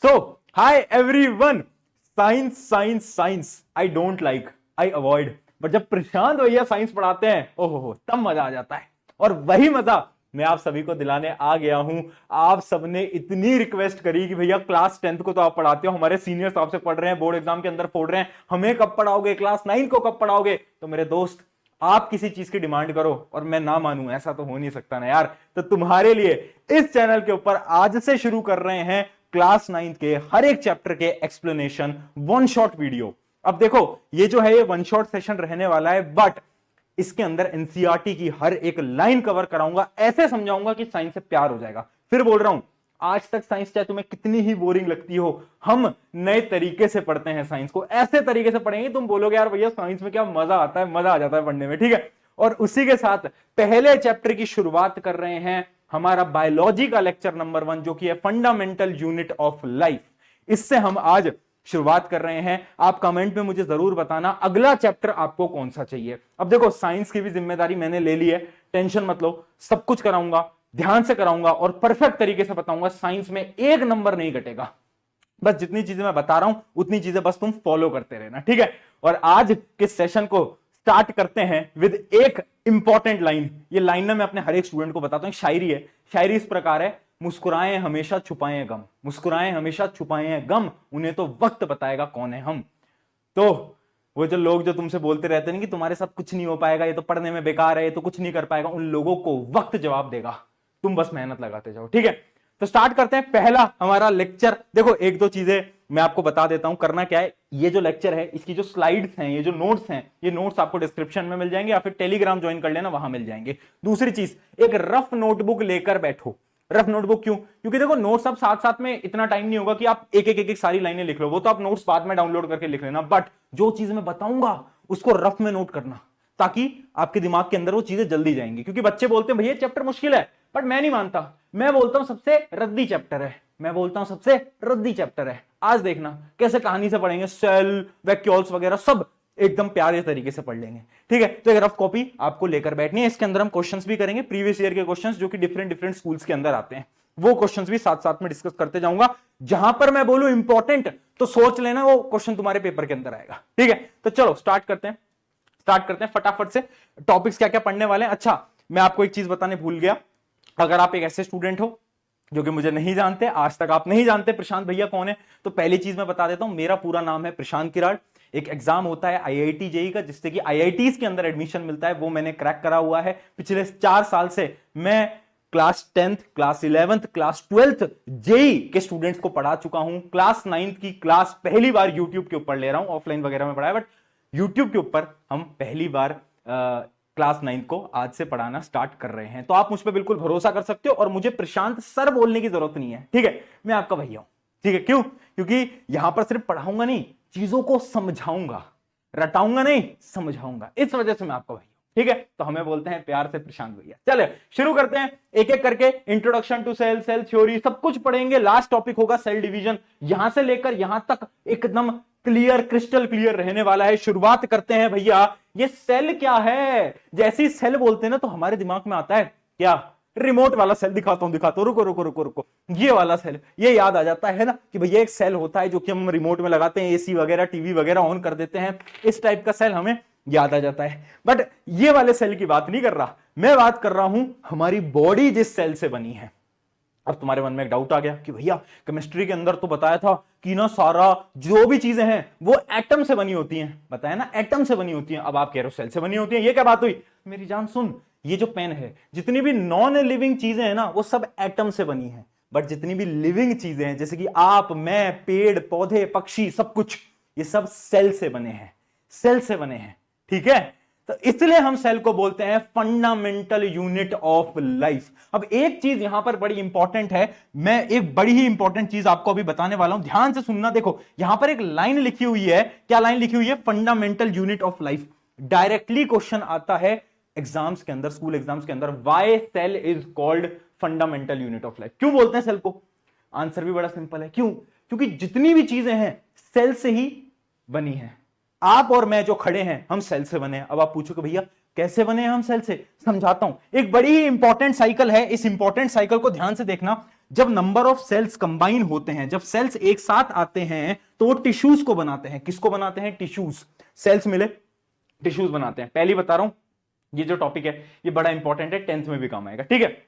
So hi everyone, science science science I don't like, I avoid, but जब प्रशांत भैया science पढ़ाते हैं ओहो तब मजा आ जाता है। और वही मजा मैं आप सभी को दिलाने आ गया हूं। आप सबने इतनी रिक्वेस्ट करी कि भैया क्लास 10th को तो आप पढ़ाते हो, हमारे सीनियर्स आपसे पढ़ रहे हैं, बोर्ड एग्जाम के अंदर फोड़ रहे हैं, हमें कब पढ़ाओगे, क्लास 9 को कब पढ़ाओगे। तो मेरे दोस्त, आप किसी चीज की डिमांड करो और मैं ना मानूं, ऐसा तो हो नहीं सकता ना यार। तो तुम्हारे लिए इस चैनल के ऊपर आज से शुरू कर रहे हैं क्लास 9 के हर एक चैप्टर के एक्सप्लेनेशन वन शॉट वीडियो। अब देखो, ये जो है ये वन शॉट सेशन रहने वाला है, बट इसके अंदर एनसीईआरटी की हर एक लाइन कवर कराऊंगा, ऐसे समझाऊंगा कि साइंस से प्यार हो जाएगा। फिर बोल रहा हूं, आज तक साइंस चाहे तुम्हें कितनी ही बोरिंग लगती हो, हम नए तरीके से पढ़ते हैं साइंस को, ऐसे तरीके से पढ़ेंगे तुम बोलोगे यार भैया साइंस में क्या मजा आता है, मजा आ जाता है पढ़ने में, ठीक है। और उसी के साथ पहले चैप्टर की शुरुआत कर रहे हैं, हमारा बायोलॉजी का लेक्चर नंबर 1 जो कि है फंडामेंटल यूनिट ऑफ लाइफ। इससे हम आज शुरुआत कर रहे हैं। आप कमेंट में मुझे जरूर बताना अगला चैप्टर आपको कौन सा चाहिए। अब देखो, साइंस की भी जिम्मेदारी मैंने ले ली है, टेंशन मत लो, सब कुछ कराऊंगा, ध्यान से कराऊंगा और परफेक्ट तरीके से बताऊंगा। साइंस में एक नंबर नहीं घटेगा, बस जितनी चीजें मैं बता रहा हूं उतनी चीजें बस तुम फॉलो करते रहना, ठीक है। और आज के सेशन को स्टार्ट करते हैं विद एक इंपॉर्टेंट लाइन। ये लाइन ना मैं अपने हर एक स्टूडेंट को बताता हूं, शायरी है। शायरी इस प्रकार है, मुस्कुराएं हमेशा छुपाएं गम, मुस्कुराएं हमेशा छुपाएं गम, उन्हें तो वक्त बताएगा कौन है हम। तो वो जो लोग जो तुमसे बोलते रहते हैं कि तुम्हारे साथ कुछ नहीं हो पाएगा, ये तो पढ़ने में बेकार है, ये तो कुछ नहीं कर पाएगा, उन लोगों को वक्त जवाब देगा, तुम बस मेहनत लगाते जाओ, ठीक है। तो स्टार्ट करते हैं पहला हमारा लेक्चर। देखो, एक दो चीजें मैं आपको बता देता हूं, करना क्या है। ये जो लेक्चर है, इसकी जो स्लाइड्स हैं, ये जो नोट्स हैं, ये नोट्स आपको डिस्क्रिप्शन में मिल जाएंगे या फिर टेलीग्राम ज्वाइन कर लेना, वहां मिल जाएंगे। दूसरी चीज, एक रफ नोटबुक लेकर बैठो। रफ नोटबुक क्यों? क्योंकि देखो, नोट्स अब साथ साथ में इतना टाइम नहीं होगा कि आप एक एक सारी लाइनें लिख लो, वो तो आप नोट्स बाद में डाउनलोड करके लिख लेना, बट जो चीज मैं बताऊंगा उसको रफ में नोट करना, ताकि आपके दिमाग के अंदर वो चीजें जल्दी जाएंगी। क्योंकि बच्चे बोलते हैं भैया चैप्टर मुश्किल है, बट मैं नहीं मानता। मैं बोलता हूं सबसे रद्दी चैप्टर है, मैं बोलता हूं सबसे रद्दी चैप्टर है। आज देखना कैसे कहानी से पढ़ेंगे, सेल वैक्यूल्स वगैरह सब एकदम प्यारे तरीके से पढ़ लेंगे, ठीक है। तो एक रफ कॉपी आपको लेकर बैठनी है। इसके अंदर हम क्वेश्चंस भी करेंगे, प्रीवियस ईयर के क्वेश्चंस जो कि डिफरेंट डिफरेंट स्कूल्स के अंदर आते हैं, वो क्वेश्चंस भी साथ साथ में डिस्कस करते जाऊंगा। जहां पर मैं बोलूं इंपॉर्टेंट, तो सोच लेना वो क्वेश्चन तुम्हारे पेपर के अंदर आएगा, ठीक है। तो चलो स्टार्ट करते हैं फटाफट से। टॉपिक्स क्या क्या पढ़ने वाले हैं। अच्छा, मैं आपको एक चीज बताने भूल गया। अगर आप एक ऐसे स्टूडेंट हो जो कि मुझे नहीं जानते, आज तक आप नहीं जानते प्रशांत भैया कौन है, तो पहली चीज मैं बता देता हूं, मेरा पूरा नाम है प्रशांत किराड़। एक एग्जाम होता है आईआईटी जेई का, जिससे कि आईआईटीज के अंदर एडमिशन मिलता है, वो मैंने क्रैक करा हुआ है। पिछले 4 साल से मैं class 10th, class 11th, class 12th JEE के स्टूडेंट्स को पढ़ा चुका हूं। क्लास 9th की क्लास पहली बार यूट्यूब के ऊपर ले रहा हूं, ऑफलाइन वगैरह में पढ़ाया, बट यूट्यूब के ऊपर हम पहली बार क्लास 9 को आज से पढ़ाना स्टार्ट कर रहे हैं। तो आप मुझ पर बिल्कुल भरोसा कर सकते हो और मुझे प्रशांत सर बोलने की जरूरत नहीं है, ठीक है। मैं आपका भैया हूं, ठीक है। क्यों? क्योंकि यहां पर सिर्फ पढ़ाऊंगा नहीं, चीजों को समझाऊंगा, रटाऊंगा नहीं, समझाऊंगा, इस वजह से मैं आपका भैया हूं, ठीक है। तो हमें बोलते हैं प्यार से प्रशांत भैया। चले शुरू करते हैं एक एक करके। Introduction to cell, cell theory, सब कुछ पढ़ेंगे। लास्ट टॉपिक होगा सेल डिवीजन। यहां से लेकर यहां तक एकदम क्लियर, क्रिस्टल क्लियर रहने वाला है। शुरुआत करते हैं भैया। ये सेल क्या है? जैसे ही सेल बोलते हैं ना, तो हमारे दिमाग में आता है क्या? रिमोट वाला सेल। दिखाता हूं, रुको रुको रुको रुको, ये वाला सेल, ये याद आ जाता है ना कि भैया एक सेल होता है जो कि हम रिमोट में लगाते हैं, एसी वगैरह, टीवी वगैरह ऑन कर देते हैं, इस टाइप का सेल हमें याद आ जाता है। बट ये वाले सेल की बात नहीं कर रहा, मैं बात कर रहा हूं हमारी बॉडी जिस सेल से बनी है। अब तुम्हारे मन में एक डाउट आ गया कि भैया केमिस्ट्री के अंदर तो बताया था कि ना सारा जो भी चीजें हैं वो एटम से बनी होती हैं, बताया ना एटम से बनी होती हैं। अब आप कह रहे हो सेल से बनी होती हैं, ये क्या बात हुई? मेरी जान सुन, ये जो पेन है, जितनी भी नॉन लिविंग चीजें हैं ना, वो सब एटम से बनी है। बट जितनी भी लिविंग चीजें हैं, जैसे कि आप, मैं, पेड़ पौधे, पक्षी, सब कुछ, ये सब सेल से बने हैं, सेल से बने हैं, ठीक है। तो इसलिए हम सेल को बोलते हैं फंडामेंटल यूनिट ऑफ लाइफ। अब एक चीज यहां पर बड़ी इंपॉर्टेंट है, मैं एक बड़ी ही इंपॉर्टेंट चीज आपको अभी बताने वाला हूं, ध्यान से सुनना। देखो, यहां पर एक लाइन लिखी हुई है। क्या लाइन लिखी हुई है? Fundamental unit of life. Directly question आता है एग्जाम्स के अंदर, स्कूल एग्जाम्स के अंदर, why cell is called fundamental unit of life. क्यों बोलते हैं सेल को? आंसर भी बड़ा सिंपल है। क्यों? क्योंकि जितनी भी चीजें हैं सेल से ही बनी है। आप और मैं जो खड़े हैं, हम सेल से बने हैं। अब आप पूछोगे भैया कैसे बने हम सेल से? समझाता हूं। एक बड़ी ही इंपॉर्टेंट साइकिल है, इस इंपॉर्टेंट साइकिल को ध्यान से देखना। जब नंबर ऑफ सेल्स कंबाइन होते हैं, जब सेल्स एक साथ आते हैं तो वो टिश्यूज को बनाते हैं। किसको बनाते हैं? टिश्यूज। सेल्स मिले टिश्यूज बनाते हैं। पहली बता रहा हूं, ये जो टॉपिक है ये बड़ा इंपॉर्टेंट है, 10th में भी काम आएगा, ठीक है।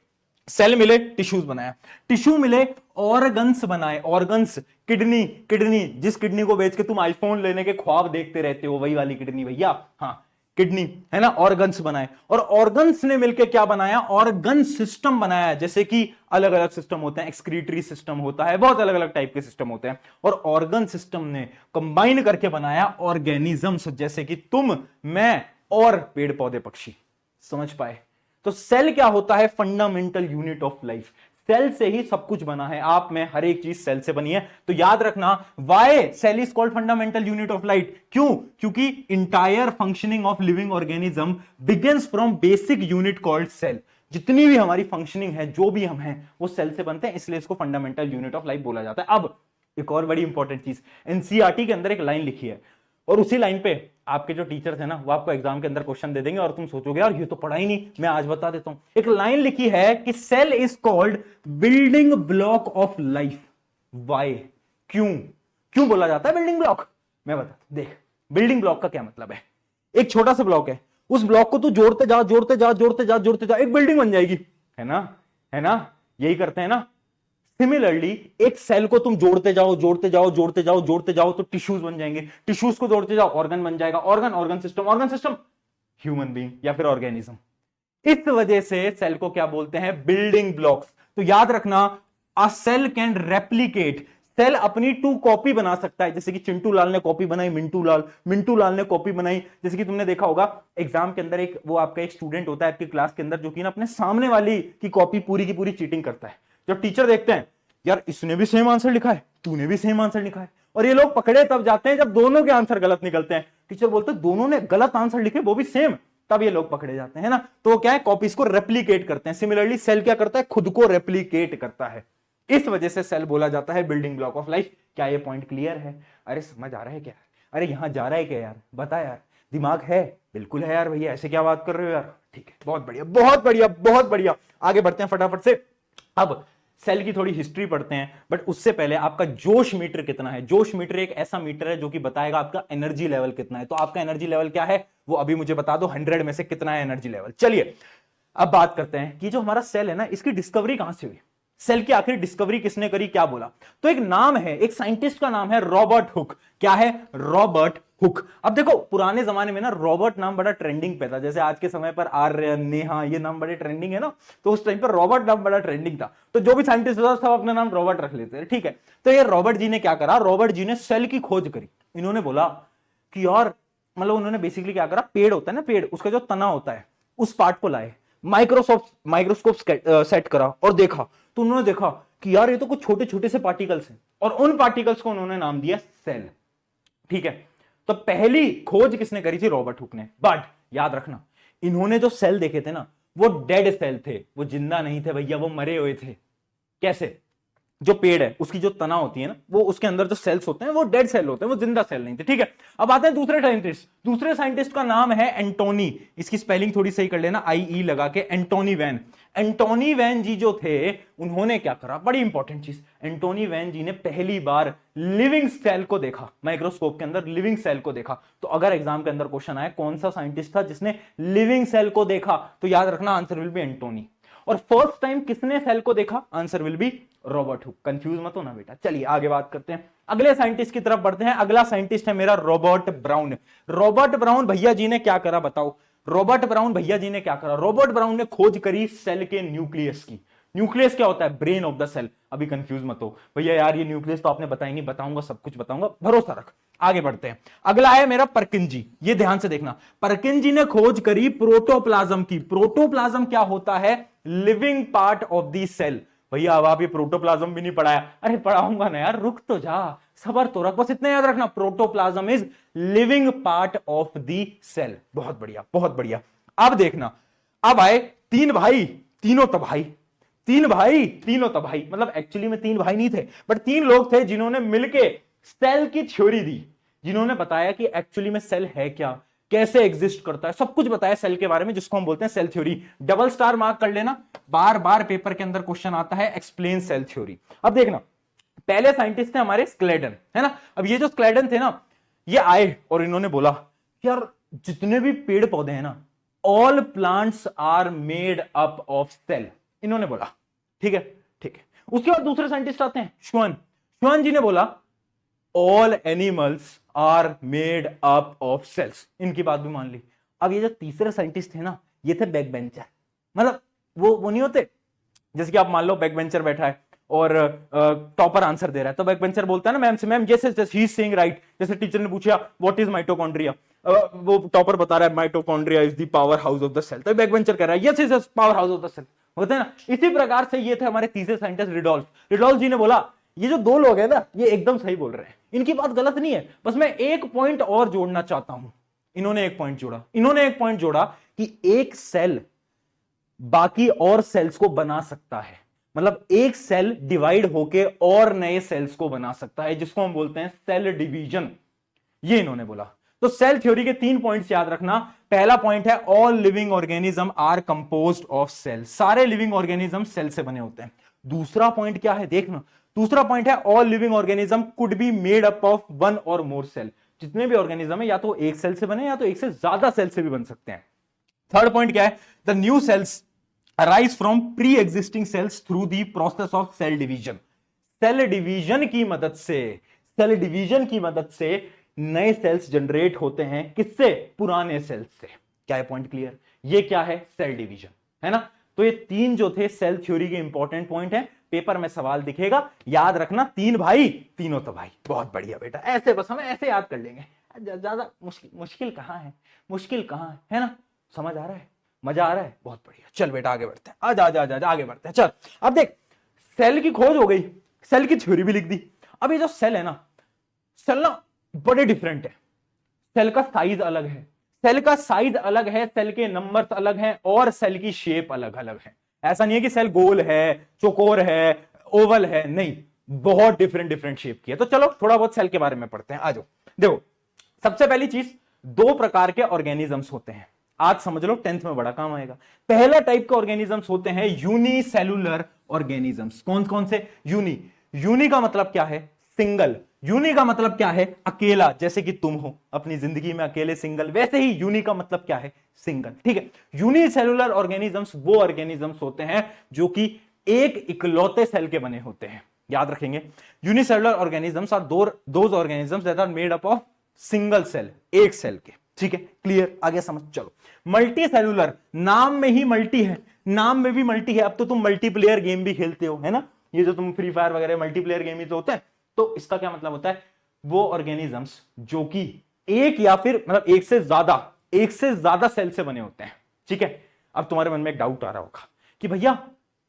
सेल मिले टिश्यूज बनाया, टिश्यू मिले ऑर्गन्स बनाए। ऑर्गन्स, किडनी, किडनी जिस किडनी को बेच के तुम आईफोन लेने के ख्वाब देखते रहते हो, वही वाली किडनी भैया, हाँ किडनी है ना। ऑर्गन्स बनाए, और ऑर्गन्स ने मिलकर क्या बनाया? ऑर्गन सिस्टम बनाया। जैसे कि अलग अलग सिस्टम होते हैं, एक्सक्रीटरी सिस्टम होता है, बहुत अलग अलग टाइप के सिस्टम होते हैं, और ऑर्गन सिस्टम ने कंबाइन करके बनाया ऑर्गेनिजम्स, जैसे कि तुम, मैं और पेड़ पौधे पक्षी। समझ पाए? तो सेल क्या होता है? Fundamental unit of life. Cell से ही सब कुछ बना है, आप में हर एक चीज सेल से बनी है। तो याद रखना, why cell is called fundamental unit of life. क्यों? क्योंकि entire functioning of living organism begins from basic unit called cell. जितनी भी हमारी फंक्शनिंग है, जो भी हम हैं, वो सेल से बनते हैं, इसलिए इसको फंडामेंटल यूनिट ऑफ लाइफ बोला जाता है। अब एक और बड़ी इंपॉर्टेंट चीज, एनसीईआरटी के अंदर एक लाइन लिखी है, और उसी लाइन पे आपके जो टीचर्स है ना, वो आपको एग्जाम के अंदर क्वेश्चन दे देंगे और तुम सोचोगे यार ये तो पढ़ा ही नहीं। मैं आज बता देता हूं। एक लाइन लिखी है कि cell is called building block of life. Why? क्यों? क्यों बोला जाता है बिल्डिंग ब्लॉक? मैं बताता। देख, बिल्डिंग ब्लॉक का क्या मतलब है। एक छोटा सा ब्लॉक है, उस ब्लॉक को तू जोड़ते जा, जोड़ते जा, जोड़ते जा, जोड़ते जा, एक बिल्डिंग बन जाएगी, है ना? है ना? यही करते हैं ना। सिमिलरली एक सेल को तुम जोड़ते जाओ, जोड़ते जाओ, जोड़ते जाओ, जोड़ते जाओ, तो टिश्यूज बन जाएंगे। टिश्यूज को जोड़ते जाओ, ऑर्गन बन जाएगा। Organ, organ system human being या फिर ऑर्गेनिज्म। इस वजह से सेल को क्या बोलते हैं? Building blocks. तो याद रखना, अ सेल कैन रेप्लिकेट। सेल अपनी 2 कॉपी बना सकता है, जैसे कि चिंटू लाल ने कॉपी बनाई, मिंटू लाल ने कॉपी बनाई। जैसे कि तुमने देखा होगा एग्जाम के अंदर, एक वो आपका एक स्टूडेंट होता है आपकी क्लास के अंदर, जो कि ना अपने सामने वाली की कॉपी पूरी की पूरी चीटिंग करता है। जब टीचर देखते हैं यार इसने भी सेम आंसर लिखा है, तूने भी सेम आंसर लिखा है, और ये लोग पकड़े तब जाते हैं जब दोनों के आंसर गलत निकलते हैं। टीचर बोलते हैं दोनों ने गलत आंसर लिखे, वो भी सेम, तब ये लोग पकड़े जाते हैं ना। तो क्या है? कॉपीज को रेप्लिकेट करते हैं। सिमिलरली सेल क्या करता है? खुद को रेप्लिकेट करता है। इस वजह से सेल बोला जाता है बिल्डिंग ब्लॉक ऑफ लाइफ। क्या ये पॉइंट क्लियर है? अरे समझ आ रहा है क्या? अरे यहां जा रहा है क्या यार? बता यार, दिमाग है? बिल्कुल है यार भैया, ऐसे क्या बात कर रहे हो यार? ठीक है, बहुत बढ़िया, बहुत बढ़िया, बहुत बढ़िया। आगे बढ़ते हैं फटाफट से। अब सेल की थोड़ी हिस्ट्री पढ़ते हैं, बट उससे पहले आपका जोश मीटर कितना है? जोश मीटर एक ऐसा मीटर है जो कि बताएगा आपका एनर्जी लेवल कितना है। तो आपका एनर्जी लेवल क्या है वो अभी मुझे बता दो, 100 में से कितना है एनर्जी लेवल। चलिए अब बात करते हैं कि जो हमारा सेल है ना, इसकी डिस्कवरी कहां से हुई? सेल की आखिर डिस्कवरी किसने करी, क्या बोला? तो एक नाम है, एक साइंटिस्ट का नाम है रॉबर्ट हुक। क्या है? Robert Hooke. अब देखो, पुराने जमाने में ना रॉबर्ट नाम बड़ा ट्रेंडिंग पे था। जैसे आज के समय पर आर्यन, नेहा, ये नाम बड़े ट्रेंडिंग है ना, तो उस टाइम पर रॉबर्ट नाम बड़ा ट्रेंडिंग था। तो जो भी साइंटिस्ट होता सब अपना नाम रॉबर्ट रख लेते हैं, ठीक है। तो ये रॉबर्ट जी ने क्या करा? रॉबर्ट जी ने सेल की खोज करी। इन्होंने बोला कि यार, मतलब उन्होंने बेसिकली क्या करा, पेड़ होता है ना, पेड़, उसका जो तना होता है, उस पार्ट को लाए, माइक्रोस्कोप सेट करा और देखा। तो उन्होंने देखा कि यार ये तो कुछ छोटे छोटे से पार्टिकल्स हैं, और उन पार्टिकल्स को उन्होंने नाम दिया सेल। ठीक है, तो पहली खोज किसने करी थी? रॉबर्ट हुक ने। बट याद रखना, इन्होंने जो सेल देखे थे ना, वो डेड सेल थे, वो जिंदा नहीं थे भैया, वो मरे हुए थे। कैसे? जो पेड़ है उसकी जो तना होती है ना, वो उसके अंदर जो सेल्स होते हैं वो डेड सेल होते हैं, वो जिंदा सेल नहीं थे। ठीक है, अब आते हैं दूसरे साइंटिस्ट। दूसरे साइंटिस्ट का नाम है एंटोनी। इसकी स्पेलिंग थोड़ी सही कर लेना, IE लगा के, एंटोनी वैन। एंटोनी वैन जी जो थे, उन्होंने क्या करा? बड़ी इंपॉर्टेंट चीज, एंटोनी वैन जी ने पहली बार लिविंग सेल को देखा, माइक्रोस्कोप के अंदर लिविंग सेल को देखा। तो अगर एग्जाम के अंदर क्वेश्चन आए कौन सा साइंटिस्ट था जिसने लिविंग सेल को देखा, तो याद रखना आंसर विल बी एंटोनी। और फर्स्ट टाइम किसने सेल को देखा? Answer will be Robert Hooke. Confuse मत होना बेटा। चलिए आगे बात करते हैं, अगले साइंटिस्ट की तरफ बढ़ते हैं। अगला साइंटिस्ट है मेरा रॉबर्ट ब्राउन। रॉबर्ट ब्राउन भैया जी ने क्या करा बताओ? रॉबर्ट ब्राउन भैया जी ने क्या करा? रॉबर्ट ब्राउन ने खोज करी सेल के न्यूक्लियस की। न्यूक्लियस क्या होता है? Brain of the cell. अभी कंफ्यूज मत हो भैया, यार ये न्यूक्लियस तो आपने बताया नहीं, बताऊंगा, सब कुछ बताऊंगा, भरोसा रख। आगे बढ़ते हैं, अगला है मेरा परकिंजी। ये ध्यान से देखना, परकिंजी ने खोज करी प्रोटोप्लाज्म की। प्रोटोप्लाज्म क्या होता है? Living part of the cell. भैया अब आप ये प्रोटोप्लाज्म भी नहीं पढ़ाया। अरे पढ़ाऊंगा ना यार, रुक तो जा, सबर तो रख, बस इतना याद रखना, protoplasm is living part of the cell. बहुत बढ़िया, बहुत बढ़िया। अब देखना, अब आए तीन भाई, तीनों तबाही। तीन भाई तीनों तबाही, मतलब एक्चुअली में तीन भाई नहीं थे, बट तीन लोग थे जिन्होंने मिलके सेल की थ्योरी दी, जिन्होंने बताया कि एक्चुअली में सेल है क्या, कैसे एग्जिस्ट करता है, सब कुछ बताया सेल के बारे में, जिसको हम बोलते हैं cell theory. Double star mark कर लेना, बार बार पेपर के अंदर क्वेश्चन आता है, एक्सप्लेन सेल थ्योरी। अब देखना, पहले साइंटिस्ट थे हमारे स्क्लेडन, है ना। अब ये जो स्क्लेडन थे ना, ये आए और इन्होंने बोला यार जितने भी पेड़ पौधे हैं ना, all plants are made up of cell, इन्होंने बोला। ठीक है, ठीक है। उसके बाद दूसरे साइंटिस्ट आते हैं, श्वान। श्वान जी ने बोला all animals are made up of cells, इनकी बात भी मान ली। अब ये जो तीसरे साइंटिस्ट थे ना, ये थे बैक बेंचर, मतलब वो नहीं होते, जैसे कि आप मान लो बैक बेंचर बैठा है और टॉपर आंसर दे रहा है, तो बैक बेंचर बोलता है ना मैम से, मैम जैसे ही इज सेइंग राइट, जैसे टीचर ने पूछा व्हाट इज माइटोकॉन्ड्रिया, वो टॉपर बता रहा है mitochondria is the power house of the cell, तो बैक बेंचर कह रहा है yes is power house of the cell, होते हैं ना। इसी प्रकार से ये थे हमारे तीसरे साइंटिस्ट रिडोल्फ। रिडोल्फ जी ने बोला ये जो दो लोग हैं ना, ये एकदम सही बोल रहे हैं, इनकी बात गलत नहीं है, बस मैं एक पॉइंट और जोड़ना चाहता हूं। इन्होंने एक पॉइंट जोड़ा कि एक सेल बाकी और सेल्स को बना सकता है, मतलब एक सेल डिवाइड होके और नए सेल्स को बना सकता है, जिसको हम बोलते हैं सेल डिवीजन, ये इन्होंने बोला। तो सेल थ्योरी के 3 पॉइंट्स याद रखना। पहला पॉइंट है all living organism are composed of cell, सारे लिविंग ऑर्गेनिज्म सेल से बने होते हैं। दूसरा पॉइंट क्या है देखना, दूसरा पॉइंट है all living organism could be made up of 1 और मोर सेल, जितने भी ऑर्गेनिज्म है या तो एक सेल से बने या तो एक से ज्यादा सेल से भी बन सकते हैं। थर्ड पॉइंट क्या है, the new cells arise from pre existing cells through the process of cell division. Cell division की मदद से नए सेल्स जनरेट होते हैं, किससे, पुराने सेल्स से। क्या है पॉइंट क्लियर, ये क्या है, सेल डिवीजन, है ना। तो ये 3 जो थे सेल थ्योरी के इंपॉर्टेंट पॉइंट हैं, पेपर में सवाल दिखेगा, याद रखना। 3 भाई तीनों तो भाई, बहुत बढ़िया बेटा, ऐसे बस हमें ऐसे याद कर लेंगे, ज्यादा मुश्किल कहां है ना। समझ आ रहा है, मजा आ रहा है, बहुत बढ़िया। चल बेटा आगे बढ़ते हैं, आजा आगे बढ़ते हैं। चल अब देख, सेल की खोज हो गई, सेल की थ्योरी भी लिख दी। अब ये जो सेल है ना, सेल ना बड़े डिफरेंट है, सेल का साइज अलग है, सेल के नंबर्स अलग हैं और सेल की शेप अलग अलग है। ऐसा नहीं है कि सेल गोल है, चौकोर है, ओवल है, नहीं, बहुत डिफरेंट शेप की है। तो चलो थोड़ा बहुत सेल के बारे में पढ़ते हैं, आ जाओ। देखो सबसे पहली चीज, 2 प्रकार के ऑर्गेनिजम्स होते हैं, आज समझ लो, 10th में बड़ा काम आएगा। पहला टाइप के ऑर्गेनिजम्स होते हैं यूनिसेलुलर ऑर्गेनिजम्स। कौन कौन से, यूनी का मतलब क्या है, सिंगल। यूनी का मतलब क्या है, अकेला, जैसे कि तुम हो अपनी जिंदगी में अकेले सिंगल, वैसे ही यूनी का मतलब क्या है, सिंगल। ठीक है, यूनिसेलुलर ऑर्गेनिजम्स वो ऑर्गेनिजम्स होते हैं जो कि एक इकलौते सेल के बने होते हैं, याद रखेंगे। Unicellular organisms are those organisms that are made up of single cell, एक सेल के। ठीक है, क्लियर, आगे समझ। चलो मल्टी सेलुलर, नाम में ही मल्टी है, नाम में भी मल्टी है। अब तो तुम मल्टीप्लेयर गेम भी खेलते हो, है ना, ये जो तुम फ्री फायर वगैरह मल्टीप्लेयर गेम ही तो होता है। तो इसका क्या मतलब होता है, वो ऑर्गेनिजम्स जो कि एक या फिर मतलब एक से ज्यादा सेल से बने होते हैं। ठीक है, अब तुम्हारे मन में एक डाउट आ रहा होगा कि भैया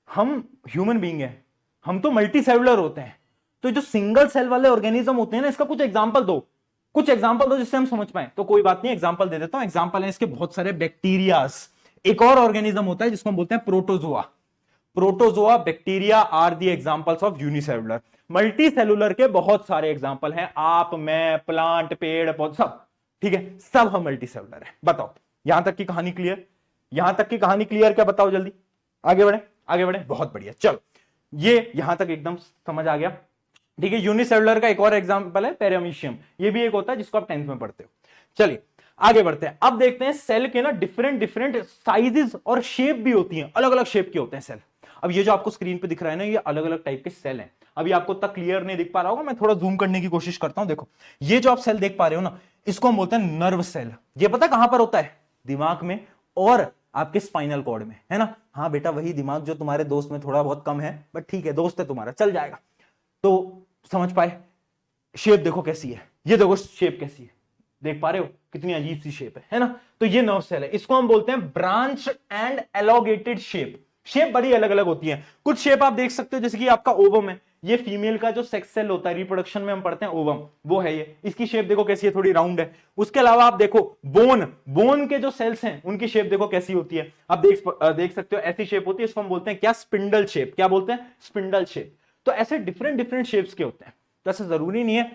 हम ह्यूमन बीइंग है, हम तो मल्टी सेलुलर होते हैं, तो जो सिंगल सेल वाले ऑर्गेनिज्म होते हैं ना, इसका कुछ एग्जांपल दो जिससे हम समझ पाए। तो कोई बात नहीं, एग्जांपल दे देता हूं। एग्जांपल है इसके बहुत सारे, बैक्टीरियास, एक और ऑर्गेनिज्म होता है जिसको हम बोलते हैं protozoa, bacteria are the examples of unicellular. Multi cellular के बहुत सारे एग्जांपल हैं, आप, मैं, प्लांट, पेड़ पौधे, सब। ठीक है, सब हम मल्टी सेलुलर है। बताओ, यहां तक की कहानी क्लियर, क्या बताओ जल्दी, आगे बढ़े। बहुत बढ़िया, चलो ये यहां तक एकदम समझ आ गया। ठीक है, यूनिसेलुलर का एक और एग्जांपल है पैरामीशियम, ये भी एक होता है जिसको आप 10th में पढ़ते हो। चलिए आगे बढ़ते हैं। अब देखते हैं सेल के ना डिफरेंट साइजेस और शेप भी होती हैं, अलग अलग शेप के होते हैं सेल। अब ये जो आपको स्क्रीन पे दिख रहा है ना, ये अलग अलग टाइप के सेल हैं। अभी आपको तक क्लियर नहीं दिख पा रहा होगा, मैं थोड़ा जूम करने की कोशिश करता हूं। देखो ये जो आप सेल देख पा रहे हो ना, इसको हम बोलते हैं नर्व सेल। ये पता कहां पर होता है, दिमाग में और आपके स्पाइनल कॉर्ड में, है ना। हाँ बेटा, वही दिमाग जो तुम्हारे दोस्त में थोड़ा बहुत कम है, बट ठीक है, दोस्त है तुम्हारा, चल जाएगा। तो समझ पाए, शेप देखो कैसी है, ये देखो शेप कैसी है, देख पा रहे हो कितनी अजीब सी शेप है ना। तो ये नर्व सेल है, इसको हम बोलते हैं ब्रांच एंड एलोगेटेड शेप। शेप बड़ी अलग अलग होती है। कुछ शेप आप देख सकते हो, जैसे कि आपका ओवम है, ये फीमेल का जो सेक्स सेल होता है, रिप्रोडक्शन में हम पढ़ते हैं ओवम, वो है ये। इसकी शेप देखो कैसी है, थोड़ी राउंड है। उसके अलावा आप देखो बोन के जो सेल्स हैं, उनकी शेप देखो कैसी होती है। आप देख सकते हो ऐसी शेप होती है, इसको हम बोलते हैं क्या, स्पिंडल शेप। क्या बोलते हैं, स्पिंडल शेप। तो ऐसे डिफरेंट शेप्स के होते हैं। तो ऐसा जरूरी नहीं है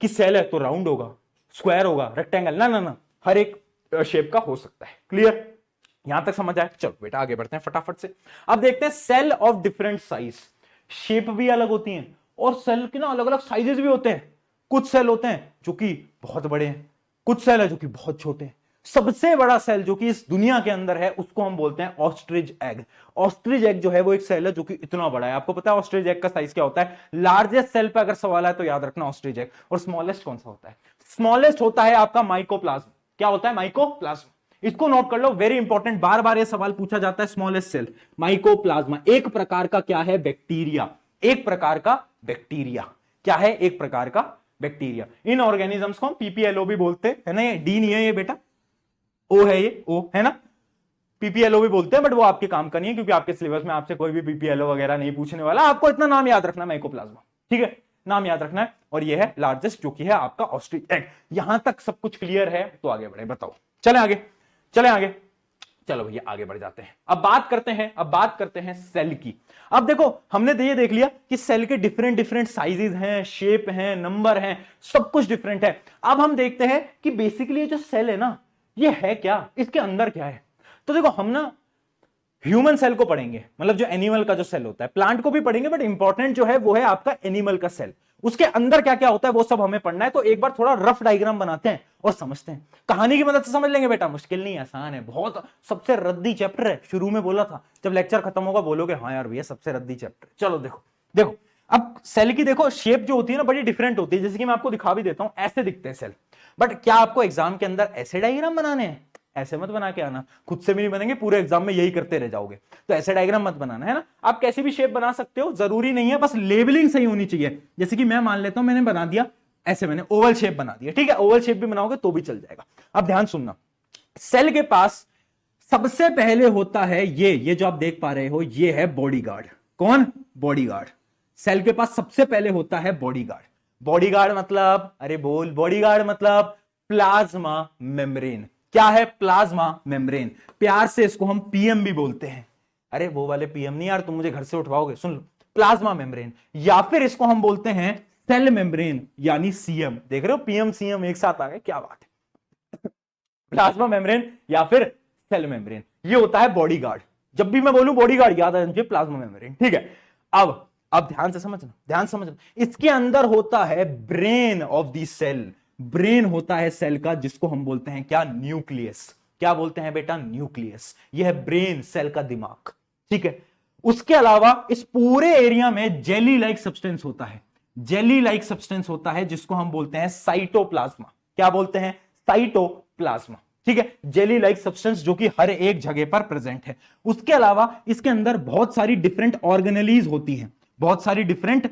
कि सेल है तो राउंड होगा, स्क्वायर होगा, रेक्टेंगल, ना। हर एक शेप का हो सकता है। क्लियर, यहां तक समझ आया? चलो बेटा आगे बढ़ते हैं फटाफट से। अब देखते हैं cell of different size. Shape भी अलग होती हैं और सेल के ना अलग अलग साइजेस भी होते हैं। कुछ सेल होते हैं जो कि बहुत बड़े हैं, कुछ सेल है जो कि बहुत छोटे हैं। सबसे बड़ा सेल जो कि इस दुनिया के अंदर है उसको हम बोलते हैं ऑस्ट्रिच एग। ऑस्ट्रिच एग जो है वो एक सेल है जो कि इतना बड़ा है। आपको पता है ऑस्ट्रिच एग का साइज क्या होता है? लार्जेस्ट सेल पे अगर सवाल है तो याद रखना ऑस्ट्रिच एग। और स्मॉलेस्ट कौन सा होता है? स्मॉलेस्ट होता है आपका माइकोप्लाज्म। क्या होता है? माइकोप्लाज्म। इसको नोट कर लो, वेरी इंपॉर्टेंट, बार बार ये सवाल पूछा जाता है। स्मॉलेस्ट सेल माइकोप्लाज्मा, एक प्रकार का क्या है? बैक्टीरिया। एक प्रकार का बैक्टीरिया क्या है? एक प्रकार का बैक्टीरिया। इन ऑर्गेनिजम्स को हम पीपीएलओ भी बोलते हैं, है ना? ये डी नहीं है ये बेटा, ओ है, ये ओ है ना। पीपीएलओ भी बोलते हैं बट वो आपके काम का नहीं है क्योंकि आपके सिलेबस में आपसे कोई भी पीपीएलओ वगैरह नहीं पूछने वाला। आपको इतना नाम याद रखना है, माइकोप्लाज्मा, ठीक है, नाम याद रखना है। और ये है लार्जेस्ट जो कि है आपका ऑस्ट्रिच एग। यहां तक सब कुछ क्लियर है तो आगे बढ़े, बताओ। चले आगे, चले आगे, चलो भैया आगे बढ़ जाते हैं। अब बात करते हैं सेल की। अब देखो हमने ये देख लिया कि सेल के डिफरेंट डिफरेंट साइजेस हैं, शेप हैं, नंबर हैं, सब कुछ डिफरेंट है। अब हम देखते हैं कि बेसिकली ये जो सेल है ना, ये है क्या, इसके अंदर क्या है। तो देखो हम ना ह्यूमन सेल को पढ़ेंगे, मतलब जो एनिमल का जो सेल होता है। प्लांट को भी पढ़ेंगे बट इंपॉर्टेंट जो है वो है आपका एनिमल का सेल। उसके अंदर क्या क्या होता है वो सब हमें पढ़ना है। तो एक बार थोड़ा रफ डायग्राम बनाते हैं और समझते हैं। कहानी की मदद से समझ लेंगे बेटा, मुश्किल नहीं, आसान है बहुत। सबसे रद्दी चैप्टर है, शुरू में बोला था, जब लेक्चर खत्म होगा बोलोगे हाँ यार भैया सबसे रद्दी चैप्टर। चलो देखो देखो, अब सेल की देखो शेप जो होती है ना बड़ी डिफरेंट होती है। जैसे कि मैं आपको दिखा भी देता हूं, ऐसे दिखते हैं सेल। बट क्या आपको एग्जाम के अंदर ऐसे डायग्राम बनाने हैं? ऐसे मत बना के आना, खुद से भी नहीं बनेंगे, पूरे एग्जाम में यही करते रह जाओगे। तो ऐसे डायग्राम मत बनाना, है ना। आप कैसी भी शेप बना सकते हो, जरूरी नहीं है, बस लेबलिंग सही होनी चाहिए। जैसे कि मैं मान लेता हूं मैंने बना दिया ऐसे, मैंने ओवल शेप बना दिया, ठीक है, ओवल शेप भी बनाओगे तो भी चल जाएगा। अब ध्यान सुनना, सेल के पास सबसे पहले होता है ये जो आप देख पा रहे हो, ये है बॉडीगार्ड। कौन? बॉडीगार्ड। सेल के पास सबसे पहले होता है बॉडीगार्ड। बॉडीगार्ड मतलब, अरे बोल, बॉडीगार्ड मतलब प्लाज्मा मेम्ब्रेन। क्या है? Plasma membrane. प्यार से इसको हम पीएम भी बोलते हैं। अरे वो वाले पीएम नहीं यार, तुम मुझे घर से उठवाओगे, सुन लो, प्लाज्मा मेम्ब्रेन। या फिर इसको हम बोलते हैं सेल मेम्ब्रेन यानी सीएम। देख रहे हो, पीएम सीएम एक साथ आ गए, क्या बात है। प्लाज्मा मेम्ब्रेन या फिर सेल मेम्ब्रेन, ये होता है बॉडीगार्ड। जब भी मैं बोलूं बॉडीगार्ड याद आ जाए प्लाज्मा मेम्ब्रेन, ठीक है। अब ध्यान से समझना, ध्यान समझना, इसके अंदर होता है brain of the cell. Brain होता है सेल का, जिसको हम बोलते हैं क्या? न्यूक्लियस। क्या बोलते हैं बेटा? न्यूक्लियस। यह है ब्रेन, सेल का दिमाग, ठीक है। उसके अलावा इस पूरे एरिया में जेली लाइक सब्सटेंस होता है। जेली लाइक सब्सटेंस होता है जिसको हम बोलते हैं साइटोप्लाज्मा। क्या बोलते हैं? साइटोप्लाज्मा, ठीक है। जेली लाइक सब्सटेंस जो कि हर एक जगह पर प्रेजेंट है। उसके अलावा इसके अंदर बहुत सारी डिफरेंट ऑर्गेनेलीज होती हैं, बहुत सारी डिफरेंट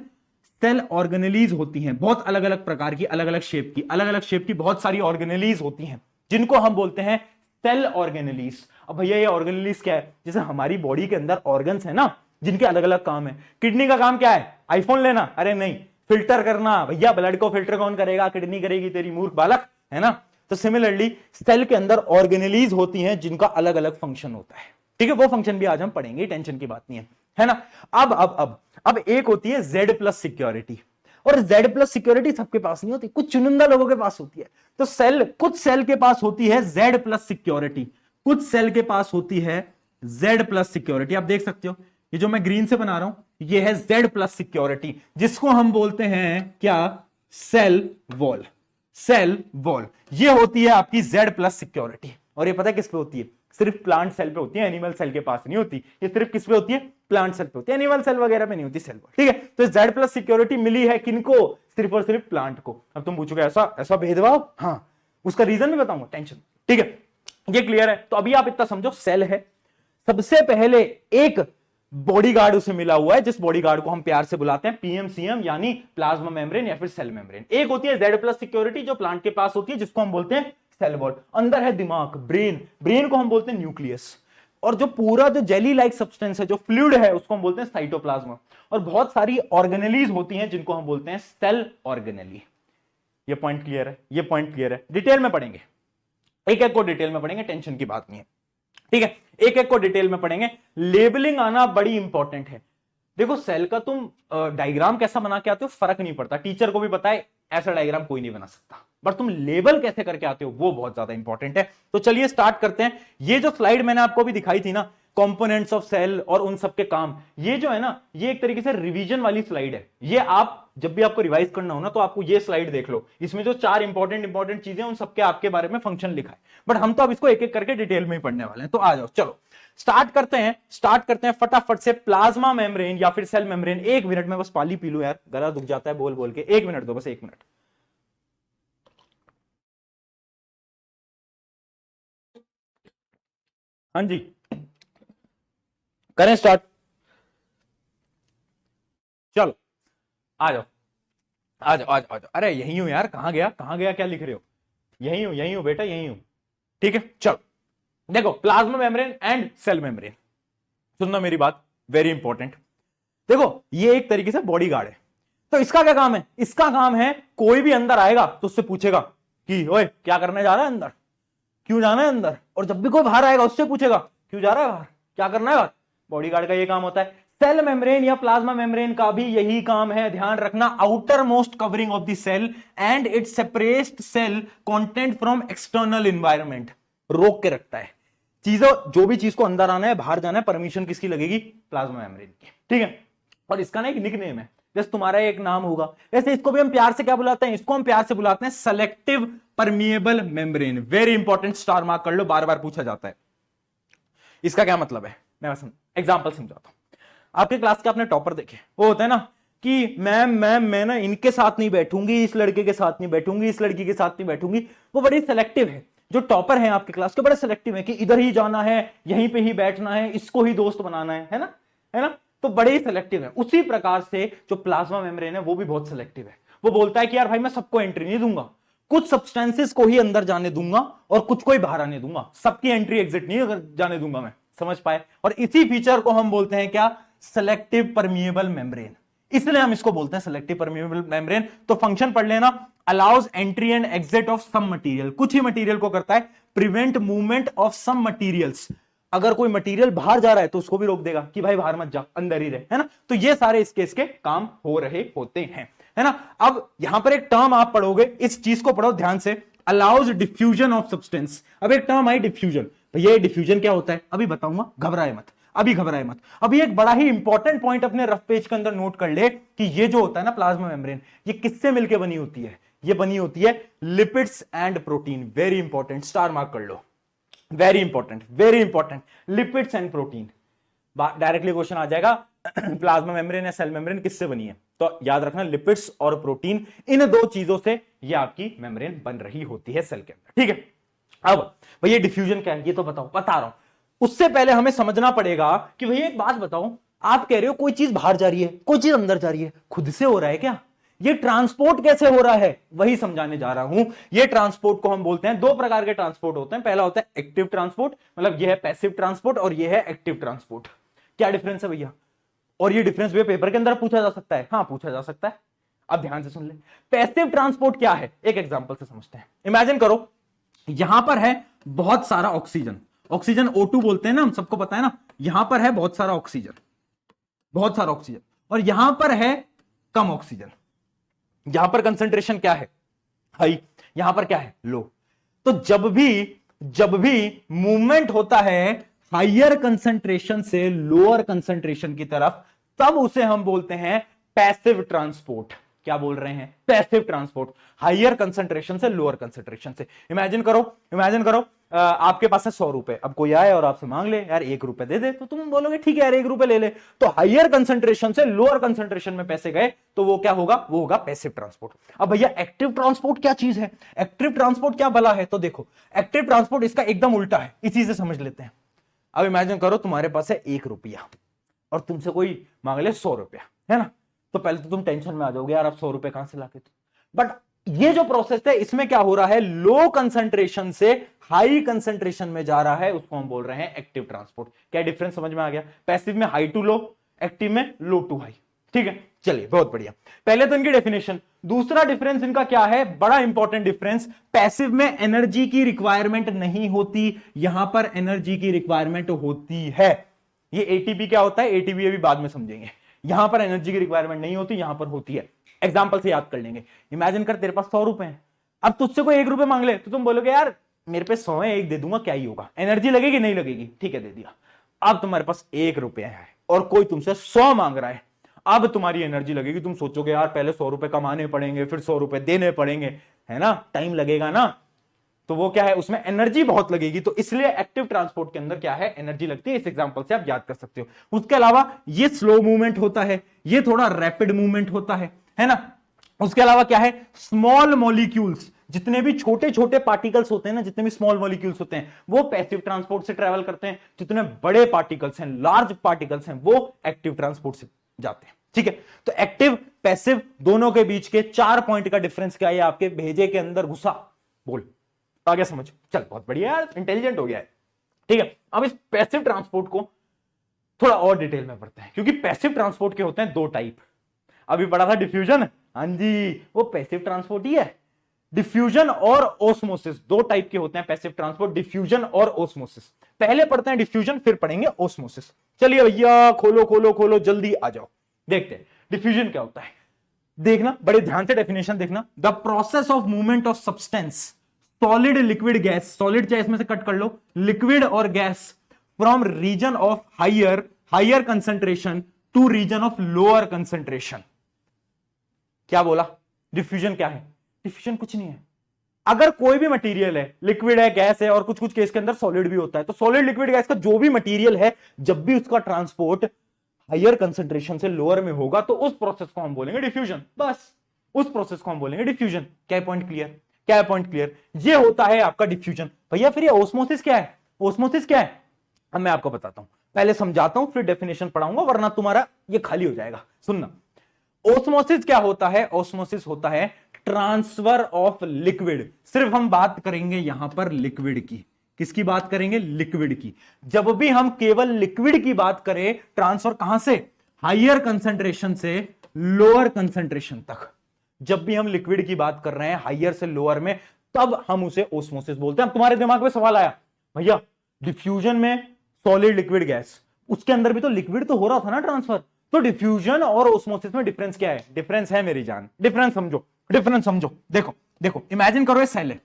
सेल ऑर्गेनेलीज होती हैं, बहुत अलग अलग प्रकार की, अलग अलग शेप की बहुत सारी ऑर्गेनेलीज होती हैं, जिनको हम बोलते हैं सेल ऑर्गेनेलीज। अब भैया ये ऑर्गेनेलीज क्या है? जैसे हमारी बॉडी के अंदर ऑर्गन्स है ना, जिनके अलग अलग काम है। किडनी का काम क्या है? आईफोन लेना? अरे नहीं, फिल्टर करना। भैया ब्लड को फिल्टर कौन करेगा? किडनी करेगी, तेरी मूर्ख बालक, है ना। तो सिमिलरली सेल के अंदर ऑर्गेनेलीज होती हैं जिनका अलग अलग फंक्शन होता है, ठीक है। वो फंक्शन भी आज हम पढ़ेंगे, टेंशन की बात नहीं है ना। अब एक होती है Z प्लस सिक्योरिटी, और Z प्लस सिक्योरिटी सबके पास नहीं होती, कुछ चुनिंदा लोगों के पास होती है। तो कुछ सेल के पास होती है Z प्लस सिक्योरिटी, कुछ सेल के पास होती है Z प्लस सिक्योरिटी। आप देख सकते हो ये जो मैं ग्रीन से बना रहा हूं, ये है Z प्लस सिक्योरिटी, जिसको हम बोलते हैं क्या? Cell wall. सेल वॉल ये होती है आपकी Z प्लस सिक्योरिटी। और ये पता है किस पे होती है? सिर्फ प्लांट सेल पे होती है, एनिमल सेल के पास नहीं होती। ये सिर्फ किस पे होती है? प्लांट सेल पे होती है, एनिमल सेल वगैरह पे नहीं होती सेल वॉल, ठीक है। तो Z प्लस सिक्योरिटी मिली है किनको? सिर्फ और सिर्फ प्लांट को। अब तुम पूछोगे ऐसा भेदभाव? हाँ, उसका रीजन भी बताऊंगा, टेंशन, ठीक है। ये क्लियर है। तो अभी आप इतना समझो, सेल है, सबसे पहले एक बॉडीगार्ड उसे मिला हुआ है, जिस बॉडीगार्ड को हम प्यार से बुलाते हैं पीएमसीएम यानी प्लाज्मा मेम्ब्रेन या फिर सेल मेम्ब्रेन। एक होती है Z प्लस सिक्योरिटी जो प्लांट के पास होती है, जिसको हम बोलते हैं सेल वॉल। अंदर है दिमाग, ब्रेन, ब्रेन को हम बोलते हैं न्यूक्लियस। और जो पूरा जो जेली लाइक सब्सटेंस है, जो फ्लूइड है, उसको हम बोलते हैं साइटोप्लाज्मा। और बहुत सारी ऑर्गेनेलीज होती हैं जिनको हम बोलते हैं सेल ऑर्गेनेली। ये पॉइंट क्लियर है? ये पॉइंट क्लियर है। डिटेल में पढ़ेंगे, एक एक को डिटेल में पढ़ेंगे, टेंशन की बात नहीं है, ठीक है। एक एक को डिटेल में पढ़ेंगे। लेबलिंग आना बड़ी इंपॉर्टेंट है। देखो सेल का तुम डायग्राम कैसा बना के आते हो फर्क नहीं पड़ता, टीचर को भी पता है ऐसा डायग्राम कोई नहीं बना सकता, बट तुम लेबल कैसे करके आते हो वो बहुत ज्यादा इंपॉर्टेंट है। तो चलिए स्टार्ट करते हैं। ये जो स्लाइड मैंने आपको भी दिखाई थी ना, कंपोनेंट्स ऑफ सेल और उन सब के काम, ये जो है ना, ये एक तरीके से रिवीजन वाली स्लाइड है। ये आप जब भी आपको रिवाइज करना हो ना, तो आपको ये स्लाइड देख लो, इसमें जो 4 इंपॉर्टेंट चीजें उन सबके आपके बारे में फंक्शन लिखा है। बट हम तो अब इसको एक एक करके डिटेल में ही पढ़ने वाले हैं। तो आ जाओ, चलो स्टार्ट करते हैं फटाफट से। प्लाज्मा मेम्ब्रेन या फिर सेल मेम्ब्रेन। 1 मिनट में बस पानी पी लूं यार, गला दुख जाता है बोल बोल के। 1 मिनट दो, बस 1 मिनट। हाँ जी, करें स्टार्ट। चलो आ जाओ आ जाओ आ जाओ आ जाओ। अरे यही हूं यार, कहां गया क्या लिख रहे हो? यही हूं बेटा, यही हूं। ठीक है, चलो देखो, plasma membrane and cell membrane, सुनना मेरी बात, वेरी इंपॉर्टेंट। देखो ये एक तरीके से बॉडी गार्ड है। तो इसका क्या काम है? इसका काम है कोई भी अंदर आएगा तो उससे पूछेगा कि ओए क्या करने जा रहा है अंदर, क्यों जाना है अंदर। और जब भी कोई बाहर आएगा उससे पूछेगा क्यों जा रहा है बाहर, क्या करना है बाहर। बॉडी गार्ड का ये काम होता है। सेल मेम्ब्रेन या प्लाज्मा मेम्ब्रेन का भी यही काम है, ध्यान रखना। Outer most covering of the cell and it separates cell content from external environment, रोक के रखता है चीजों, जो भी चीज को अंदर आना है बाहर जाना है, परमिशन किसकी लगेगी? प्लाज्मा मेम्ब्रेन की। ठीक है, और इसका ना एक निकनेम है, जैसे तुम्हारा एक नाम होगा, वैसे इसको भी हम प्यार से क्या बुलाते हैं? इसको हम प्यार से बुलाते हैं selective permeable membrane. Very important, star mark कर लो, बार बार पूछा जाता है। इसका क्या मतलब है, मैं एग्जांपल समझाता हूं। आपके क्लास के आपने टॉपर देखे, वो होता है ना कि मैम मैं ना इनके साथ नहीं बैठूंगी, इस लड़के के साथ नहीं बैठूंगी, इस लड़की के साथ नहीं बैठूंगी। वो बड़ी सेलेक्टिव है। जो टॉपर हैं आपके क्लास के, बड़े सेलेक्टिव है कि इधर ही जाना है, यहीं पे ही बैठना है, इसको ही दोस्त बनाना है ना, है ना। तो बड़े ही सेलेक्टिव है। उसी प्रकार से जो प्लाज्मा मेम्ब्रेन है वो भी बहुत सेलेक्टिव है। वो बोलता है कि यार भाई मैं सबको एंट्री नहीं दूंगा, कुछ सब्सटेंसेस को ही अंदर जाने दूंगा और कुछ को ही बाहर आने दूंगा, सबकी एंट्री एग्जिट नहीं जाने दूंगा मैं। समझ पाए? और इसी फीचर को हम बोलते हैं क्या? Selective permeable membrane. इसलिए हम इसको बोलते हैं सेलेक्टिव परमिएबल मेम्ब्रेन। तो फंक्शन पढ़ लेना, allows entry and exit of some material, कुछ ही मटेरियल को करता है, prevent movement of some materials, अगर कोई मटेरियल बाहर जा रहा है तो उसको भी रोक देगा कि भाई बाहर मत जा, अंदर ही रहे, है ना। तो ये सारे इसके काम हो रहे होते हैं, है ना। अब यहां पर एक टर्म आप पढ़ोगे, इस चीज को पढ़ो ध्यान से, अलाउज डिफ्यूजन ऑफ सब्सटेंस। अब एक टर्म आई डिफ्यूजन, भैया डिफ्यूजन क्या होता है अभी बताऊंगा, घबराए मत, अभी घबराए मत। अभी एक बड़ा ही इंपॉर्टेंट पॉइंट अपने रफ पेज के अंदर नोट कर ले कि ये जो होता है ना प्लाज्मा मेम्ब्रेन, ये किससे मिलकर बनी होती है? ये बनी होती है lipids and protein. Very important, star mark कर लो, very important, lipids and protein. Directly question आ जाएगा प्लाज्मा मेम्ब्रेन या सेल मेम्ब्रेन किससे बनी है? तो याद रखना लिपिड्स और प्रोटीन, इन दो चीजों से ये आपकी मेम्ब्रेन बन रही होती है सेल के अंदर। ठीक है, अब भैया डिफ्यूजन क्या है ये तो बताओ, बता रहा हूं। उससे पहले हमें समझना पड़ेगा कि भैया एक बात बताओ, आप कह रहे हो कोई चीज बाहर जा रही है, कोई चीज अंदर जा रही है, खुद से हो रहा है क्या? ये ट्रांसपोर्ट कैसे हो रहा है वही समझाने जा रहा हूं। ये ट्रांसपोर्ट को हम बोलते हैं, 2 प्रकार के ट्रांसपोर्ट होते हैं। पहला होता है एक्टिव ट्रांसपोर्ट, मतलब ये है पैसिव ट्रांसपोर्ट, और ये है एक्टिव ट्रांसपोर्ट। क्या डिफरेंस है भैया? और ये डिफरेंस भी पेपर के अंदर पूछा जा सकता है। हाँ पूछा जा सकता है। अब ध्यान से सुन ले, पैसिव ट्रांसपोर्ट क्या है, एक एग्जांपल से समझते हैं। इमेजिन करो यहां पर है बहुत सारा ऑक्सीजन, ऑक्सीजन O2 बोलते हैं ना, हम सबको पता है ना। यहां पर है बहुत सारा ऑक्सीजन, और यहां पर है कम ऑक्सीजन। यहां पर कंसंट्रेशन क्या है? हाई। यहां पर क्या है? लो। तो जब भी मूवमेंट होता है हायर कंसंट्रेशन से लोअर कंसंट्रेशन की तरफ, तब उसे हम बोलते हैं पैसिव ट्रांसपोर्ट। क्या बोल रहे हैं? पैसिव ट्रांसपोर्ट, हायर कंसंट्रेशन से लोअर कंसंट्रेशन से। इमेजिन करो आपके पास है 100 रुपए, अब कोई आए और आपसे मांग ले यार 1 रुपए दे दे, तो तुम बोलोगे ठीक है यार 1 रुपए ले ले। तो हायर कंसंट्रेशन से लोअर कंसंट्रेशन में पैसे गए तो वो क्या होगा? वो होगा पैसिव ट्रांसपोर्ट। अब भैया एक्टिव ट्रांसपोर्ट क्या चीज है? एक्टिव ट्रांसपोर्ट क्या भला है? तो देखो एक्टिव ट्रांसपोर्ट इसका एकदम उल्टा है, इसी से समझ लेते हैं। अब इमेजिन करो तुम्हारे पास है 1 रुपया और तुमसे कोई मांग ले 100 रुपया, है ना। तो पहले तो तुम टेंशन में आ जाओगे यार, अब 100 रुपए कहां से लाके। बट ये जो प्रोसेस है इसमें क्या हो रहा है? लो कंसंट्रेशन से हाई कंसंट्रेशन में जा रहा है, उसको हम बोल रहे हैं एक्टिव ट्रांसपोर्ट। क्या डिफरेंस समझ में आ गया? पैसिव में हाई टू लो, एक्टिव में लो टू हाई। ठीक है, चलिए बहुत बढ़िया। पहले तो इनकी डेफिनेशन। दूसरा डिफरेंस इनका क्या है? बड़ा इंपॉर्टेंट डिफरेंस। पैसिव में एनर्जी की रिक्वायरमेंट नहीं होती, यहां पर एनर्जी की रिक्वायरमेंट होती है। ये एटीपी क्या होता है? एटीपी अभी बाद में समझेंगे। यहां पर एनर्जी की रिक्वायरमेंट नहीं होती, यहां पर होती है। एग्जांपल से याद कर लेंगे। इमेजिन कर तेरे पास 100 रुपए हैं, अब तुझसे कोई 1 रुपए मांग ले तो तुम बोलोगे यार मेरे पे 100 है, 1 दे दूंगा, क्या ही होगा, एनर्जी लगेगी नहीं लगेगी, ठीक है दे दिया। अब तुम्हारे पास 1 रुपया है और कोई तुमसे 100 मांग रहा है, अब तुम्हारी एनर्जी लगेगी, तुम सोचोगे यार पहले 100 रुपए कमाने पड़ेंगे, फिर 100 रुपए देने पड़ेंगे, है ना, टाइम लगेगा ना, तो वो क्या है, उसमें एनर्जी बहुत लगेगी, तो इसलिए एक्टिव ट्रांसपोर्ट के अंदर क्या है, एनर्जी लगती है। इस एग्जांपल से आप याद कर सकते हो। उसके अलावा ये स्लो मूवमेंट होता है, ये थोड़ा रैपिड मूवमेंट होता है ना। उसके अलावा क्या है, स्मॉल मॉलिक्यूल्स, जितने भी छोटे छोटे पार्टिकल्स होते हैं ना, जितने भी स्मॉल मॉलिक्यूल्स होते हैं वो पैसिव ट्रांसपोर्ट से ट्रेवल करते हैं, जितने बड़े पार्टिकल्स हैं, लार्ज पार्टिकल्स हैं, वो एक्टिव ट्रांसपोर्ट से जाते हैं। ठीक है, तो एक्टिव पैसिव दोनों के बीच के 4 पॉइंट का डिफरेंस क्या है, आपके भेजे के अंदर घुसा, बोल आ गया समझ, चल बहुत बढ़िया यार, इंटेलिजेंट हो गया है। ठीक है, अब इस पैसिव ट्रांसपोर्ट को थोड़ा और डिटेल में पढ़ते हैं, क्योंकि पैसिव ट्रांसपोर्ट के होते हैं 2 टाइप। अभी पढ़ा था डिफ्यूजन, हाँ जी वो पैसिव ट्रांसपोर्ट ही है। डिफ्यूजन और ओस्मोसिस 2 टाइप के होते हैं पैसिव ट्रांसपोर्ट, डिफ्यूजन और ओस्मोसिस। पहले पढ़ते हैं डिफ्यूजन, फिर पढ़ेंगे ओस्मोसिस। चलिए भैया खोलो खोलो खोलो, जल्दी आ जाओ, देखते हैं डिफ्यूजन क्या होता है। देखना बड़े ध्यान से, डेफिनेशन देखना, the process of movement of substance, solid liquid gas, solid चाहे इसमें से कट कर लो, लिक्विड और gas, from region of higher concentration to region of lower concentration. क्या बोला, डिफ्यूजन क्या है, डिफ्यूजन कुछ नहीं है। अगर कोई भी मटेरियल है, लिक्विड है, गैस है, और कुछ कुछ केस के अंदर सॉलिड भी होता है, तो सॉलिड लिक्विड गैस का जो भी मटेरियल है, जब भी उसका ट्रांसपोर्ट हायर कंसेंट्रेशन से लोअर में होगा तो उस प्रोसेस को हम बोलेंगे डिफ्यूजन। बस उस प्रोसेस को हम बोलेंगे डिफ्यूजन। क्या पॉइंट क्लियर, क्या है पॉइंट क्लियर, ये होता है आपका डिफ्यूजन। भैया फिर ये ओस्मोसिस क्या है, ओस्मोसिस क्या है, अब मैं आपको बताता हूं, पहले समझाता हूं फिर डेफिनेशन पढ़ाऊंगा, वरना तुम्हारा ये खाली हो जाएगा। सुनना, ओस्मोसिस क्या होता है, ओस्मोसिस होता है ट्रांसफर ऑफ लिक्विड। सिर्फ हम बात करेंगे यहां पर लिक्विड की, किसकी बात करेंगे, लिक्विड की। जब भी हम केवल लिक्विड की बात करें, ट्रांसफर कहां से, हायर कंसेंट्रेशन से लोअर कंसेंट्रेशन तक, जब भी हम लिक्विड की बात कर रहे हैं हायर से लोअर में, तब हम उसे ओस्मोसिस बोलते हैं। अब तुम्हारे दिमाग में सवाल आया, भैया डिफ्यूजन में सॉलिड लिक्विड गैस, उसके अंदर भी तो लिक्विड तो हो रहा था ना ट्रांसफर, तो डिफ्यूजन और ओस्मोसिस में डिफरेंस क्या है, डिफरेंस है मेरी जान, डिफरेंस समझो, डिफरेंस समझो। देखो देखो, इमेजिन करो ये सेल है,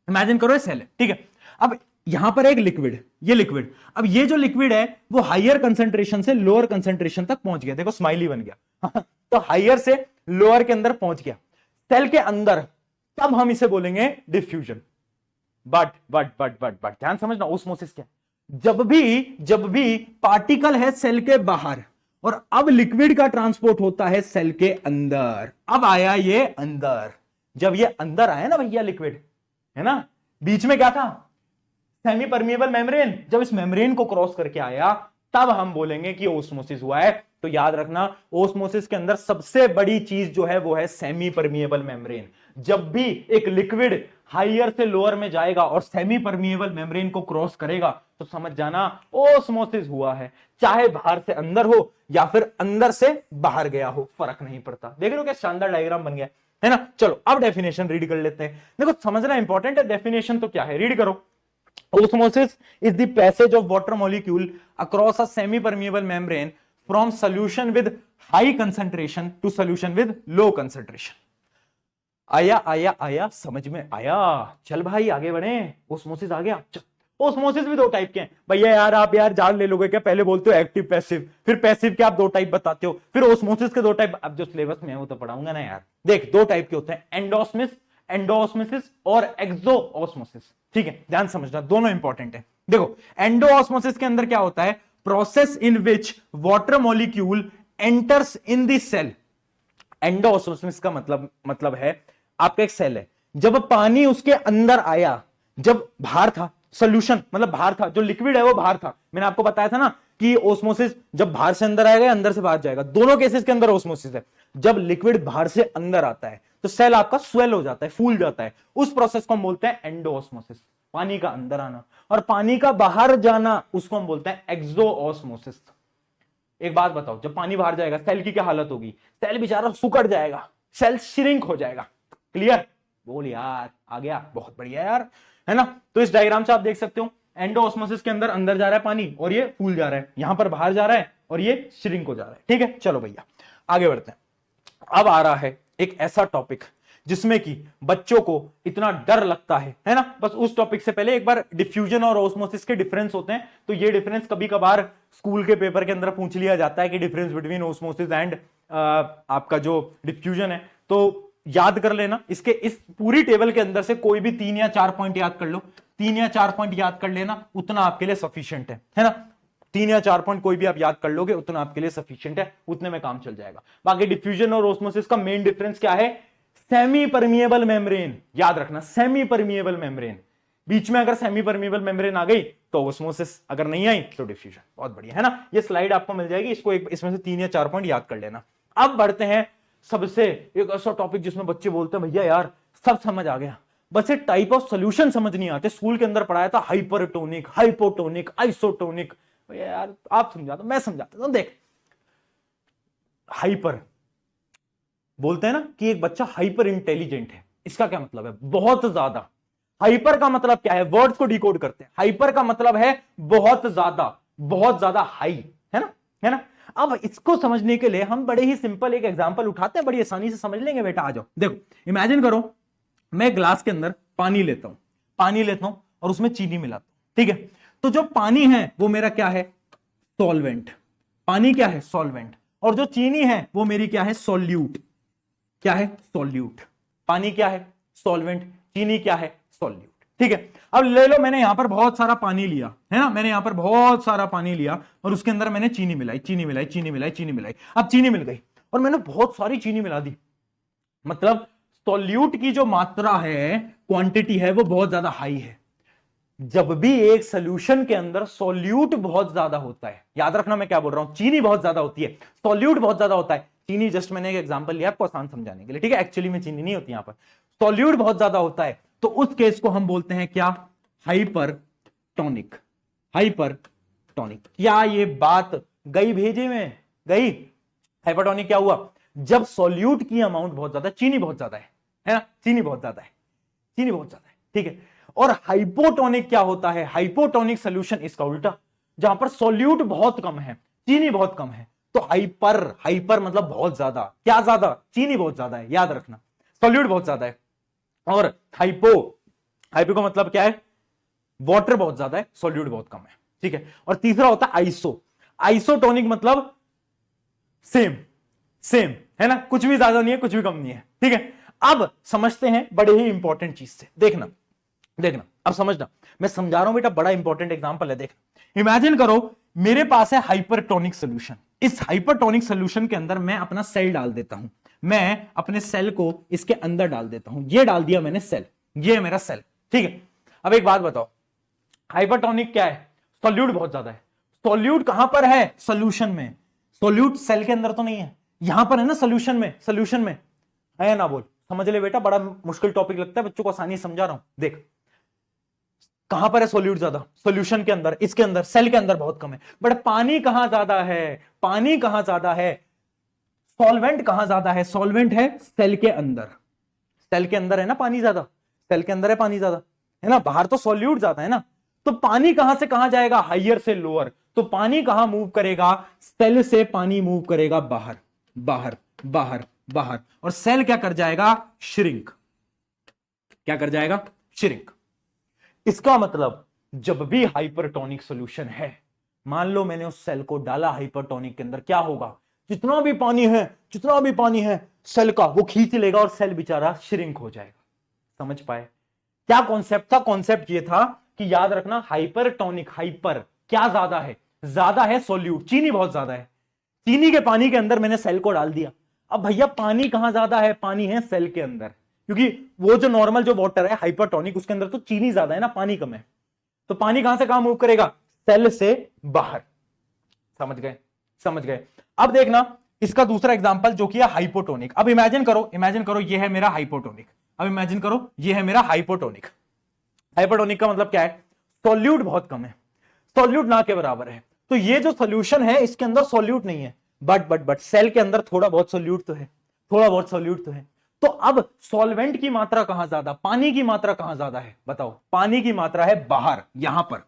इमेजिन करो ये सेल है, ठीक है। अब यहां पर एक लिक्विड, ये लिक्विड, अब ये जो लिक्विड है वो हायर कंसेंट्रेशन से लोअर कंसेंट्रेशन तक पहुंच गया, देखो स्माइली बन गया तो हायर से लोअर के अंदर पहुंच गया सेल के अंदर, तब हम इसे बोलेंगे डिफ्यूजन। बट ध्यान समझना, ओस्मोसिस क्या, जब भी पार्टिकल है सेल के बाहर और अब लिक्विड का ट्रांसपोर्ट होता है सेल के अंदर, अब आया ये अंदर, जब ये अंदर आया ना भैया लिक्विड, है ना, बीच में क्या था, सेमी परमिएबल मेम्ब्रेन, जब इस मेम्ब्रेन को क्रॉस करके आया तब हम बोलेंगे कि ओस्मोसिस हुआ है। तो याद रखना, ओस्मोसिस के अंदर सबसे बड़ी चीज जो है वो है सेमी परमिएबल मेम्ब्रेन। जब भी एक लिक्विड हायर से लोअर में जाएगा और सेमी परमिएबल मेम्ब्रेन को क्रॉस करेगा तो समझ जाना ओस्मोसिस हुआ है, चाहे बाहर से अंदर हो या फिर अंदर से बाहर गया हो, फर्क नहीं पड़ता। देख रहे हो क्या शानदार डायग्राम बन गया है ना। चलो अब डेफिनेशन रीड कर लेते हैं। देखो समझना इंपॉर्टेंट है, डेफिनेशन तो क्या है, रीड करो। Osmosis is the passage of water molecule across a semi-permeable membrane from solution with high concentration to solution with low concentration. आया आया आया, समझ में आया, चल भाई आगे बढ़े, ओस्मोसिस आ गया। ओस्मोसिस भी 2 टाइप के हैं भैया, यार आप यार जान ले लोगे क्या, पहले बोलते हो एक्टिव पैसिव, फिर पैसिव के आप 2 टाइप बताते हो, फिर ओस्मोसिस के 2 टाइप, अब जो सिलेबस में है वो तो पढ़ाऊंगा ना यार। देख 2 टाइप के होते हैं, एंडोऑस्मोसिस और एक्सोऑस्मोसिस, ठीक है, ध्यान समझना, दोनों इंपॉर्टेंट है। देखो एंडोऑस्मोसिस के अंदर क्या होता है, process in which water molecule enters in the cell. Endosmosis का मतलब है आपका एक सेल है, जब पानी उसके अंदर आया, जब बाहर था, सोल्यूशन मतलब बाहर था, जो लिक्विड है वो बाहर था। मैंने आपको बताया था ना कि ओस्मोसिस जब बाहर से अंदर आएगा, अंदर से बाहर जाएगा, दोनों केसेस के अंदर ओस्मोसिस है। जब लिक्विड बाहर से अंदर आता है तो सेल आपका स्वेल हो जाता है, फूल जाता है, उस प्रोसेस को हम बोलते हैं एंडोऑस्मोसिस, पानी का अंदर आना, और पानी का बाहर जाना उसको हम बोलते हैं एक्सोऑस्मोसिस। एक बात बताओ, जब पानी बाहर जाएगा सेल की क्या हालत होगी, सेल बेचारा सुकड़ जाएगा, सेल श्रिंक हो जाएगा। क्लियर, बोल यार, आ गया, बहुत बढ़िया यार, है ना। तो इस डायग्राम से आप देख सकते हो, एंडोऑस्मोसिस के अंदर अंदर जा रहा है पानी और ये फूल जा रहा है, यहां पर बाहर जा रहा है और ये श्रिंक हो जा रहा है। ठीक है, चलो भैया आगे बढ़ते हैं। अब आ रहा है एक ऐसा टॉपिक जिसमें कि बच्चों को इतना डर लगता है ना। बस उस टॉपिक से पहले एक बार डिफ्यूजन और ऑस्मोसिस के डिफरेंस होते हैं, तो ये डिफरेंस कभी कभार स्कूल के पेपर के अंदर पूछ लिया जाता है कि डिफरेंस बिटवीन ऑस्मोसिस एंड आपका जो डिफ्यूजन है, तो याद कर लेना। इसके इस पूरी टेबल के अंदर से कोई भी 3 या 4 पॉइंट याद कर लो, 3 या 4 पॉइंट याद कर लेना, उतना आपके लिए सफिशिएंट है ना। 3 या 4 पॉइंट कोई भी आप याद कर लोगे उतना आपके लिए सफिशिएंट है, उतने में काम चल जाएगा। बाकी डिफ्यूजन और ऑस्मोसिस का मेन डिफरेंस क्या है? सेमी परमिएबल मेम्ब्रेन, याद रखना, सेमी परमिएबल मेम्ब्रेन। बीच में अगर सेमी परमिएबल मेम्ब्रेन आ गई तो ऑस्मोसिस, अगर नहीं आई तो डिफ्यूजन। बहुत बढ़िया है ना, ये स्लाइड आपको मिल जाएगी, इसको इसमें से 3 या 4 पॉइंट याद कर लेना। अब बढ़ते हैं सबसे एक ऐसा टॉपिक जिसमें बच्चे बोलते हैं भैया यार सब समझ आ गया, बस एक टाइप ऑफ सॉल्यूशन समझ नहीं आते। स्कूल के अंदर पढ़ाया था हाइपरटोनिक, हाइपोटोनिक, आइसोटोनिक। भैया यार आप समझाते, मैं समझाता हूं। देख, हाइपर बोलते हैं ना कि एक बच्चा हाइपर इंटेलिजेंट है, इसका क्या मतलब है? बहुत ज्यादा। हाइपर का मतलब क्या है? वर्ड्स को डिकोड करते हैं। हाइपर का मतलब है बहुत ज्यादा हाई, है ना, है ना। अब इसको समझने के लिए हम बड़े ही सिंपल एक एग्जांपल उठाते हैं, बड़ी आसानी से समझ लेंगे बेटा। आ जाओ, देखो, इमेजिन करो मैं ग्लास के अंदर पानी लेता हूं और उसमें चीनी मिलाता हूं, ठीक है। तो जो पानी है वो मेरा क्या है? सॉल्वेंट। पानी क्या है? सॉल्वेंट। और जो चीनी है वो मेरी क्या है? सॉल्यूट। क्या है? सॉल्यूट। पानी क्या है? सॉल्वेंट। चीनी क्या है? सॉल्यूट। ठीक है। अब ले लो, मैंने यहां पर बहुत सारा पानी लिया, है ना, मैंने यहां पर बहुत सारा पानी लिया और उसके अंदर मैंने चीनी मिलाई, चीनी मिलाई, चीनी मिलाई, चीनी मिलाई। अब चीनी मिल गई और मैंने बहुत सारी चीनी मिला दी, मतलब सॉल्यूट की जो मात्रा है, क्वांटिटी है, वो बहुत ज्यादा हाई है। जब भी एक सॉल्यूशन के अंदर सॉल्यूट बहुत ज्यादा होता है, याद रखना मैं क्या बोल रहा हूं, चीनी बहुत ज्यादा होती है, सॉल्यूट बहुत ज्यादा होता है। चीनी जस्ट मैंने एक एग्जांपल लिया आपको आसान समझाने के लिए, ठीक है। एक्चुअली में चीनी नहीं होती यहां पर, सॉल्यूट बहुत ज्यादा होता है, तो उस केस को हम बोलते हैं क्या? हाइपरटोनिक। हाइपरटोनिक। क्या ये बात गई भेजे में? गई। हाइपरटोनिक क्या हुआ? जब सॉल्यूट की अमाउंट बहुत ज्यादा, चीनी बहुत ज्यादा है ना, चीनी बहुत ज्यादा है, चीनी बहुत ज्यादा है, ठीक है। और हाइपोटोनिक क्या होता है? हाइपोटोनिक सॉल्यूशन इसका उल्टा, जहां पर सॉल्यूट बहुत कम है, चीनी बहुत कम है। तो हाइपर, हाइपर मतलब बहुत ज्यादा। क्या ज्यादा? चीनी बहुत ज्यादा है, याद रखना, सॉल्यूट बहुत ज्यादा है। और हाइपो, हाइपो का मतलब क्या है? वाटर बहुत ज्यादा है, सॉल्यूट बहुत कम है, ठीक है। और तीसरा होता है आइसो। आइसोटोनिक मतलब सेम, सेम, है ना, कुछ भी ज्यादा नहीं है, कुछ भी कम नहीं है, ठीक है। अब समझते हैं बड़े ही इंपॉर्टेंट चीज से, देखना, देखना, अब समझना, मैं समझा रहा हूं बेटा, बड़ा इंपॉर्टेंट एग्जांपल है। देखना, इमेजिन करो मेरे पास है हाइपरटोनिक सॉल्यूशन। इस हाइपरटोनिक सॉल्यूशन के अंदर मैं अपना सेल डाल देता हूं, मैं अपने सेल को इसके अंदर डाल देता हूं। ये डाल दिया मैंने सेल, ये है मेरा सेल, ठीक है। अब एक बात बताओ, हाइपरटोनिक क्या है? सॉल्यूट बहुत ज्यादा है। सॉल्यूट कहां पर है? सॉल्यूशन में। सॉल्यूट सेल के अंदर तो नहीं है, यहां पर है ना, सॉल्यूशन में, सॉल्यूशन में है ना। बोल, समझ ले बेटा, बड़ा मुश्किल टॉपिक लगता है बच्चों को, आसानी समझा रहा हूं। देख, कहां पर है सॉल्यूट ज्यादा? सॉल्यूशन के अंदर, इसके अंदर, सेल के अंदर बहुत कम है। बट पानी कहां ज्यादा है? पानी कहां ज्यादा है? सॉल्वेंट कहां ज्यादा है? सॉल्वेंट है सेल के अंदर। सेल के अंदर है ना पानी ज्यादा, सेल के अंदर है पानी ज्यादा, है ना, बाहर तो सॉल्यूट ज्यादा है ना। तो पानी कहां से कहां जाएगा? हायर से लोअर। तो पानी कहां मूव करेगा? सेल से पानी मूव करेगा बाहर, बाहर, बाहर, बाहर। और सेल क्या कर जाएगा? श्रिंक। क्या कर जाएगा? श्रिंक। इसका मतलब जब भी हाइपरटोनिक सॉल्यूशन है, मान लो मैंने उस सेल को डाला हाइपरटोनिक के अंदर, क्या होगा? जितना भी पानी है, जितना भी पानी है सेल का, वो खींच लेगा और सेल बेचारा श्रिंक हो जाएगा। समझ पाए क्या कॉन्सेप्ट था? कॉन्सेप्ट ये था कि याद रखना, हाइपरटोनिक, हाइपर क्या ज्यादा है? ज्यादा है सॉल्यूट, चीनी बहुत ज्यादा है। चीनी के पानी के अंदर मैंने सेल को डाल दिया। अब भैया पानी कहां ज्यादा है? पानी है सेल के अंदर, क्योंकि वो जो नॉर्मल जो वाटर है हाइपरटोनिक, उसके अंदर तो चीनी ज्यादा है ना, पानी कम है। तो पानी कहां से कहां मूव करेगा? सेल से बाहर। समझ गए? समझ गए। अब देखना इसका दूसरा एग्जांपल जो कि है हाइपोटोनिक। अब इमेजिन करो, इमेजिन करो ये है मेरा हाइपोटोनिक। अब इमेजिन करो ये है मेरा हाइपोटोनिक। हाइपोटोनिक का मतलब क्या है? सॉल्यूट बहुत कम है, सॉल्यूट ना के बराबर है। तो ये जो सॉल्यूशन है इसके अंदर सॉल्यूट नहीं है, बट सेल के अंदर थोड़ा बहुत सॉल्यूट तो है, थोड़ा बहुत सॉल्यूट तो है। तो अब सॉल्वेंट की मात्रा कहां ज्यादा, पानी की मात्रा कहां ज्यादा है? बताओ। पानी की मात्रा है बाहर, यहां पर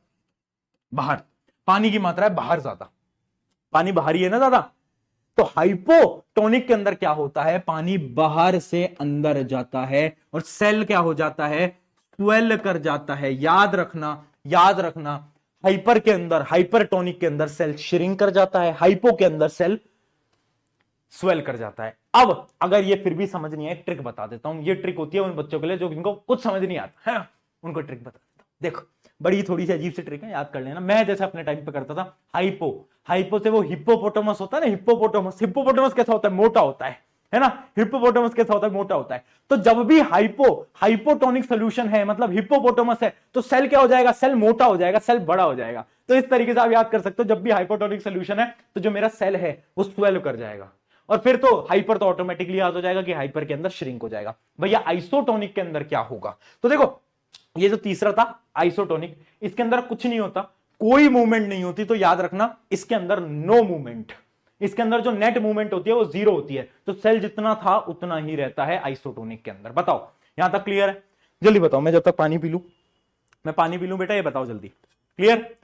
बाहर, पानी की मात्रा है बाहर ज्यादा, पानी बाहर ही है ना ज्यादा। तो हाइपोटोनिक के अंदर क्या होता है, पानी बाहर से अंदर जाता है और सेल क्या हो जाता है, स्वेल कर जाता है। याद रखना, याद रखना, हाइपर के अंदर, हाइपरटोनिक के अंदर सेल श्रिंक कर जाता है, हाइपो के अंदर सेल स्वेल कर जाता है। अब अगर ये फिर भी समझ नहीं आए, ट्रिक बता देता हूं। ये ट्रिक होती है उन बच्चों के लिए जो जिनको कुछ समझ नहीं आता है, उनको ट्रिक बता देता हूं। देखो, बड़ी थोड़ी सी अजीब सी ट्रिक है, याद कर लेना। मैं जैसे अपने टाइम पे करता था, हाइपो, हाइपो से वो हिप्पोपोटामस होता है ना, हिप्पोपोटामस, हिप्पोपोटामस कैसा होता है, मोटा होता है ना। हिप्पोपोटामस कैसा होता है, मोटा होता है। तो जब भी हाइपोटोनिक सोल्यूशन है, मतलब हिप्पोपोटामस है, तो सेल क्या हो जाएगा, सेल मोटा हो जाएगा, सेल बड़ा हो जाएगा। तो इस तरीके से आप याद कर सकते हो, जब भी हाइपोटोनिक सोल्यूशन है तो जो मेरा सेल है वो स्वेल कर जाएगा, और फिर तो हाइपर तो ऑटोमेटिकली याद हो जाएगा कि हाइपर के अंदर श्रिंक हो जाएगा। भैया आइसोटोनिक के अंदर क्या होगा, तो देखो ये जो तीसरा था आइसोटोनिक, इसके अंदर कुछ नहीं होता, कोई मूवमेंट नहीं होती। तो याद रखना इसके अंदर नो मूवमेंट, इसके अंदर जो नेट मूवमेंट होती है वो जीरो होती है। तो सेल जितना था उतना ही रहता है आइसोटोनिक के अंदर। बताओ यहां तक क्लियर है? जल्दी बताओ, मैं जब तक पानी पी लूं, मैं पानी पी लूं बेटा, ये बताओ जल्दी। क्लियर?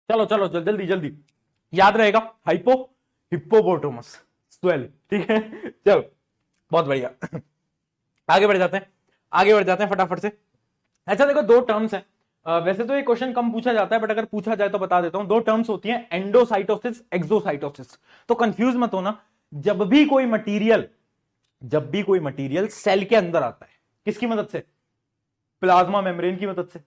चलो चलो जल्दी जल्दी, याद रहेगा, हाइपो, हिप्पोपोटामस, स्वेल, ठीक है। चलो बहुत बढ़िया, आगे बढ़ जाते हैं, आगे बढ़ जाते हैं फटाफट से। अच्छा देखो, दो टर्म्स है, वैसे तो ये क्वेश्चन कम पूछा जाता है, बट अगर पूछा जाए तो बता देता हूं। दो टर्म्स होती हैं, एंडोसाइटोसिस, एक्सोसाइटोसिस। तो कंफ्यूज मत होना, जब भी कोई मटेरियल, जब भी कोई मटेरियल सेल के अंदर आता है, किसकी मदद से, प्लाज्मा मेम्ब्रेन की मदद से।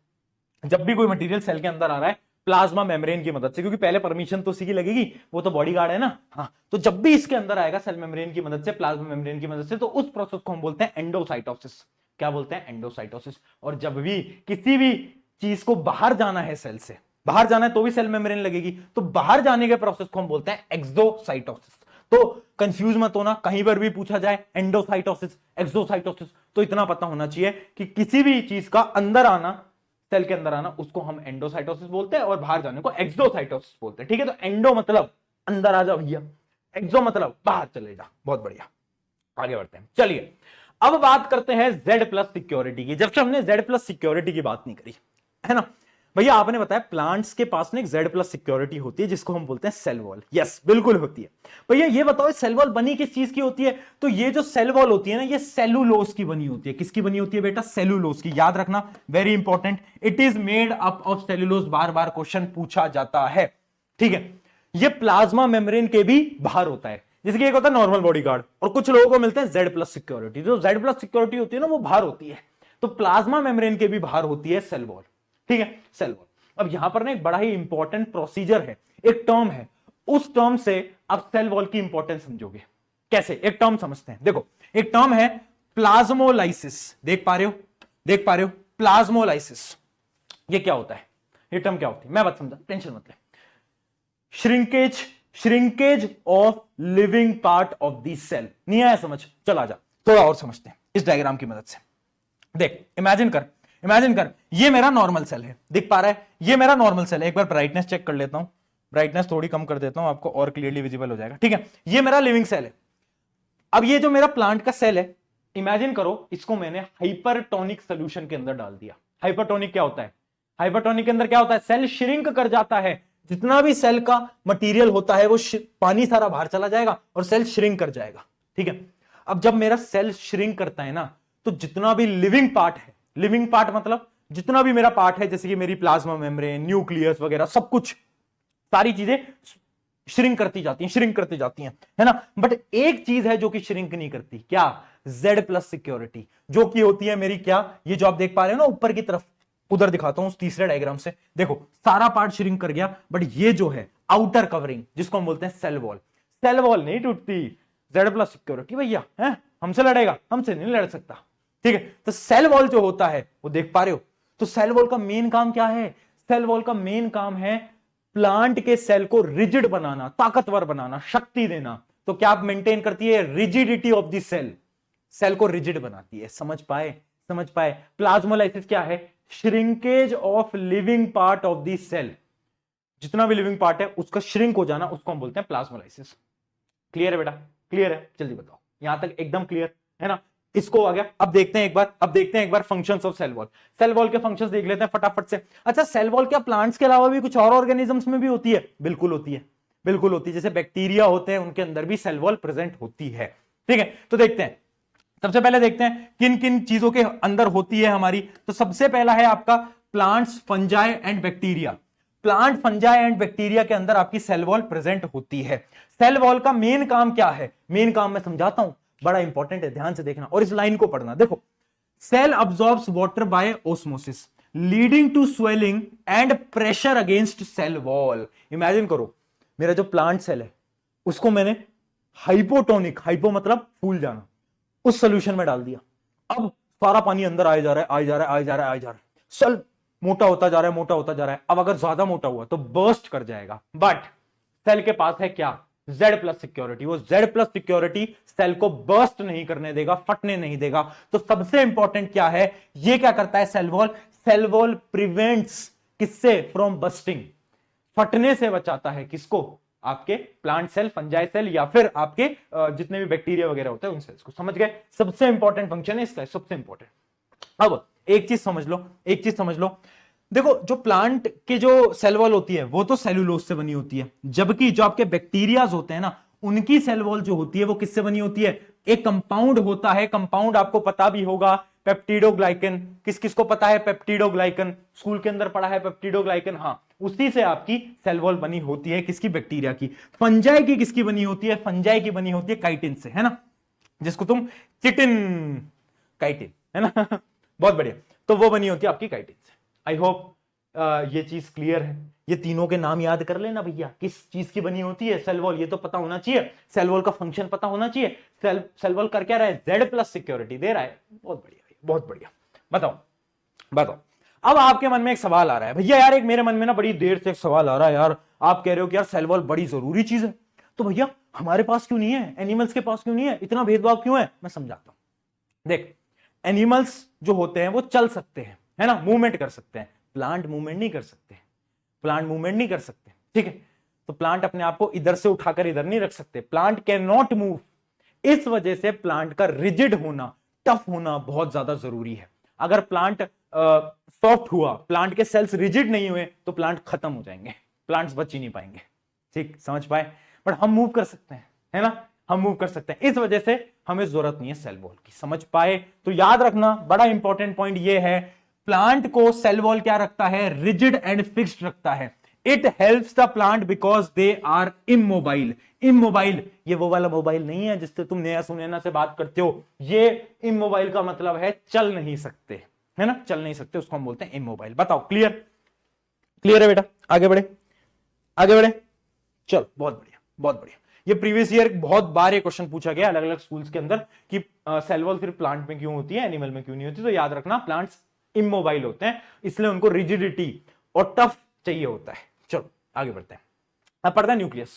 जब भी कोई मटेरियल सेल के अंदर आ रहा है प्लाज्मा मेम्ब्रेन की मदद से, क्योंकि पहले परमिशन तो उसी की लगेगी, वो तो बॉडीगार्ड है ना। हाँ, तो जब भी इसके अंदर आएगा सेल मेम्ब्रेन की मदद से, प्लाज्मा मेम्ब्रेन की मदद से, तो उस प्रोसेस को हम बोलते हैं एंडोसाइटोसिस। क्या बोलते हैं, एंडोसाइटोसिस। और जब भी किसी भी चीज को बाहर जाना है, सेल से बाहर जाना है तो भी सेल मेम्ब्रेन लगेगी, तो बाहर जाने के प्रोसेस को हम बोलते हैं एक्सोसाइटोसिस। तो कंफ्यूज मत होना, कहीं पर भी पूछा जाए एंडोसाइटोसिस, एक्सोसाइटोसिस, तो इतना पता होना चाहिए कि किसी भी चीज का अंदर आना, सेल के अंदर आना, उसको हम एंडोसाइटोसिस बोलते हैं, और बाहर जाने को एक्सोसाइटोसिस बोलते हैं। ठीक है, तो एंडो मतलब अंदर आ जा भैया, एक्सो मतलब बाहर चले जा। बहुत बढ़िया, आगे बढ़ते हैं। चलिए अब बात करते हैं जेड प्लस सिक्योरिटी की। जब से हमने जेड प्लस सिक्योरिटी की बात नहीं करी है ना भैया, आपने बताया प्लांट्स के पास में एक जेड प्लस सिक्योरिटी होती है जिसको हम बोलते हैं सेल वॉल। यस बिल्कुल होती है भैया। ये बताओ सेल वॉल बनी किस चीज की होती है, तो ये जो सेल वॉल होती है ना, ये सेलुलोज की बनी होती है। किसकी बनी होती है बेटा, सेलुलोज की। याद रखना, very important, it is made up of cellulose. Bar bar question पूछा जाता है, ठीक है। ये प्लाज्मा मेम्ब्रेन के भी बाहर होता है, जिसकी एक होता है नॉर्मल बॉडी गार्ड, और कुछ लोगों को मिलते हैं जेड प्लस सिक्योरिटी। जो जेड प्लस सिक्योरिटी होती है ना, वो बाहर होती है। तो प्लाज्मा मेम्ब्रेन के भी बाहर होती है सेल वॉल, ठीक है, सेल वॉल। अब यहां पर ना एक बड़ा ही इंपॉर्टेंट प्रोसीजर है, एक टर्म है, उस टर्म से आप सेल वॉल की इंपॉर्टेंस समझोगे। कैसे, एक टर्म समझते हैं। देखो, एक टर्म है प्लाज्मोलाइसिस। देख पा रहे हो, देख पा रहे हो, प्लाज्मोलाइसिस। ये क्या होता है, ये टर्म क्या होती है, मैं बात समझा, टेंशन मत ले। Shrinkage, shrinkage of living part of the cell. नहीं आया समझ, चल आ जा, थोड़ा और समझते हैं इस डायग्राम की मदद से। देख, इमेजिन कर, इमेजिन कर, ये मेरा नॉर्मल सेल है, दिख पा रहा है, ये मेरा नॉर्मल सेल है। एक बार ब्राइटनेस चेक कर लेता हूं, ब्राइटनेस थोड़ी कम कर देता हूं, आपको और क्लियरली विजिबल हो जाएगा, ठीक है। ये मेरा लिविंग सेल है। अब ये जो मेरा प्लांट का सेल है, इमेजिन करो इसको मैंने हाइपरटोनिक सोल्यूशन के अंदर डाल दिया। हाइपरटोनिक क्या होता है, हाइपरटोनिक के अंदर क्या होता है, सेल श्रिंक कर जाता है। जितना भी सेल का मटेरियल होता है वो पानी सारा बाहर चला जाएगा और सेल श्रिंक कर जाएगा, ठीक है। अब जब मेरा सेल श्रिंक करता है ना, तो जितना भी लिविंग पार्ट है, लिविंग पार्ट मतलब जितना भी मेरा पार्ट है, जैसे कि मेरी प्लाज्मा मेम्ब्रेन, न्यूक्लियस वगैरह सब कुछ, सारी चीजें श्रिंक करती जाती हैं, श्रिंक करती जाती हैं, है ना। बट एक चीज है जो कि श्रिंक नहीं करती, क्या, जेड प्लस सिक्योरिटी, जो कि होती है मेरी क्या, ये जो आप देख पा रहे हो ना ऊपर की तरफ, उधर दिखाता हूं उस तीसरे डायग्राम से। देखो सारा पार्ट श्रिंक कर गया, बट ये जो है आउटर कवरिंग, जिसको हम बोलते हैं सेल वॉल, सेल वॉल नहीं टूटती। जेड प्लस सिक्योरिटी भैया है, हमसे लड़ेगा, हमसे नहीं लड़ सकता, ठीक है। तो सेल वॉल जो होता है वो देख पा रहे हो। तो सेल वॉल का मेन काम क्या है, सेल वॉल का मेन काम है प्लांट के सेल को रिजिड बनाना, ताकतवर बनाना, शक्ति देना। तो क्या आप मेंटेन करती है, rigidity of the cell, cell को रिजिड बनाती है। समझ पाए, समझ पाए। प्लाज्मोलाइसिस क्या है, shrinkage of living part of the cell. जितना भी लिविंग पार्ट है उसका श्रिंक हो जाना, उसको हम बोलते हैं प्लाज्मोलाइसिस। क्लियर है बेटा, क्लियर है, जल्दी बताओ, यहां तक एकदम क्लियर है ना। इसको आ गया। अब देखते हैं एक बार functions of cell wall. Cell wall के फंक्शंस देख लेते हैं फटाफट से। अच्छा, सेल वॉल क्या प्लांट्स के अलावा भी कुछ और ऑर्गेनिजम्स में भी होती है? बिल्कुल होती है, बिल्कुल होती है। जैसे बैक्टीरिया होते हैं उनके अंदर भी सेल वॉल प्रेजेंट होती है। ठीक है, तो देखते हैं, सबसे पहले देखते हैं किन किन चीजों के अंदर होती है हमारी। तो सबसे पहला है आपका plants, fungi and bacteria. Plant, fungi and bacteria के अंदर आपकी सेल वॉल प्रेजेंट होती है। सेल वॉल का मेन काम क्या है? मेन काम मैं समझाता हूं, बड़ा इंपॉर्टेंट है, ध्यान से देखना और इस लाइन को पढ़ना। देखो, cell absorbs water by osmosis leading to swelling and pressure against cell wall. Imagine करो, मेरा जो प्लांट सेल है उसको मैंने हाइपोटोनिक, हाइपो मतलब फूल जाना, उस सोल्यूशन में डाल दिया। अब सारा पानी अंदर आया जा रहा है, आया जा रहा है, आया जा रहा है, आया जा रहा है। सेल मोटा होता जा रहा है, मोटा होता जा रहा है। अब अगर ज्यादा मोटा हुआ तो बर्स्ट कर जाएगा। बट सेल के पास है क्या? Z+ security. वो Z+ सिक्योरिटी सेल को बर्स्ट नहीं करने देगा, फटने नहीं देगा। तो सबसे इंपॉर्टेंट क्या है? ये क्या करता है cell wall? Cell wall prevents किससे? फ्रॉम बस्टिंग, फटने से बचाता है। किसको? आपके प्लांट सेल, फंजाई सेल या फिर आपके जितने भी बैक्टीरिया वगैरह होते हैं उन सेल्स को। समझ गए? सबसे इंपॉर्टेंट फंक्शन है इसका, सबसे इंपॉर्टेंट। अब एक चीज समझ लो, एक चीज समझ लो। देखो, जो प्लांट के जो सेल वॉल होती है वो तो सेलुलोज से बनी होती है, जबकि जो आपके बैक्टीरियाज होते हैं ना, उनकी सेल वॉल जो होती है वो किससे बनी होती है? एक कंपाउंड होता है, कंपाउंड आपको पता भी होगा, पेप्टिडोग्लाइकन। किस किस को पता है पेप्टिडोग्लाइकन? स्कूल के अंदर पढ़ा है पेप्टिडोग्लाइकन। हाँ, उसी से आपकी सेल वॉल बनी होती है। किसकी? बैक्टीरिया की। फंजाई की किसकी बनी होती है? फंजाई की बनी होती है काइटिन से, है ना, जिसको तुम चिटिन, काइटिन, है ना बहुत बढ़िया। तो वो बनी होती है आपकी काइटिन से। आई होप ये चीज क्लियर है। ये तीनों के नाम याद कर लेना भैया, किस चीज की बनी होती है सेल वॉल, ये तो पता होना चाहिए। सेल वॉल का फंक्शन पता होना चाहिए। सेल वॉल कर क्या रहा है? Z+ सिक्योरिटी दे रहा है। बहुत बढ़िया, बहुत बढ़िया। बताओ बताओ, अब आपके मन में एक सवाल आ रहा है, भैया यार एक मेरे मन में ना बड़ी देर से एक सवाल आ रहा है यार, आप कह रहे हो कि यार सेल वॉल बड़ी जरूरी चीज है, तो भैया हमारे पास क्यों नहीं है, एनिमल्स के पास क्यों नहीं है, इतना भेदभाव क्यों है? मैं समझाता हूं। देख, एनिमल्स जो होते हैं वो चल सकते हैं, है ना, मूवमेंट कर सकते हैं। प्लांट मूवमेंट नहीं कर सकते, प्लांट मूवमेंट नहीं कर सकते। ठीक है, तो प्लांट अपने आप को इधर से उठाकर इधर नहीं रख सकते। Plant can not move. इस वजह से प्लांट का रिजिड होना, टफ होना बहुत ज्यादा जरूरी है। अगर प्लांट सॉफ्ट हुआ, प्लांट के सेल्स रिजिड नहीं हुए, तो प्लांट खत्म हो जाएंगे, प्लांट्स बच ही नहीं पाएंगे। ठीक, समझ पाए? बट हम मूव कर सकते हैं, है ना, हम मूव कर सकते हैं। इस वजह से हमें जरूरत नहीं है सेल वॉल की। समझ पाए? तो याद रखना, बड़ा इंपॉर्टेंट पॉइंट ये है, प्लांट को सेल वॉल क्या रखता है? रिजिड एंड फिक्स्ड रखता है। It helps the plant because they are immobile. Immobile, ये वो वाला मोबाइल नहीं है जिससे तुम नया सुनैना से बात करते हो। ये इमोबाइल का मतलब है चल नहीं सकते, है ना, चल नहीं सकते, उसको हम बोलते हैं इमोबाइल। बताओ, क्लियर? क्लियर है बेटा? आगे बढ़े, आगे बढ़े, चलो, बहुत बढ़िया, बहुत बढ़िया। ये प्रीवियस ईयर बहुत बार ये क्वेश्चन पूछा गया अलग अलग स्कूल्स के अंदर कि सेल वॉल सिर्फ प्लांट में क्यों होती है, एनिमल में क्यों नहीं होती। तो याद रखना, प्लांट्स इमोबाइल होते हैं, इसलिए उनको रिजिडिटी और टफ चाहिए होता है। चलो आगे बढ़ते हैं। अब पढ़ते हैं न्यूक्लियस।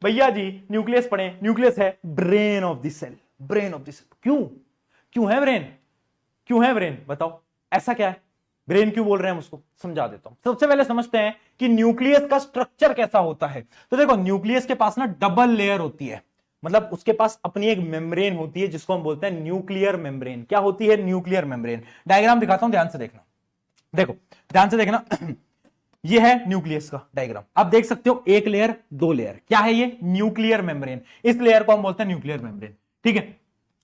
भैया जी न्यूक्लियस पढ़े। न्यूक्लियस है brain of the cell, brain of the cell. क्यों? क्यों है ब्रेन? क्यों है ब्रेन? बताओ, ऐसा क्या है? ब्रेन क्यों बोल रहे हैं हम उसको? समझा देता हूं। सबसे पहले समझते हैं कि न्यूक्लियस का स्ट्रक्चर कैसा होता है। तो देखो, न्यूक्लियस के पास ना डबल लेयर होती है, मतलब उसके पास अपनी एक मेम्ब्रेन होती है जिसको हम बोलते हैं न्यूक्लियर मेम्ब्रेन। क्या होती है? Nuclear membrane. डायग्राम दिखाता हूं, ध्यान से देखना। देखो, ध्यान से देखना ये है न्यूक्लियस का डायग्राम। आप देख सकते हो, एक लेयर, दो लेयर। क्या है ये? Nuclear membrane. इस लेयर को हम बोलते हैं न्यूक्लियर मेम्ब्रेन। ठीक है,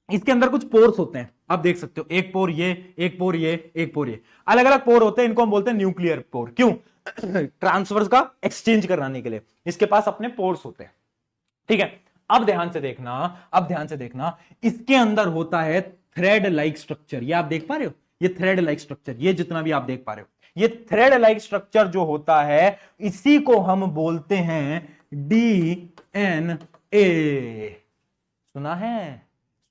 इसके अंदर कुछ पोर्स होते हैं, आप देख सकते हो, एक पोर ये, एक पोर ये, एक पोर ये, अलग अलग पोर होते हैं। इनको हम बोलते हैं न्यूक्लियर पोर। क्यों? ट्रांसफर का एक्सचेंज कराने के लिए इसके पास अपने पोर्स होते हैं। ठीक है, अब ध्यान से देखना, अब ध्यान से देखना, इसके अंदर होता है थ्रेड लाइक स्ट्रक्चर। ये आप देख पा रहे हो, ये थ्रेड लाइक स्ट्रक्चर, ये जितना भी आप देख पा रहे हो, ये थ्रेड लाइक स्ट्रक्चर जो होता है, इसी को हम बोलते हैं DNA। सुना है?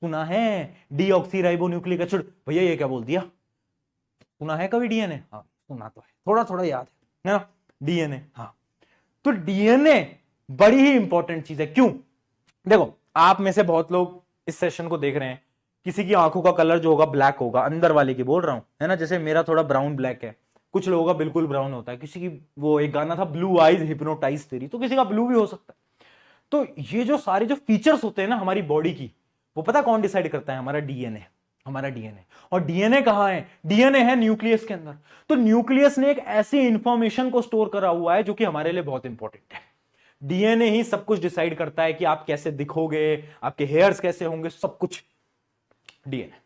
सुना है? Deoxyribonucleic acid. भैया ये क्या बोल दिया? सुना है कभी डीएनए? हाँ सुना तो है, थोड़ा थोड़ा याद है ना, डीएनए। हाँ, तो डीएनए बड़ी ही इंपॉर्टेंट चीज है। क्यों? देखो, आप में से बहुत लोग इस सेशन को देख रहे हैं, किसी की आंखों का कलर जो होगा ब्लैक होगा, अंदर वाले की बोल रहा हूं, है ना, जैसे मेरा थोड़ा ब्राउन ब्लैक है, कुछ लोगों का बिल्कुल ब्राउन होता है, किसी की, वो एक गाना था ब्लू आईज हिप्नोटाइज तेरी, तो किसी का ब्लू भी हो सकता है। तो ये जो सारे जो फीचर्स होते हैं ना हमारी बॉडी की, वो पता कौन डिसाइड करता है? हमारा डीएनए। हमारा डीएनए। और डीएनए कहां है? डीएनए है न्यूक्लियस के अंदर। तो न्यूक्लियस ने एक ऐसी इंफॉर्मेशन को स्टोर करा हुआ है जो कि हमारे लिए बहुत इंपॉर्टेंट है। डीएनए ही सब कुछ डिसाइड करता है कि आप कैसे दिखोगे, आपके हेयर्स कैसे होंगे, सब कुछ डीएनए।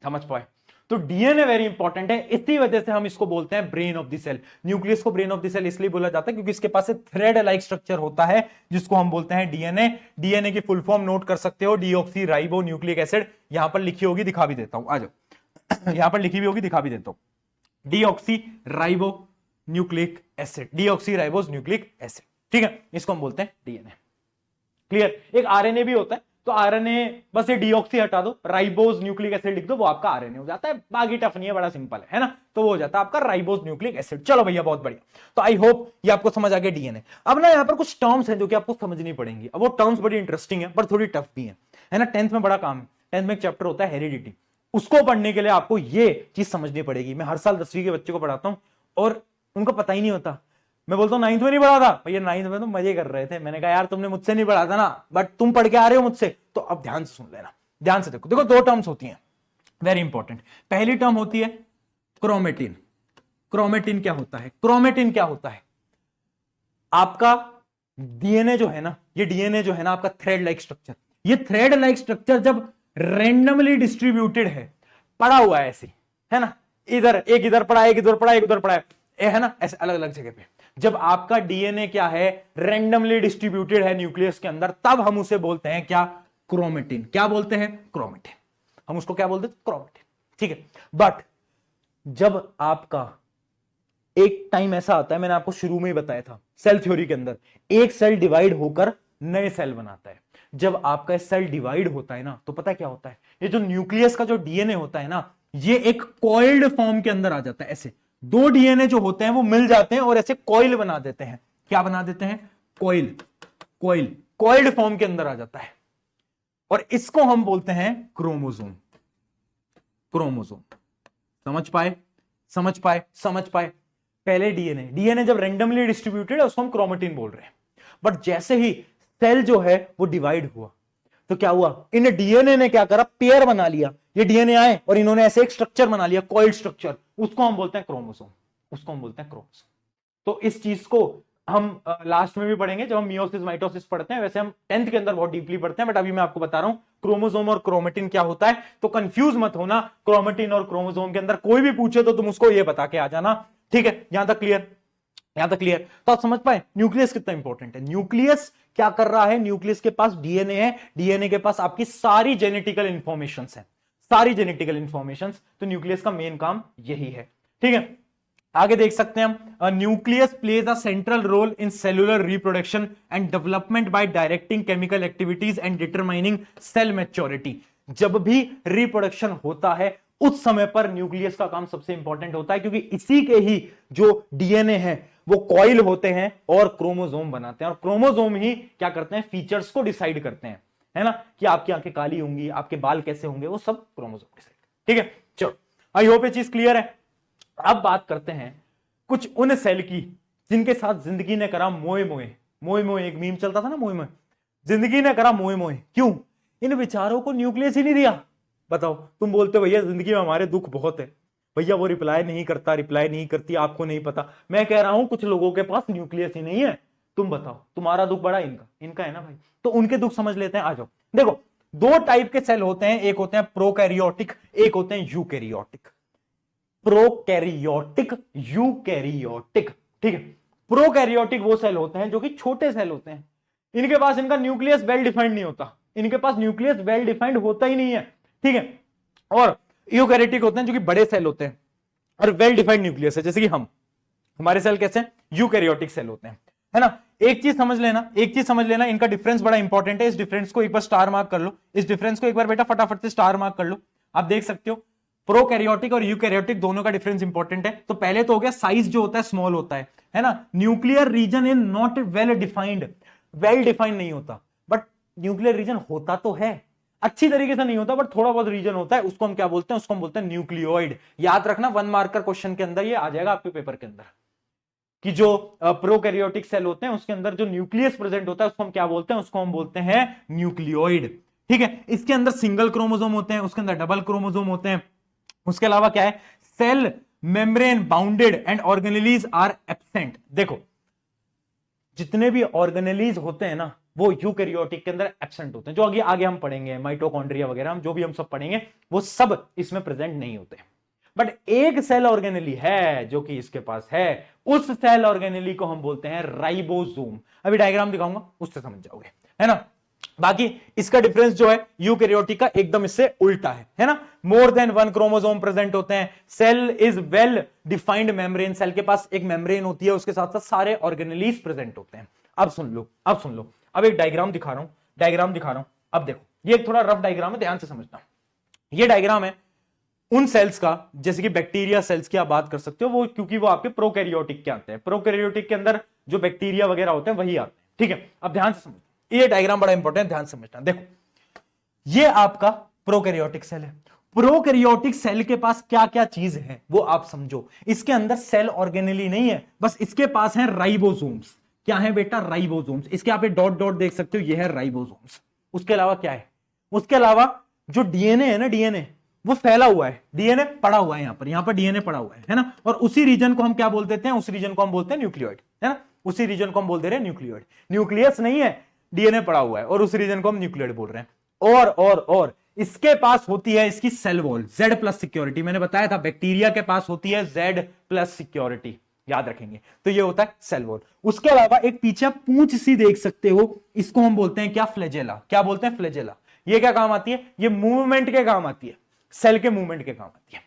समझ पाए? तो डीएनए वेरी इंपॉर्टेंट है, इसी वजह से हम इसको बोलते हैं brain of the cell. Nucleus को ब्रेन ऑफ द सेल इसलिए बोला जाता है क्योंकि इसके पास एक थ्रेड लाइक स्ट्रक्चर होता है जिसको हम बोलते हैं डीएनए। डीएनए की फुल फॉर्म नोट कर सकते हो, डीऑक्सी राइबो न्यूक्लिक एसिड। यहां पर लिखी होगी, दिखा भी देता हूं, आ जाओ। यहां पर लिखी भी होगी, दिखा भी देता हूं। Deoxy ribo nucleic acid, deoxy ribose nucleic acid, ठीक है, इसको हम बोलते हैं डीएनए। क्लियर? एक आरएनए भी होता है, तो आरएनए बस ये डीऑक्सी हटा दो, राइबोस न्यूक्लिक एसिड लिख दो, वो आपका आरएनए हो जाता है। बाकी टफ नहीं है, बड़ा सिंपल है ना? तो वो हो जाता है आपका राइबोस न्यूक्लिक एसिड। चलो भैया, बहुत बढ़िया। तो आई होप ये आपको समझ आ गया डीएनए। अब ना यहाँ पर कुछ टर्म्स हैं जो कि आपको समझनी पड़ेंगी। अब वो टर्म्स बड़ी इंटरेस्टिंग है पर थोड़ी टफ भी है ना? 10th में बड़ा काम है। 10th में एक चैप्टर होता है हेरिडिटी, उसको पढ़ने के लिए आपको ये चीज समझनी पड़ेगी। मैं हर साल 10वीं के बच्चों को पढ़ाता हूं और उनको पता ही नहीं होता। मैं बोलता हूँ 9th में नहीं पढ़ा था भैया, 9th में तो मजे कर रहे थे। मैंने कहा यार तुमने मुझसे नहीं पढ़ा था ना, बट तुम पढ़ के आ रहे हो मुझसे, तो अब ध्यान से सुन लेना, ध्यान से देखो। देखो, दो टर्म्स होती हैं वेरी इंपॉर्टेंट। पहली टर्म होती है क्रोमेटिन। क्रोमेटिन क्या होता है? क्रोमेटिन क्या होता है? आपका डीएनए जो है ना, ये डीएनए जो है ना आपका थ्रेड लाइक स्ट्रक्चर, ये थ्रेड लाइक स्ट्रक्चर जब रेंडमली डिस्ट्रीब्यूटेड है, पड़ा हुआ है ऐसे, है ना, इधर एक इधर पड़ा, एक इधर पड़ा, एक उधर पड़ा है ना, ऐसे अलग अलग जगह पे। जब आपका डीएनए क्या है, रेंडमली डिस्ट्रीब्यूटेड है न्यूक्लियस के अंदर, तब हम उसे बोलते हैं क्या? क्रोमेटिन। क्या बोलते हैं? क्रोमेटिन। हम उसको क्या बोलते हैं? क्रोमेटिन, ठीक है। बट जब आपका एक टाइम ऐसा आता है, मैंने आपको शुरू में ही बताया था सेल थ्योरी के अंदर, एक सेल डिवाइड होकर नए सेल बनाता है। जब आपका सेल डिवाइड होता है ना, तो पता है क्या होता है? ये जो न्यूक्लियस का जो डीएनए होता है ना, ये एक कॉइल्ड फॉर्म के अंदर आ जाता है। ऐसे दो डीएनए जो होते हैं वो मिल जाते हैं और ऐसे कॉइल बना देते हैं। क्या बना देते हैं? कॉइल। कॉइल कॉइल्ड फॉर्म के अंदर आ जाता है और इसको हम बोलते हैं क्रोमोसोम। क्रोमोसोम। समझ पाए? समझ पाए? समझ पाए? पहले डीएनए जब रेंडमली डिस्ट्रीब्यूटेड है उसको हम क्रोमेटिन बोल रहे हैं। बट जैसे ही सेल जो है वो डिवाइड हुआ, तो क्या हुआ? इन डीएनए ने क्या करा? पेयर बना लिया। ये डीएनए आए और इन्होंने ऐसे एक स्ट्रक्चर बना लिया, कॉइल्ड स्ट्रक्चर, उसको हम बोलते हैं क्रोमोसोम। उसको हम बोलते हैं क्रोमोसोम। तो इस चीज को हम लास्ट में भी पढ़ेंगे जब हम मियोसिस माइटोसिस पढ़ते हैं। वैसे हम 10th के अंदर बहुत डीपली पढ़ते हैं, बट अभी मैं आपको बता रहा हूं क्रोमोसोम और क्रोमेटिन क्या होता है। तो कंफ्यूज मत होना, क्रोमेटिन और क्रोमोसोम के अंदर कोई भी पूछे तो तुम उसको ये बता के आ जाना, ठीक है? यहां तक क्लियर? यहां तक क्लियर? तो आप समझ पाए न्यूक्लियस कितना इंपॉर्टेंट है। न्यूक्लियस क्या कर रहा है? न्यूक्लियस के पास डीएनए है, डीएनए के पास आपकी सारी जेनेटिकल इंफॉर्मेशन है, सारी जेनेटिकल इंफॉर्मेशन। तो न्यूक्लियस का मेन काम यही है, ठीक है? आगे देख सकते हैं हम, nucleus plays a central role in cellular reproduction and development by directing chemical activities and determining cell maturity. जब भी रिप्रोडक्शन होता है उस समय पर न्यूक्लियस का काम सबसे इंपॉर्टेंट होता है, क्योंकि इसी के ही जो डीएनए है वो कॉइल होते हैं और क्रोमोसोम बनाते हैं, और क्रोमोसोम ही क्या करते हैं? फीचर्स को डिसाइड करते हैं, है ना, कि आपकी आंखें काली होंगी, आपके बाल कैसे होंगे, वो सब क्रोमोसोम डिसाइड, ठीक है? चलो, आई होप ये चीज क्लियर है। अब बात करते हैं कुछ उन सेल की जिनके साथ जिंदगी ने करा मोए मोए। मोए मोए एक मीम चलता था ना, मोए मोए, जिंदगी ने करा मोए मोए। क्यों? इन बेचारों को न्यूक्लियस ही नहीं दिया। बताओ, तुम बोलते हो भैया जिंदगी में हमारे दुख बहुत है, भैया वो रिप्लाई नहीं करता, रिप्लाई नहीं करती, आपको नहीं पता। मैं कह रहा हूं कुछ लोगों के पास न्यूक्लियस ही नहीं है। तुम बताओ, तुम्हारा दुख बड़ा, इनका है ना भाई? तो उनके दुख समझ लेते हैं, आ जाओ। देखो, दो टाइप के सेल होते हैं, एक होते हैं प्रोकैरियोटिक, एक होते हैं यूकैरियोटिक। प्रोकैरियोटिक, यूकैरियोटिक, ठीक है? प्रोकैरियोटिक वो सेल होते हैं जो कि छोटे सेल होते हैं, इनके पास इनका न्यूक्लियस वेल डिफाइंड नहीं होता, इनके पास न्यूक्लियस वेल डिफाइंड होता ही नहीं है, ठीक है? और यूकैरियोटिक होते हैं जो कि बड़े सेल होते हैं और वेल डिफाइंड न्यूक्लियस है, जैसे कि हमारे सेल कैसे यूकैरियोटिक सेल होते हैं, है ना? एक चीज समझ लेना, एक चीज समझ लेना, इनका डिफरेंस बड़ा इंपॉर्टेंट है। इस डिफरेंस को एक बार स्टार मार्क कर लो, इस डिफरेंस को एक बार बेटा फटाफट से स्टार मार्क कर लो। आप देख सकते हो प्रोकैरियोटिक और यूकैरियोटिक दोनों का डिफरेंस इंपॉर्टेंट है। तो पहले तो हो गया साइज जो होता है स्मॉल होता है ना? Nuclear region in not well defined, well defined नहीं होता, बट न्यूक्लियर रीजन होता तो है, अच्छी तरीके से नहीं होता बट थोड़ा बहुत रीजन होता है। उसको हम क्या बोलते हैं? उसको हम बोलते हैं न्यूक्लियोइड। याद रखना, 1 मार्कर क्वेश्चन के अंदर ये आ जाएगा आपके पेपर के अंदर कि जो प्रोकैरियोटिक सेल होते हैं उसके अंदर जो न्यूक्लियस प्रेजेंट होता है उसको हम क्या बोलते हैं? उसको हम बोलते हैं न्यूक्लियोइड, ठीक है, इसके अंदर सिंगल क्रोमोसोम होते हैं, उसके अंदर डबल क्रोमोसोम होते हैं। उसके अलावा क्या है, cell membrane bounded and organelles are absent. देखो जितने भी ऑर्गेनेलीज होते हैं ना वो यूकैरियोटिक के अंदर एब्सेंट होते हैं, जो आगे आगे हम पढ़ेंगे, माइटोकॉन्ड्रिया वगैरह हम जो भी हम सब पढ़ेंगे वो सब इसमें प्रेजेंट नहीं होते। बट एक सेल ऑर्गेनेली है जो कि इसके पास है, उस सेल ऑर्गेनेली को हम बोलते हैं राइबोसोम। अभी डायग्राम दिखाऊंगा उससे समझ जाओगे, है ना। बाकी इसका डिफरेंस जो है यूकैरियोटिक का एकदम इससे उल्टा है ना। More than one chromosome present होते हैं, cell is well defined membrane, cell के पास एक मेम्ब्रेन होती है, उसके साथ साथ सारे ऑर्गेनेलीज प्रेजेंट होते हैं। अब सुन लो, अब सुन लो, अब एक डायग्राम दिखा रहा हूं, डायग्राम दिखा रहा हूं। अब देखो ये एक थोड़ा रफ डायग्राम है, ध्यान से समझना। ये डायग्राम है उन सेल्स का, जैसे कि बैक्टीरिया सेल्स की आप बात कर सकते हो, वो क्योंकि वो आपके प्रोकैरियोटिक के आते हैं, प्रोकैरियोटिक के अंदर जो बैक्टीरिया वगैरह होते हैं वही आते हैं, ठीक है। अब ध्यान से समझो, ये डायग्राम बड़ा इंपॉर्टेंट, ध्यान से समझना। देखो ये आपका प्रोकैरियोटिक सेल है, प्रोकैरियोटिक सेल के पास क्या क्या चीज है वो आप समझो। इसके अंदर सेल ऑर्गेनेली नहीं है, बस इसके पास है राइबोसोम्स। क्या है बेटा, राइबोसोम्स। इसके आप डॉट डॉट देख सकते हो, ये है राइबोसोम्स। उसके अलावा क्या है, उसके अलावा जो डीएनए है ना, डीएनए वो फैला हुआ है, डीएनए पड़ा हुआ है, यहां पर डीएनए पड़ा हुआ है ना। और उसी रीजन को हम क्या बोल देते हैं, उस रीजन को हम बोलते हैं न्यूक्लियोइड, है ना। उसी रीजन को हम बोल दे रहे हैं न्यूक्लियोइड, न्यूक्लियस नहीं है, डीएनए पड़ा हुआ है और उस रीजन को हम न्यूक्लियोइड बोल रहे हैं। और इसके पास होती है इसकी सेल वॉल, Z+ सिक्योरिटी। मैंने बताया था बैक्टीरिया के पास होती है Z+ सिक्योरिटी, याद रखेंगे। तो ये होता है सेल वॉल। उसके अलावा एक पीछे पूंछ सी देख सकते हो, इसको हम बोलते हैं क्या, फ्लैजेला। क्या बोलते हैं, फ्लैजेला। ये क्या काम आती है, ये मूवमेंट के काम आती है, सेल के मूवमेंट के काम आती है,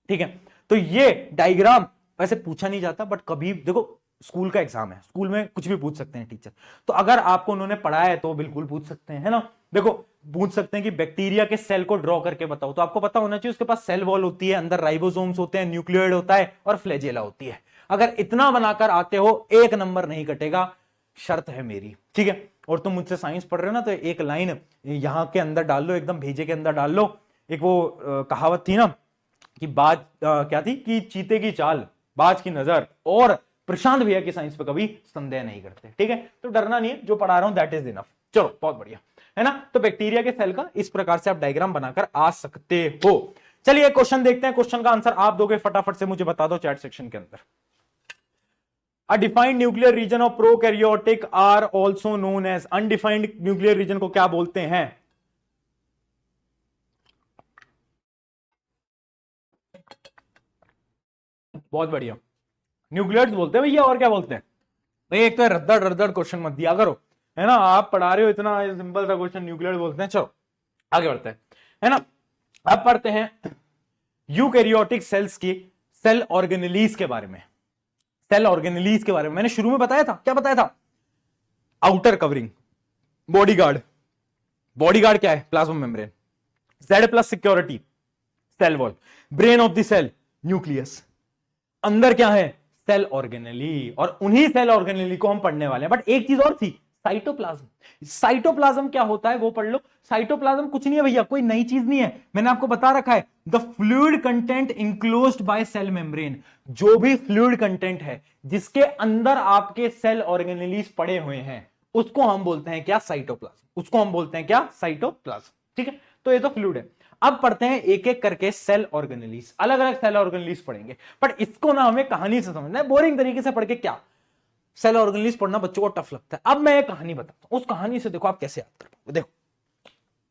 ठीक है। तो ये डायग्राम वैसे पूछा नहीं जाता, बट कभी देखो स्कूल का एग्जाम है, स्कूल में कुछ भी पूछ सकते हैं टीचर, तो अगर आपको उन्होंने पढ़ाया है तो बिल्कुल पूछ सकते हैं, है ना। देखो पूछ सकते हैं कि बैक्टीरिया के सेल को ड्रॉ करके बताओ, तो आपको पता होना चाहिए उसके पास सेल वॉल होती है, अंदर राइबोसोम्स होते हैं, न्यूक्लियोइड होता है और फ्लैजेला होती है। अगर इतना बनाकर आते हो 1 नंबर नहीं कटेगा, शर्त है मेरी, ठीक है। और तुम मुझसे साइंस पढ़ रहे हो ना, तो एक लाइन यहां के अंदर डाल लो, एकदम भेजे के अंदर डाल लो। एक वो कहावत थी ना कि बाज क्या थी, कि चीते की चाल, बाज की नजर, और प्रशांत भैया की साइंस पे कभी संदेह नहीं करते, ठीक है। तो डरना नहीं है, जो पढ़ा रहा हूं दैट इज इनफ। चलो बहुत बढ़िया, है ना। तो बैक्टीरिया के सेल का इस प्रकार से आप डायग्राम बनाकर आ सकते हो। चलिए क्वेश्चन देखते हैं, क्वेश्चन का आंसर आप दोगे, फटाफट से मुझे बता दो चैट सेक्शन के अंदर। Undefined nuclear region of prokaryotic are also known as, undefined nuclear region को क्या बोलते हैं? बहुत बढ़िया, न्यूक्लियर्स बोलते हैं भैया, और क्या बोलते हैं भाई? एक तो रद्दड़ रद्दड़ क्वेश्चन मत दिया करो, है ना। आप पढ़ा रहे हो इतना सिंपल सा क्वेश्चन, न्यूक्लियर बोलते हैं। चलो आगे बढ़ते हैं, है ना। अब पढ़ते हैं यूकैरियोटिक सेल्स की सेल ऑर्गेनेलीज के बारे में। सेल ऑर्गेनेलीज के बारे में मैंने शुरू में बताया था, क्या बताया था? Outer covering, bodyguard. बॉडीगार्ड क्या है? Plasma membrane. Z+ security, cell wall. Brain of the cell, nucleus. अंदर क्या है? सेल ऑर्गेनेली, और उन्हीं सेल ऑर्गेनेली को हम पढ़ने वाले हैं। बट एक चीज और थी, साइटोप्लाज्म। साइटोप्लाज्म क्या होता है वो पढ़ लो। साइटोप्लाज्म कुछ नहीं है भैया, कोई नई चीज नहीं है, मैंने आपको बता रखा है। The fluid content enclosed by cell membrane, जो भी फ्लूइड कंटेंट है जिसके अंदर आपके सेल ऑर्गेनेलीज पड़े हुए हैं, उसको हम बोलते हैं क्या? साइटोप्लाज्म। उसको हम बोलते हैं क्या? साइटोप्लाज्म, ठीक है। तो ये तो फ्लूइड है। अब पढ़ते हैं एक एक करके सेल ऑर्गेनेलीज, अलग अलग सेल ऑर्गेनेलीज पढ़ेंगे। बट इसको ना हमें कहानी से समझना है, बोरिंग तरीके से पढ़ के क्या, सेल ऑर्गेनेलीज पढ़ना बच्चों को टफ लगता है। अब मैं एक कहानी बताता हूं, उस कहानी से देखो आप कैसे याद कर पाओगे। देखो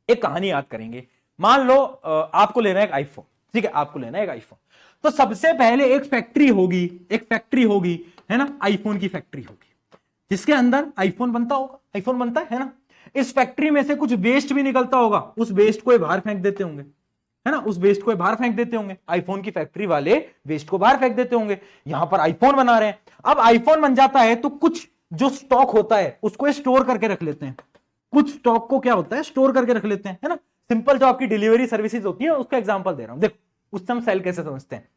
एक कहानी याद करेंगे। मान लो आपको लेना है एक आईफोन, ठीक है, आपको लेना है एक आईफोन। तो सबसे पहले एक फैक्ट्री होगी, एक फैक्ट्री होगी, है ना, आईफोन की फैक्ट्री होगी, जिसके अंदर आईफोन बनता होगा, आईफोन बनता है ना। इस फैक्ट्री में से कुछ वेस्ट भी निकलता होगा, उस वेस्ट को बाहर फेंक देते होंगे, है ना, उस वेस्ट को बाहर फेंक देते होंगे। आईफोन की फैक्ट्री वाले वेस्ट को बाहर फेंक देते होंगे। यहां पर आईफोन बना रहे हैं। अब आईफोन बन जाता है तो कुछ जो स्टॉक होता है उसको स्टोर करके रख लेते हैं। कुछ स्टॉक को क्या होता है? स्टोर करके रख लेते हैं, है ना। सिंपल जो आपकी डिलीवरी सर्विसेज होती है उसका एग्जांपल दे रहा हूं। देखो उस समय सेल कैसे समझते हैं।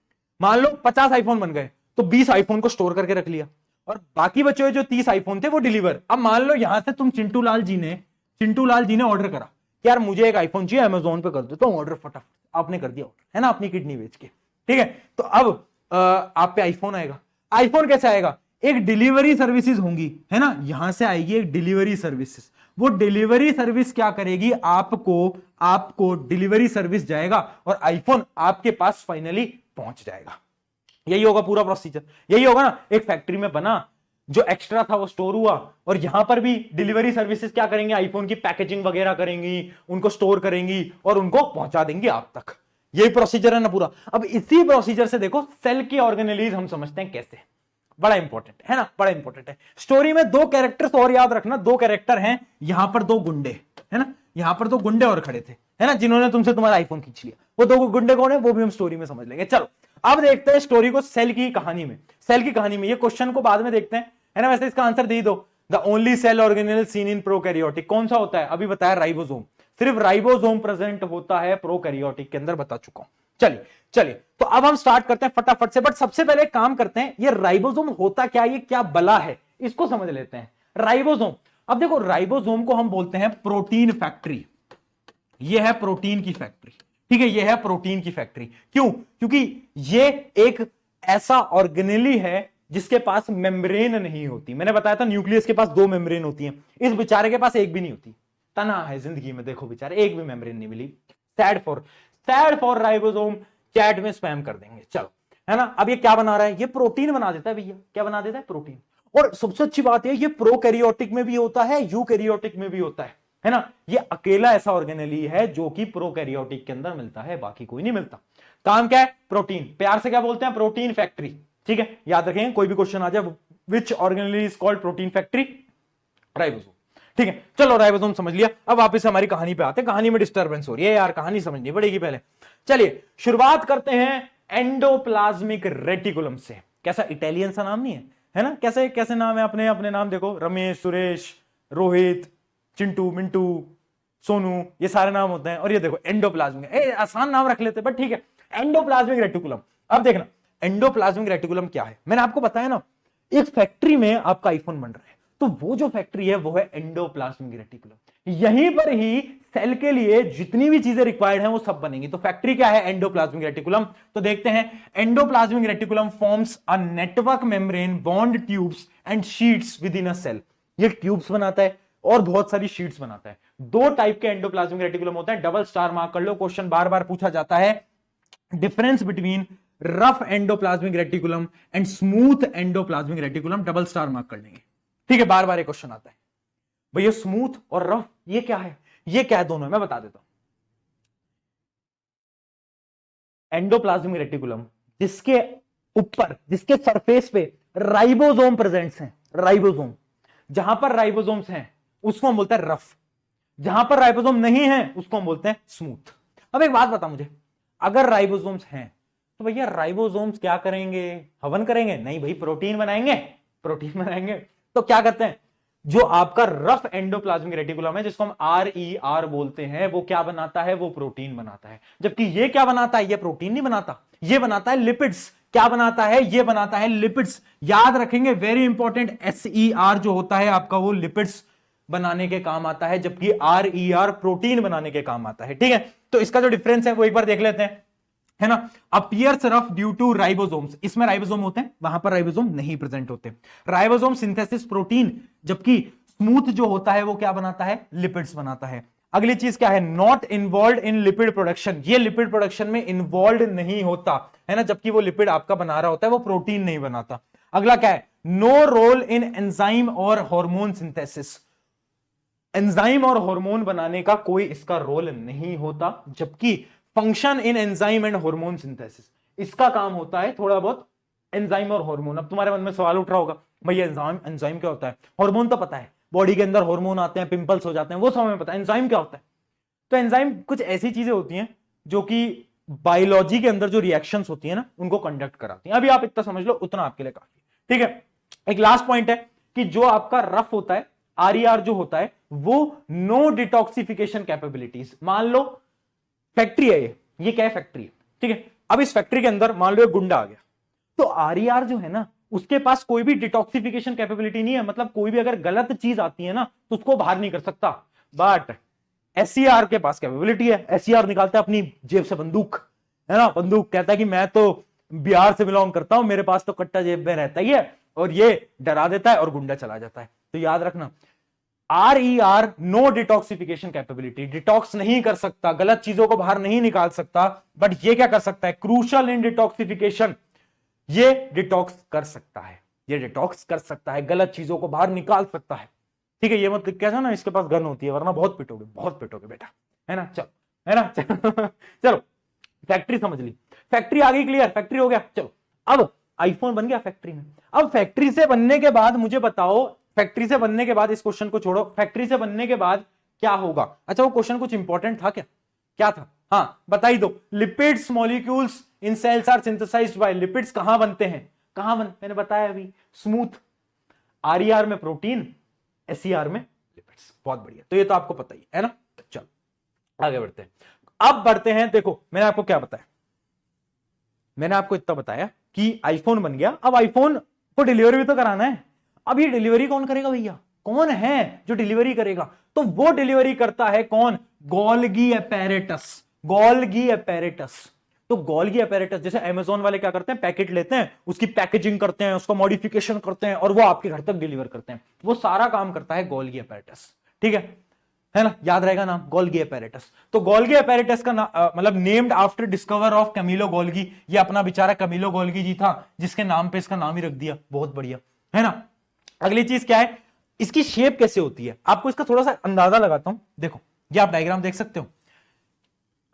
मान लो 50 आईफोन बन गए, तो 20 आईफोन को स्टोर करके रख लिया, और बाकी बचे हुए जो 30 आईफोन थे वो डिलीवर। अब मान लो यहां से तुम चिंटू लाल जी ने ऑर्डर करा कि यार मुझे एक आईफोन चाहिए, अमेजोन पे कर देता हूं ऑर्डर, फटाफट आपने कर दिया ऑर्डर, है ना, अपनी किडनी बेच के, ठीक है। तो अब आप पे आईफोन आएगा। आईफोन कैसे आएगा? एक डिलीवरी सर्विसेज होंगी, है ना, यहां से आएगी एक डिलीवरी सर्विसेज, वो डिलीवरी सर्विस क्या करेगी, आपको डिलीवरी सर्विस जाएगा और आईफोन आपके पास फाइनली पहुंच जाएगा। यही होगा पूरा प्रोसीजर, यही होगा ना। एक फैक्ट्री में बना, जो एक्स्ट्रा था वो स्टोर हुआ, और यहां पर भी डिलीवरी सर्विसेज क्या करेंगे, आईफोन की पैकेजिंग वगैरह करेंगी, उनको स्टोर करेंगी और उनको पहुंचा देंगे आप तक। यही प्रोसीजर है ना पूरा। अब इसी प्रोसीजर से देखो सेल की ऑर्गेनेलीज हम समझते हैं कैसे, बड़ा इंपॉर्टेंट है ना, बड़ा इंपॉर्टेंट है। स्टोरी में दो कैरेक्टर्स और याद रखना, दो कैरेक्टर हैं, यहां पर दो गुंडे है ना, यहां पर दो गुंडे और खड़े थे है ना, जिन्होंने तुमसे तुम्हारा आईफोन खींच लिया। वो दो गुंडे कौन है वो भी हम स्टोरी में समझ लेंगे। चलो अब देखते हैं स्टोरी को सेल की कहानी में। सेल की कहानी में ये क्वेश्चन को बाद में देखते हैं है ना, वैसे इसका आंसर दे दो। The only cell organelle seen in prokaryotic कौन सा होता है, अभी बताया राइबोसोम। सिर्फ राइबोसोम प्रेजेंट होता है प्रोकैरियोटिक के अंदर, बता चुका हूं। चलिए चलिए तो अब हम स्टार्ट करते हैं फटाफट से, बट सबसे पहले काम करते हैं, ये राइबोसोम होता क्या, ये क्या बला है, इसको समझ लेते हैं। राइबोसोम, अब देखो राइबोसोम को हम बोलते हैं प्रोटीन फैक्ट्री। ये है प्रोटीन की फैक्ट्री, ठीक है, ये है प्रोटीन की फैक्ट्री। क्यों, क्योंकि ये एक ऐसा ऑर्गेनेली है जिसके पास मेम्ब्रेन नहीं होती। मैंने बताया था न्यूक्लियस के पास दो मेम्ब्रेन होती हैं, इस बेचारे के पास एक भी नहीं होती। तना है जिंदगी में, देखो बेचारे एक भी मेम्ब्रेन नहीं मिली। सैड फॉर राइबोसोम, चैट में स्पैम कर देंगे। चलो है ना, अब ये क्या बना रहा है, ये प्रोटीन बना देता है भैया, क्या बना देता है, प्रोटीन। और सबसे अच्छी बात है ये प्रोकैरियोटिक में भी होता है, यूकैरियोटिक में भी होता है ना। ये अकेला ऐसा ऑर्गेनेली है जो कि प्रोकैरियोटिक के अंदर मिलता है, बाकी कोई नहीं मिलता। काम क्या है, प्रोटीन। प्यार से क्या बोलते हैं, प्रोटीन फैक्ट्री, ठीक है, याद रखें, कोई भी क्वेश्चन आ जाए, which organelle is called protein factory, ribosome, ठीक है। चलो राइबोसोम समझ लिया, अब वापस हमारी कहानी पे आते हैं। कहानी में डिस्टर्बेंस हो रही है यार, कहानी समझनी पड़ेगी पहले। चलिए शुरुआत करते हैं एंडोप्लाज्मिक रेटिकुलम से। कैसा इटालियन सा नाम नहीं है ना, कैसे कैसे नाम है अपने, अपने नाम देखो, रमेश, सुरेश, रोहित, चिंटू, मिंटू, सोनू, ये सारे नाम होते हैं। और ये देखो एंडोप्लाज्मिक, आसान नाम रख लेते हैं बट ठीक है, एंडोप्लाज्मिक रेटिकुलम। अब देखना एंडोप्लाज्मिक रेटिकुलम क्या है, मैंने आपको बताया ना, एक फैक्ट्री में आपका आईफोन बन रहा है, तो वो जो फैक्ट्री है वो है एंडोप्लाज्मिक रेटिकुलम। यहीं पर ही सेल के लिए जितनी भी चीजें रिक्वायर्ड हैं वो सब बनेंगी। तो फैक्ट्री क्या है, एंडोप्लाज्मिक रेटिकुलम। तो देखते हैं, endoplasmic reticulum forms a network membrane, bond tubes and sheets within a cell. ये ट्यूब्स बनाता है और बहुत सारी शीट्स बनाता है। दो टाइप के एंडोप्लाज्मिक रेटिकुलम होते हैं, डबल स्टार मार्क कर लो, क्वेश्चन बार बार पूछा जाता है। Difference between rough endoplasmic reticulum and smooth endoplasmic reticulum, double star mark कर लेंगे, ठीक है। बार बार एक क्वेश्चन आता है भैया स्मूथ और रफ ये क्या है, ये क्या है दोनों, मैं बता देता हूं। एंडोप्लाज्मिक रेटिकुलम जिसके ऊपर, जिसके सरफेस पे राइबोसोम प्रेजेंट्स हैं, राइबोसोम, जहां पर राइबोसोम्स हैं उसको हम बोलते हैं रफ, जहां पर राइबोसोम नहीं है उसको हम बोलते हैं स्मूथ। अब एक बात बता मुझे, अगर राइबोसोम्स हैं तो भैया राइबोसोम्स क्या करेंगे, हवन करेंगे, नहीं भाई प्रोटीन बनाएंगे, प्रोटीन बनाएंगे। तो क्या करते हैं, जो आपका रफ एंडोप्लाज्मिक रेटिकुलम है जिसको हम RER बोलते हैं, वो क्या बनाता है, वो प्रोटीन बनाता है। जबकि ये क्या बनाता है, ये प्रोटीन नहीं बनाता, ये बनाता है लिपिड्स। क्या बनाता है, ये बनाता है लिपिड्स। याद रखेंगे वेरी इंपॉर्टेंट, SER जो होता है आपका वो लिपिड्स बनाने के काम आता है, जबकि RER प्रोटीन बनाने के काम आता है, ठीक है। तो इसका जो डिफरेंस है वो एक बार देख लेते हैं, है ना। Appears rough due to ribosomes, इसमें राइबोसोम होते हैं, वहां पर राइबोसोम नहीं प्रेजेंट होते। राइबोसोम सिंथेसिस प्रोटीन, जबकि स्मूथ जो होता है वो क्या बनाता है, लिपिड्स बनाता है। अगली चीज क्या है, not involve in lipid production, ये लिपिड प्रोडक्शन में इन्वॉल्व नहीं होता है ना, जबकि वो लिपिड आपका बना रहा होता है, वो प्रोटीन नहीं बनाता। अगला क्या है, नो रोल इन एंजाइम और हार्मोन सिंथेसिस, एंजाइम और हार्मोन बनाने का कोई इसका रोल नहीं होता, जबकि function in enzyme and hormone synthesis, इसका काम होता है थोड़ा बहुत एंजाइम और हार्मोन। अब तुम्हारे मन में सवाल उठ रहा होगा भैया एंजाइम, एंजाइम क्या होता है, हार्मोन तो पता है, बॉडी के अंदर हार्मोन आते हैं, पिंपल्स हो जाते हैं, वो सब हमें पता है, एंजाइम क्या होता है। तो एंजाइम कुछ ऐसी चीजें होती हैं जो कि बायोलॉजी के अंदर जो रिएक्शंस होती है ना उनको कंडक्ट कराती हैं। अभी आप इतना समझ लो, उतना आपके लिए काफी, ठीक है। एक लास्ट पॉइंट है कि जो आपका रफ होता है, RER जो होता है, वो नो डिटॉक्सिफिकेशन कैपेबिलिटीज। मान लो फैक्ट्री है, ये क्या है, फैक्ट्री है, ठीक है। अब इस फैक्ट्री के अंदर मान लो एक गुंडा आ गया, तो RER जो है ना उसके पास कोई भी डिटॉक्सिफिकेशन कैपेबिलिटी नहीं है, मतलब कोई भी अगर गलत चीज आती है ना तो उसको बाहर नहीं कर सकता। बट SER के पास कैपेबिलिटी है, SER निकालता है अपनी जेब से बंदूक, है ना, बंदूक, कहता है कि मैं तो बिहार से बिलोंग करता हूं, मेरे पास तो कट्टा जेब में रहता ही है, और ये डरा देता है और गुंडा चला जाता है। तो याद रखना RER, no detoxification capability, detox नहीं कर सकता, गलत चीजों को बाहर नहीं निकाल सकता, बट ये क्या कर सकता है, क्रूशल इन डिटॉक्सिफिकेशन, ये डिटॉक्स कर सकता है, ये डिटॉक्स कर सकता है, गलत चीजों को बाहर निकाल सकता है। ठीक है, ये मत लिख के ना इसके पास गन होती है, वरना बहुत पिटोगे बेटा, है ना। चलो, है ना। चलो फैक्ट्री समझ ली, फैक्ट्री आ गई, क्लियर, फैक्ट्री हो गया। चलो अब आईफोन बन गया फैक्ट्री में। अब फैक्ट्री से बनने के बाद मुझे बताओ, फैक्ट्री से बनने के बाद, इस क्वेश्चन को छोड़ो, फैक्ट्री से बनने के बाद क्या होगा। अच्छा वो क्वेश्चन कुछ इंपॉर्टेंट था क्या, क्या था, हाँ बता ही दो। Lipids molecules in cells are synthesized by, lipids कहां बनते हैं, मैंने बताया अभी, स्मूथ, RER में प्रोटीन, SER में लिपिड्स। बहुत बढ़िया, तो ये तो आपको पता ही है ना। चलो आगे बढ़ते हैं। अब बढ़ते हैं, देखो मैंने आपको क्या बताया, मैंने आपको इतना बताया कि आईफोन बन गया, अब आईफोन को डिलीवरी भी तो कराना है। अब ये डिलीवरी कौन करेगा भैया, कौन है जो डिलीवरी करेगा, तो वो डिलीवरी करता है कौन, गोल्गी एपेरेटस, गोल्गी एपेरेटस। तो गोल्गी एपेरेटस, जैसे अमेज़न वाले क्या करते हैं, पैकेट लेते हैं, उसकी पैकेजिंग करते हैं, उसका मॉडिफिकेशन करते हैं और वो आपके घर तक डिलीवर करते हैं, वो सारा काम करता है गोल्गी एपेरेटस। ठीक है ना, याद रहेगा नाम, गोल्गी एपेरेटस। तो गोल्गी एपेरेटस का मतलब named after discover of Camillo Golgi, ये अपना बेचारा कैमिलो गोल्गी जी था जिसके नाम पे इसका नाम ही रख दिया, बहुत बढ़िया, है ना। अगली चीज क्या है, इसकी शेप कैसे होती है, आपको इसका थोड़ा सा अंदाजा लगाता हूं। देखो ये आप डायग्राम देख सकते हो,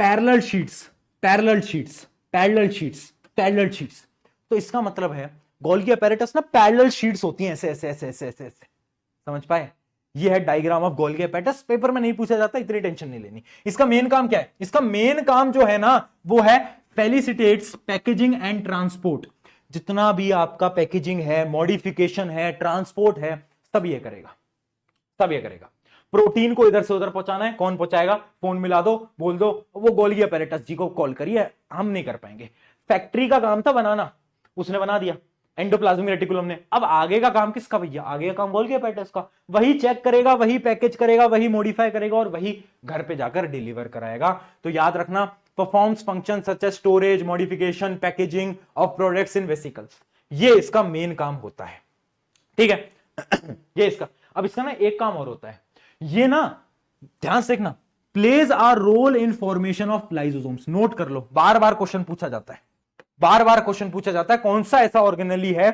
parallel sheets, parallel sheets, parallel sheets, parallel sheets. तो इसका मतलब है गोल्गी एपेरेटस ना पैरेलल शीट्स होती हैं, ऐसे ऐसे ऐसे ऐसे ऐसे ऐसे, समझ पाए। ये है diagram of Golgi apparatus, paper में नहीं पूछा जाता, इतनी टेंशन नहीं लेनी। इसका मेन काम क्या है, इसका मेन काम जो है ना वो है फेलिसिटेट्स पैकेजिंग एंड ट्रांसपोर्ट। जितना भी आपका पैकेजिंग है, मॉडिफिकेशन है, ट्रांसपोर्ट है, सब ये करेगा, सब ये करेगा। प्रोटीन को इधर से उधर पहुंचाना है, कौन पहुंचाएगा, फोन मिला दो, बोल दो, वो गोल्गी एपेरेटस जी को कॉल करिए, हम नहीं कर पाएंगे। फैक्ट्री का काम था बनाना, उसने बना दिया एंडोप्लाज्मिक रेटिकुलम ने। अब आगे का काम किसका भैया, आगे का काम गोल्गी एपेरेटस का, वही चेक करेगा, वही पैकेज करेगा, वही मॉडिफाई करेगा और वही घर पे जाकर डिलीवर कराएगा। तो याद रखना, performs function such as storage, modification, packaging of products in vesicles, ये इसका मेन काम होता है। ठीक है ये इसका। अब इसका ना एक काम और होता है, ये ना ध्यान से देखना, plays are role in formation of lysosomes. Note कर लो, बार बार क्वेश्चन पूछा जाता है, बार बार क्वेश्चन पूछा जाता है, कौन सा ऐसा ऑर्गेनेली है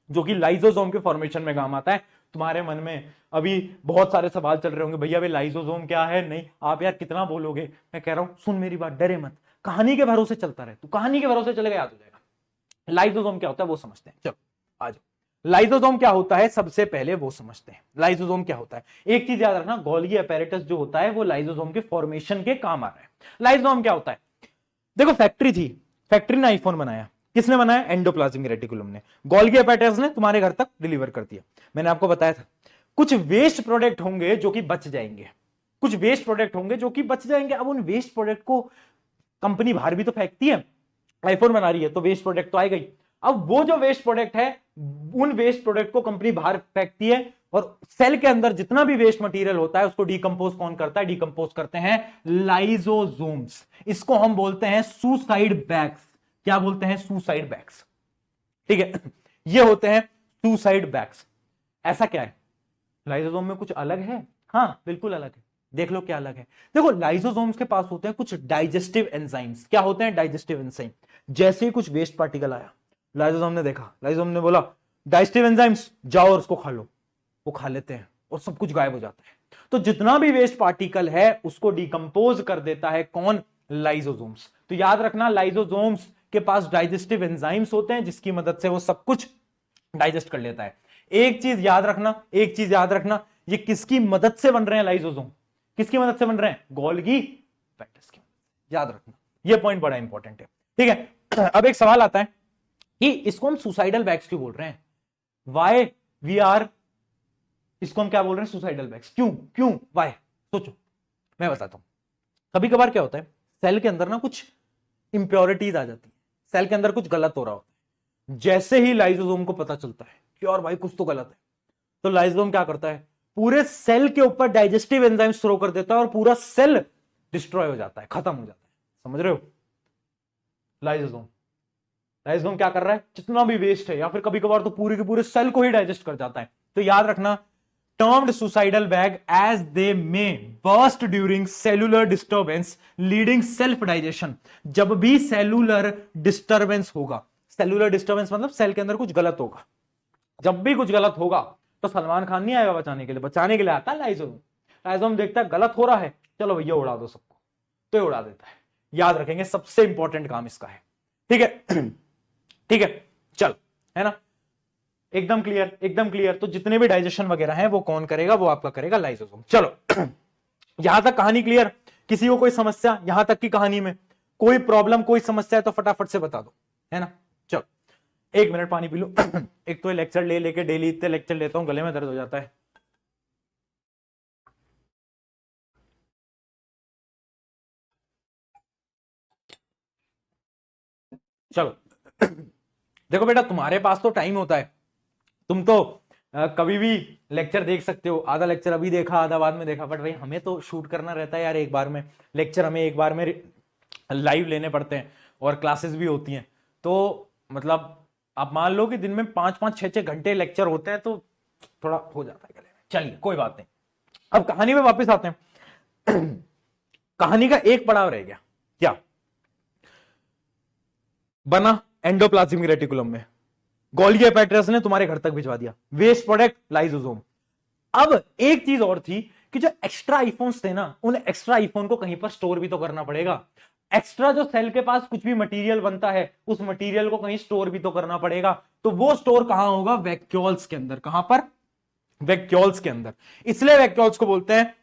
जो कि लाइसोसोम के फॉर्मेशन में काम आता है। तुम्हारे मन में अभी बहुत सारे सवाल चल रहे होंगे, भैया वे लाइसोसोम क्या है, नहीं आप यार कितना बोलोगे, मैं कह रहा हूं सुन मेरी बात, डरे मत, कहानी के भरोसे चलता रहे, तू कहानी के भरोसे चलेगा याद हो जाएगा। लाइसोसोम क्या होता है वो समझते हैं, चलो आ जाओ। लाइसोसोम क्या होता है सबसे पहले वो समझते हैं। लाइसोसोम क्या होता है, एक चीज याद रखना, गोल्गी एपेरेटस जो होता है वो लाइसोसोम के फॉर्मेशन के काम आ रहा है। लाइसोसोम क्या होता है, देखो फैक्ट्री थी, फैक्ट्री ने आईफोन बनाया, किसने बनाया, एंडोप्लाज्मिक रेटिकुलम ने, गोल्गी एपेरेटस ने तुम्हारे घर तक डिलीवर कर दिया। मैंने आपको बताया था कुछ वेस्ट प्रोडक्ट होंगे जो कि बच जाएंगे, कुछ वेस्ट प्रोडक्ट होंगे जो कि बच जाएंगे। अब उन वेस्ट प्रोडक्ट को कंपनी बाहर भी तो फेंकती है, आईफोन बना रही है तो वेस्ट प्रोडक्ट तो आएगा ही। अब वो जो वेस्ट प्रोडक्ट है, उन वेस्ट प्रोडक्ट को कंपनी बाहर फेंकती है और सेल के अंदर जितना भी वेस्ट मटेरियल होता है उसको डिकंपोज कौन करता है, डिकंपोज करते हैं लाइसोसोम्स। इसको हम बोलते हैं सुसाइड बैग्स। क्या बोलते हैं, सुसाइड बैग्स। ठीक है, ये होते हैं सुसाइड बैग्स। ऐसा क्या है, लाइसोसोम में कुछ अलग है, हाँ बिल्कुल अलग है। देख लो क्या अलग है, देखो लाइसोसोम्स के पास होते हैं कुछ डाइजेस्टिव एंजाइम्स। क्या होते हैं, डाइजेस्टिव एंजाइम। जैसे ही कुछ वेस्ट पार्टिकल आया, लाइसोसोम ने देखा, लाइसोसोम ने बोला डाइजेस्टिव एंजाइम्स जाओ और उसको खा लो, वो खा लेते हैं और सब कुछ गायब हो जाता है। तो जितना भी वेस्ट पार्टिकल है उसको डिकंपोज कर देता है कौन, लाइसोसोम्स। तो याद रखना लाइसोसोम्स के पास डाइजेस्टिव एंजाइम्स होते हैं जिसकी मदद से वो सब कुछ डाइजेस्ट कर लेता है। एक चीज याद रखना, एक चीज याद रखना, ये किसकी मदद से बन रहे हैं लाइसोसोम, किसकी मदद से बन रहे हैं, गोल्गी एपेरेटस की। याद रखना ये पॉइंट बड़ा इंपॉर्टेंट है। ठीक है, अब एक सवाल आता है कि इसको हम सुसाइडल बैग्स क्यों बोल रहे हैं, वाई वी आर, इसको हम क्या बोल रहे हैं, सुसाइडल बैग्स, क्यों क्यों वाई, सोचो मैं बताता हूं। कभी कभार क्या होता है, सेल के अंदर ना कुछ इंप्योरिटीज आ जाती है, सेल के अंदर कुछ गलत हो रहा होता है। जैसे ही लाइसोसोम को पता चलता है कि और भाई कुछ तो गलत है, तो लाइसोसोम क्या करता है, पूरे सेल के ऊपर डाइजेस्टिव एंजाइम थ्रो कर देता है और पूरा सेल डिस्ट्रॉय हो जाता है, खत्म हो जाता है। समझ रहे हो, लाइसोसोम, लाइसोसोम क्या कर रहा है, जितना भी वेस्ट है या फिर कभी कभार तो पूरे के पूरे सेल को ही डाइजेस्ट कर जाता है। तो याद रखना termed suicidal bag as they may burst during cellular disturbance leading self digestion। जब भी सेलुलर डिस्टर्बेंस होगा, सेलुलर डिस्टर्बेंस मतलब सेल के अंदर कुछ गलत होगा, जब भी कुछ गलत होगा तो सलमान खान नहीं आएगा बचाने के लिए, बचाने के लिए आता है लाइजोम। लाइजोम देखता है गलत हो रहा है, चलो भैया उड़ा दो सबको, तो ये उड़ा देता है। याद रखेंगे, सबसे इंपॉर्टेंट काम इसका है। ठीक है ठीक है, चल, है ना, एकदम क्लियर, एकदम क्लियर। तो जितने भी डाइजेशन वगैरह हैं वो कौन करेगा, वो आपका करेगा लाइसोसोम। चलो यहां तक कहानी क्लियर। किसी को कोई समस्या यहां तक की कहानी में, कोई प्रॉब्लम, कोई समस्या है तो फटाफट से बता दो, है ना। चलो 1 मिनट पानी पी लो। एक तो लेक्चर लेके डेली इतने लेक्चर लेता हूं, गले में दर्द हो जाता है। चलो देखो बेटा, तुम्हारे पास तो टाइम होता है, तुम तो कभी भी लेक्चर देख सकते हो। आधा लेक्चर अभी देखा, आधा बाद में देखा, बट भाई हमें तो शूट करना रहता है यार। एक बार में लेक्चर हमें एक बार में लाइव लेने पड़ते हैं और क्लासेस भी होती हैं। तो मतलब आप मान लो कि दिन में 5-5, 6-6 घंटे लेक्चर होते हैं, तो थोड़ा हो जाता है गले में। चलिए कोई बात नहीं, अब कहानी में वापस आते हैं। कहानी का एक पड़ाव रह गया, क्या बना? एंडोप्लाज्मिक रेटिकुलम में गोल्गी एपेट्रस ने तुम्हारे घर तक भिजवा दिया, वेस्ट प्रोडक्ट लाइसोसोम। अब एक चीज और थी कि जो एक्स्ट्रा आईफोन्स थे ना, उन एक्स्ट्रा आईफोन को कहीं पर स्टोर भी तो करना पड़ेगा। एक्स्ट्रा जो सेल के पास कुछ भी मटेरियल बनता है, उस मटेरियल को कहीं स्टोर भी तो करना पड़ेगा। तो वो स्टोर कहां होगा? वैक्यूल्स के अंदर। कहां पर? वैक्यूल्स के अंदर। इसलिए वैक्यूल्स को बोलते हैं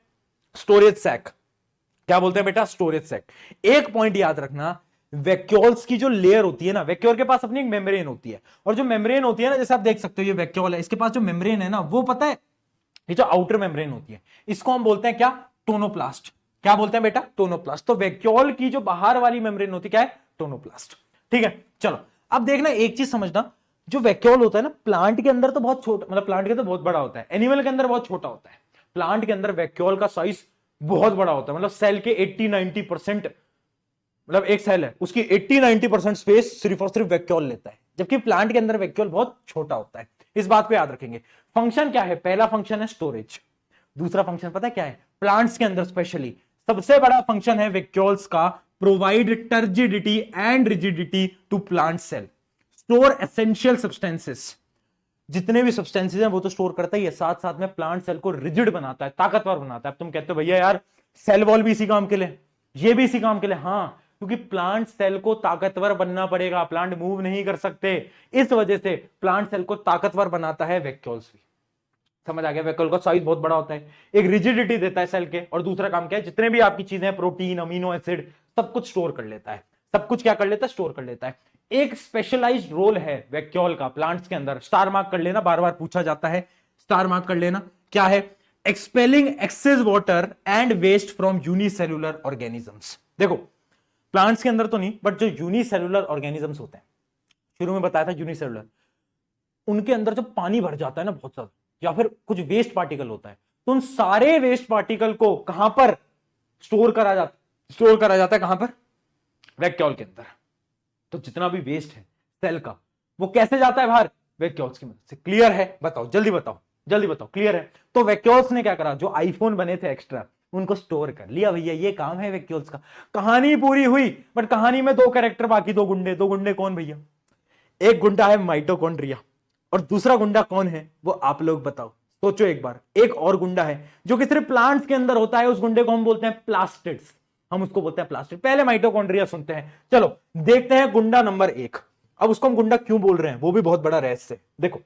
स्टोरेज सैक। क्या बोलते हैं बेटा? Storage sac. एक पॉइंट याद रखना, वैक्यूल्स की जो लेयर होती है ना, वैक्यूल के पास अपनी एक मेम्ब्रेन होती है, और जो मेम्ब्रेन होती है ना, जैसे आप देख सकते हो ये वैक्यूल है, इसके पास जो मेम्ब्रेन है ना, वो पता है, ये जो आउटर मेम्ब्रेन होती है, इसको हम बोलते हैं क्या? टोनोप्लास्ट। क्या बोलते हैं बेटा? टोनोप्लास्ट। तो वैक्यूल की जो बाहर वाली मेम्ब्रेन होती है क्या है? टोनोप्लास्ट। ठीक है, चलो अब देखना, एक चीज समझना, जो वैक्यूल होता है ना, प्लांट के अंदर तो बहुत छोटा, मतलब प्लांट के अंदर बहुत बड़ा होता है, एनिमल के अंदर बहुत छोटा होता है। प्लांट के अंदर वैक्यूल का साइज बहुत बड़ा होता है, मतलब सेल के 80-90%, मतलब एक सेल है उसकी 80-90% स्पेस सिर्फ और सिर्फ वैक्यूल लेता है, जबकि प्लांट के अंदर वैक्यूल बहुत छोटा होता है। इस बात को याद रखेंगे। फंक्शन क्या है? पहला फंक्शन है स्टोरेज, दूसरा फंक्शन पता है क्या है? प्लांट्स के अंदर स्पेशली सबसे बड़ा फंक्शन है वैक्यूल्स का, provide turgidity and rigidity to plant cell, store essential substances. जितने भी सब्सटेंसेस हैं वो तो स्टोर करता ही है, साथ साथ में प्लांट सेल को रिजिड बनाता है, ताकतवर बनाता है। अब तुम कहते हो भैया यार सेल वॉल भी इसी काम के लिए, ये भी इसी काम के लिए। हाँ, क्योंकि प्लांट सेल को ताकतवर बनना पड़ेगा, प्लांट मूव नहीं कर सकते, इस वजह से प्लांट सेल को ताकतवर बनाता है वैक्यूल्स भी। समझ आ गया? वैक्यूल का साइज बहुत बड़ा होता है, एक रिजिडिटी देता है सेल के, और दूसरा काम क्या है? जितने भी आपकी चीजें, प्रोटीन, अमीनो एसिड, सब कुछ स्टोर कर लेता है। सब कुछ क्या कर लेता है? स्टोर कर लेता है। एक स्पेशलाइज्ड रोल है वैक्यूल का प्लांट्स के अंदर, स्टार मार्क कर लेना, बार बार पूछा जाता है, स्टार मार्क कर लेना। क्या है? Expelling excess water and waste from unicellular organisms. देखो प्लांट्स के अंदर तो नहीं, बट जो यूनिसेल्युलर ऑर्गेनिजम्स होते हैं, शुरू में बताया था यूनिसेल्युलर, उनके अंदर जब पानी भर जाता है ना बहुत ज्यादा, या फिर कुछ वेस्ट पार्टिकल होता है, तो उन सारे वेस्ट पार्टिकल को कहां पर स्टोर करा जाता है? कहां पर? वैक्यूल के अंदर। तो जितना भी वेस्ट है सेल का, वो कैसे जाता है बाहर? वैक्यूल्स की मदद से। क्लियर है? बताओ, जल्दी बताओ, जल्दी बताओ। क्लियर है? तो वैक्यूल्स ने क्या करा? जो आईफोन बने थे एक्स्ट्रा, उनको स्टोर कर लिया भैया, ये काम है वैक्यूल्स का। कहानी पूरी हुई, बट कहानी में 2 कैरेक्टर बाकी, 2 गुंडे। 2 गुंडे कौन भैया? एक गुंडा है माइटोकॉन्ड्रिया, और दूसरा गुंडा कौन है वो आप लोग बताओ, सोचो एक बार। एक और गुंडा है जो कि सिर्फ प्लांट्स के अंदर होता है, उस गुंडे को हम बोलते हैं प्लास्टिड्स। हम उसको बोलते हैं प्लास्टिड। पहले माइटोकॉन्ड्रिया सुनते हैं, चलो देखते हैं गुंडा नंबर 1। अब उसको हम गुंडा क्यों बोल रहे हैं वो भी बहुत बड़ा रहस्य है। देखो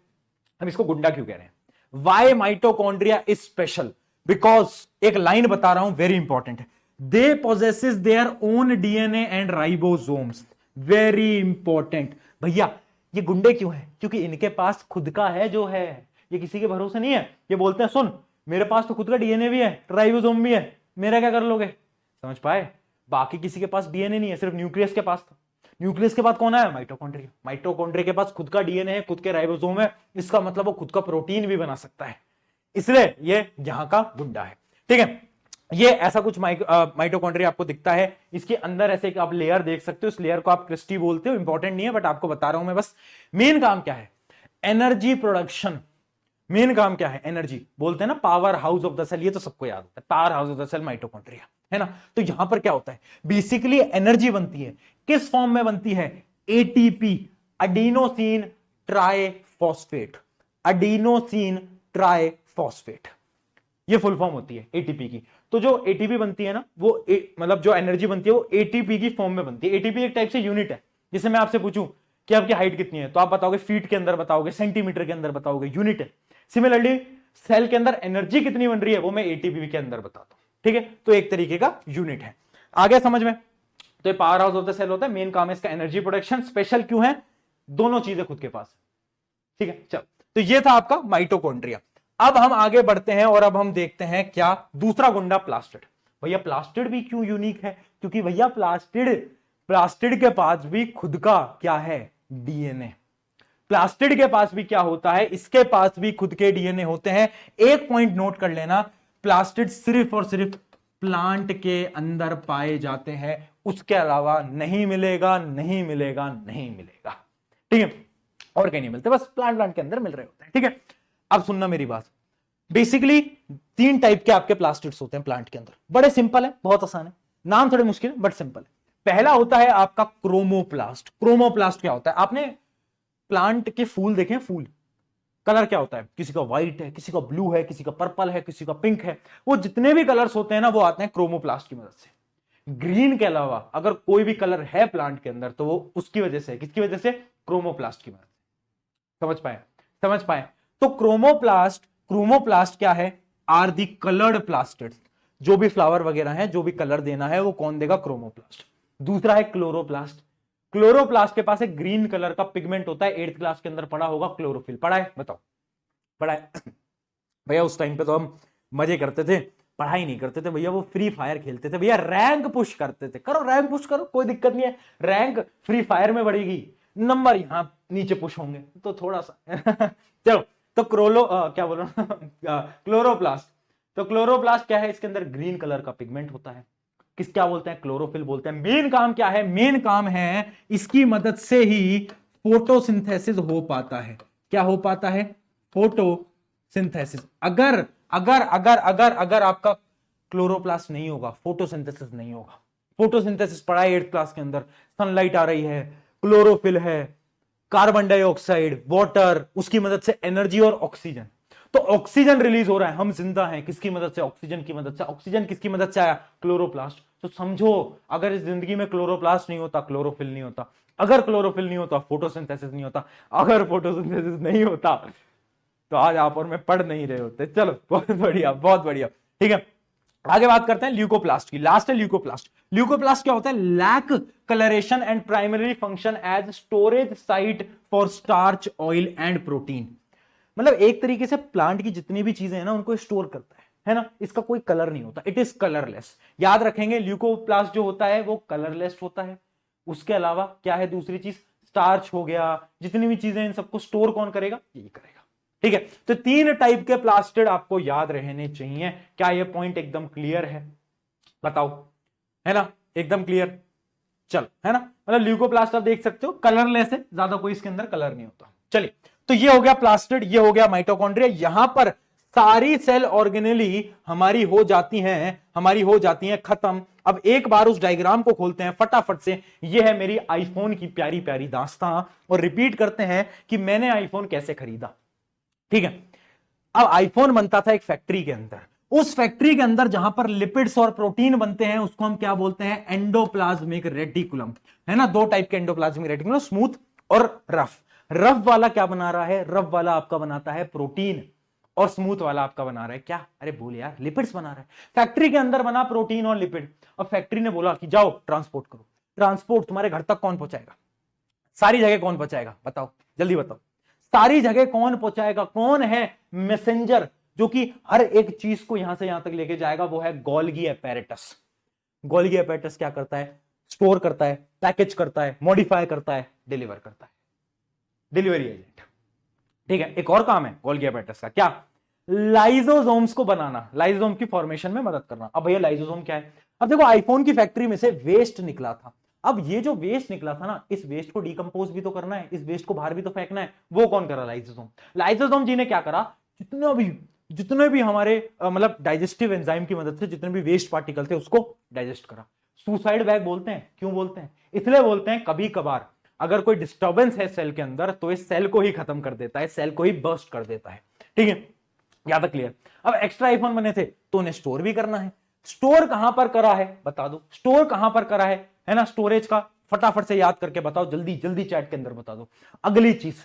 हम इसको गुंडा क्यों कह रहे हैं, why mitochondria is special, because एक लाइन बता रहा हूं, वेरी इंपॉर्टेंट है, they possesses their own DNA and ribosomes. Very important भैया। ये गुंडे क्यों है? क्योंकि इनके पास खुद का है जो है, ये किसी के भरोसे नहीं है। ये बोलते हैं सुन मेरे पास तो खुद का डीएनए भी है, राइबोसोम भी है, मेरा क्या कर लोगे? समझ पाए? बाकी किसी के पास डीएनए नहीं है, सिर्फ न्यूक्लियस के पास था। न्यूक्लियस के बाद कौन है? माइटोकॉन्ड्रिया। माइटोकॉन्ड्रिया के पास खुद का डीएनए है, खुद के राइबोसोम है, इसका मतलब वो खुद का प्रोटीन भी बना सकता है, इसलिए ये यहां का गुंडा है। ठीक है, ये ऐसा कुछ माइटोकॉन्ड्रिया आपको दिखता है। इसके अंदर ऐसे आप लेयर देख सकते हो, इस लेयर को आप क्रिस्टी बोलते हो, इंपॉर्टेंट नहीं है बट आपको बता रहा हूं मैं बस। मेन काम क्या है? Energy production. मेन काम क्या है? एनर्जी। बोलते हैं ना power house of the cell, ये तो सबको याद होता है, power house of the cell mitochondria, है ना। तो यहां पर क्या होता है? बेसिकली एनर्जी बनती है, किस फॉर्म में बनती है? एटीपी, अडीनोसिन ट्राइफॉस्फेट, अडीनोसिन ट्राइफॉस्फेट, ये फुल फॉर्म होती है एटीपी की। तो जो एटीपी बनती है ना, वो मतलब जो एनर्जी बनती है वो एटीपी की फॉर्म में बनती है। एटीपी एक टाइप से यूनिट है। जैसे मैं आपसे पूछूं कि आपकी हाइट कितनी है, तो आप बताओगे फीट के अंदर बताओगे, सेंटीमीटर के अंदर बताओगे, यूनिट है। सिमिलरली सेल के अंदर एनर्जी कितनी बन रही है वो मैं एटीपी के अंदर बताता हूं, ठीक है। तो एक तरीके का यूनिट है। आगे समझ में? तो ये power house of the cell होता है, मेन काम है इसका एनर्जी प्रोडक्शन। स्पेशल क्यों है? दोनों चीजें खुद के पास, ठीक है। चलो, तो ये था आपका माइटोकॉन्ड्रिया। अब हम आगे बढ़ते हैं और अब हम देखते हैं क्या दूसरा गुंडा, प्लास्टिड। भैया प्लास्टिड भी क्यों यूनिक है? क्योंकि भैया प्लास्टिड के पास भी खुद का क्या है? डीएनए। प्लास्टिड के पास भी क्या होता है? इसके पास भी खुद के डीएनए होते हैं। एक पॉइंट नोट कर लेना, प्लास्टिड सिर्फ और सिर्फ प्लांट के अंदर पाए जाते हैं, उसके अलावा नहीं मिलेगा, नहीं मिलेगा, नहीं मिलेगा, ठीक है। और कहीं नहीं मिलते, बस प्लांट के अंदर मिल रहे होते हैं, ठीक है। अब सुनना मेरी बात। बेसिकली 3 टाइप के आपके प्लास्टिड्स होते हैं प्लांट के अंदर। बड़े सिंपल है, बहुत आसान है, नाम थोड़े मुश्किल है बट सिंपल है। पहला होता है आपका क्रोमोप्लास्ट। क्रोमोप्लास्ट क्या होता है? आपने प्लांट के फूल देखे? फूल कलर क्या होता है? किसी का व्हाइट है, किसी का ब्लू है, किसी का पर्पल है, किसी का पिंक है। वो जितने भी कलर्स होते हैं ना, वो आते हैं क्रोमोप्लास्ट की मदद से। ग्रीन के अलावा अगर कोई भी कलर है प्लांट के अंदर, तो वो उसकी वजह से, किसकी वजह से? क्रोमोप्लास्ट की मदद से। समझ पाए? समझ पाए? तो क्रोमोप्लास्ट क्या है? Are the coloured plastids. जो भी फ्लावर वगैरह है, जो भी कलर देना है, वो कौन देगा? क्रोमोप्लास्ट। दूसरा है क्लोरोप्लास्ट। क्लोरोप्लास्ट के पास एक ग्रीन कलर का पिगमेंट होता है, 8th क्लास के अंदर पढ़ा होगा, क्लोरोफिल। पढ़ा है? बताओ, पढ़ा है? भैया उस टाइम पे तो हम मजे करते थे, पढ़ाई नहीं करते थे भैया, वो फ्री फायर खेलते थे भैया, रैंक पुश करते थे। करो रैंक पुश करो, कोई दिक्कत नहीं है, रैंक फ्री फायर में बढ़ेगी, नंबर यहां नीचे पुश होंगे, तो थोड़ा सा चलो। तो क्या बोलो क्लोरोप्लास्ट। तो क्लोरोप्लास्ट क्या है? इसके अंदर ग्रीन कलर का पिगमेंट होता है, किस क्या बोलते हैं? क्लोरोफिल बोलते हैं। मेन काम क्या है? मेन काम है इसकी मदद से ही फोटोसिंथेसिस हो पाता है। क्या हो पाता है? फोटोसिंथेसिस। अगर अगर अगर अगर अगर आपका क्लोरोप्लास्ट नहीं होगा, फोटोसिंथेसिस नहीं होगा। फोटोसिंथेसिस पढ़ा है 8th क्लास के अंदर, सनलाइट आ रही है, क्लोरोफिल है, कार्बन डाइऑक्साइड, वाटर, उसकी मदद से एनर्जी और ऑक्सीजन। तो ऑक्सीजन रिलीज हो रहा है, हम जिंदा हैं, किसकी मदद से? ऑक्सीजन की मदद से। ऑक्सीजन किसकी मदद से आया? क्लोरोप्लास्ट। तो समझो, अगर इस जिंदगी में क्लोरोप्लास्ट नहीं होता, क्लोरोफिल नहीं होता। अगर क्लोरोफिल नहीं होता, फोटोसिंथेसिस नहीं होता। अगर फोटोसिंथेसिस नहीं होता, तो आज आप और मैं पढ़ नहीं रहे होते। चलो, बहुत बढ़िया, बहुत बढ़िया, ठीक है। आगे बात करते हैं ल्यूकोप्लास्ट की। लास्ट है ल्यूकोप्लास्ट। ल्यूकोप्लास्ट क्या होता है? Lack coloration and primary function as storage site for starch, oil and protein. मतलब एक तरीके से प्लांट की जितनी भी चीजें हैं ना, उनको स्टोर करता है ना। इसका कोई कलर नहीं होता, इट इज कलरलेस। याद रखेंगे, ल्यूकोप्लास्ट जो होता है वो कलरलेस होता है। उसके अलावा क्या है? दूसरी चीज स्टार्च हो गया, जितनी भी चीजें, इन सबको स्टोर कौन करेगा? यही करेगा, ठीक है। तो 3 टाइप के प्लास्टिड आपको याद रहने चाहिए। क्या ये पॉइंट एकदम क्लियर है? बताओ, है ना? एकदम क्लियर, चल, है ना। मतलब ल्यूकोप्लास्ट आप देख सकते हो, कलरलेस है, ज्यादा कोई इसके अंदर कलर नहीं होता। चलिए, तो ये हो गया प्लास्टिड, ये हो गया माइटोकॉन्ड्रिया। यहां पर सारी सेल ऑर्गेनेली हमारी हो जाती हैं खत्म। अब एक बार उस डायग्राम को खोलते हैं फटाफट से। ये है मेरी आईफोन की प्यारी प्यारी दास्तां, और रिपीट करते हैं कि मैंने आईफोन कैसे खरीदा, ठीक है। अब आईफोन बनता था एक फैक्ट्री के अंदर। उस फैक्ट्री के अंदर जहां पर लिपिड्स और प्रोटीन बनते हैं, उसको हम क्या बोलते हैं? एंडोप्लाज्मिक रेटिकुलम, है ना। 2 टाइप के एंडोप्लाज्मिक रेटिकुलम, स्मूथ और रफ। रफ वाला क्या बना रहा है? रफ वाला आपका बनाता है प्रोटीन, और स्मूथ वाला आपका बना रहा है क्या? अरे बोल यार, लिपिड्स बना रहा है। फैक्ट्री के अंदर बना प्रोटीन और लिपिड। अब फैक्ट्री ने बोला कि जाओ ट्रांसपोर्ट करो। ट्रांसपोर्ट तुम्हारे घर तक कौन पहुंचाएगा? सारी जगह कौन पहुंचाएगा? बताओ, जल्दी बताओ, सारी जगह कौन पहुंचाएगा? कौन है मैसेंजर जो कि हर एक चीज को यहां से यहां तक लेके जाएगा? वो है गोल्गी एपेरेटस। गोल्गी एपेरेटस क्या करता है? स्टोर करता है, पैकेज करता है, मॉडिफाई करता है, डिलीवर करता है, डिलीवरी एजेंट, ठीक है। एक और काम है गोल्गी एपेरेटस का, क्या? लाइजोसोम्स को बनाना, लाइजोसोम की फॉर्मेशन में मदद करना। अब भैया लाइजोसोम क्या है? अब देखो, आईफोन की फैक्ट्री में से वेस्ट निकला था। अब ये जो वेस्ट निकला था ना, इस वेस्ट को डिकम्पोज भी तो करना है, इस वेस्ट को बाहर भी तो फेंकना है। वो कौन करा? लाइसोसोम। लाइसोसोम जी ने क्या करा? जितने भी हमारे मतलब डाइजेस्टिव एंजाइम की मदद से जितने भी वेस्ट पार्टिकल थे उसको डाइजेस्ट करा। सुसाइड बैग बोलते हैं, क्यों बोलते हैं? इसलिए बोलते हैं कभी कभार अगर कोई डिस्टर्बेंस है सेल के अंदर तो इस सेल को ही खत्म कर देता है, सेल को ही बर्स्ट कर देता है। ठीक है, यहां तक क्लियर? अब एक्स्ट्रा आईफोन बने थे तो उन्हें स्टोर भी करना है। स्टोर कहां पर करा है बता दो, स्टोर कहां पर करा है ना? स्टोरेज का फटाफट से याद करके बताओ, जल्दी जल्दी चैट के अंदर बता दो। अगली चीज,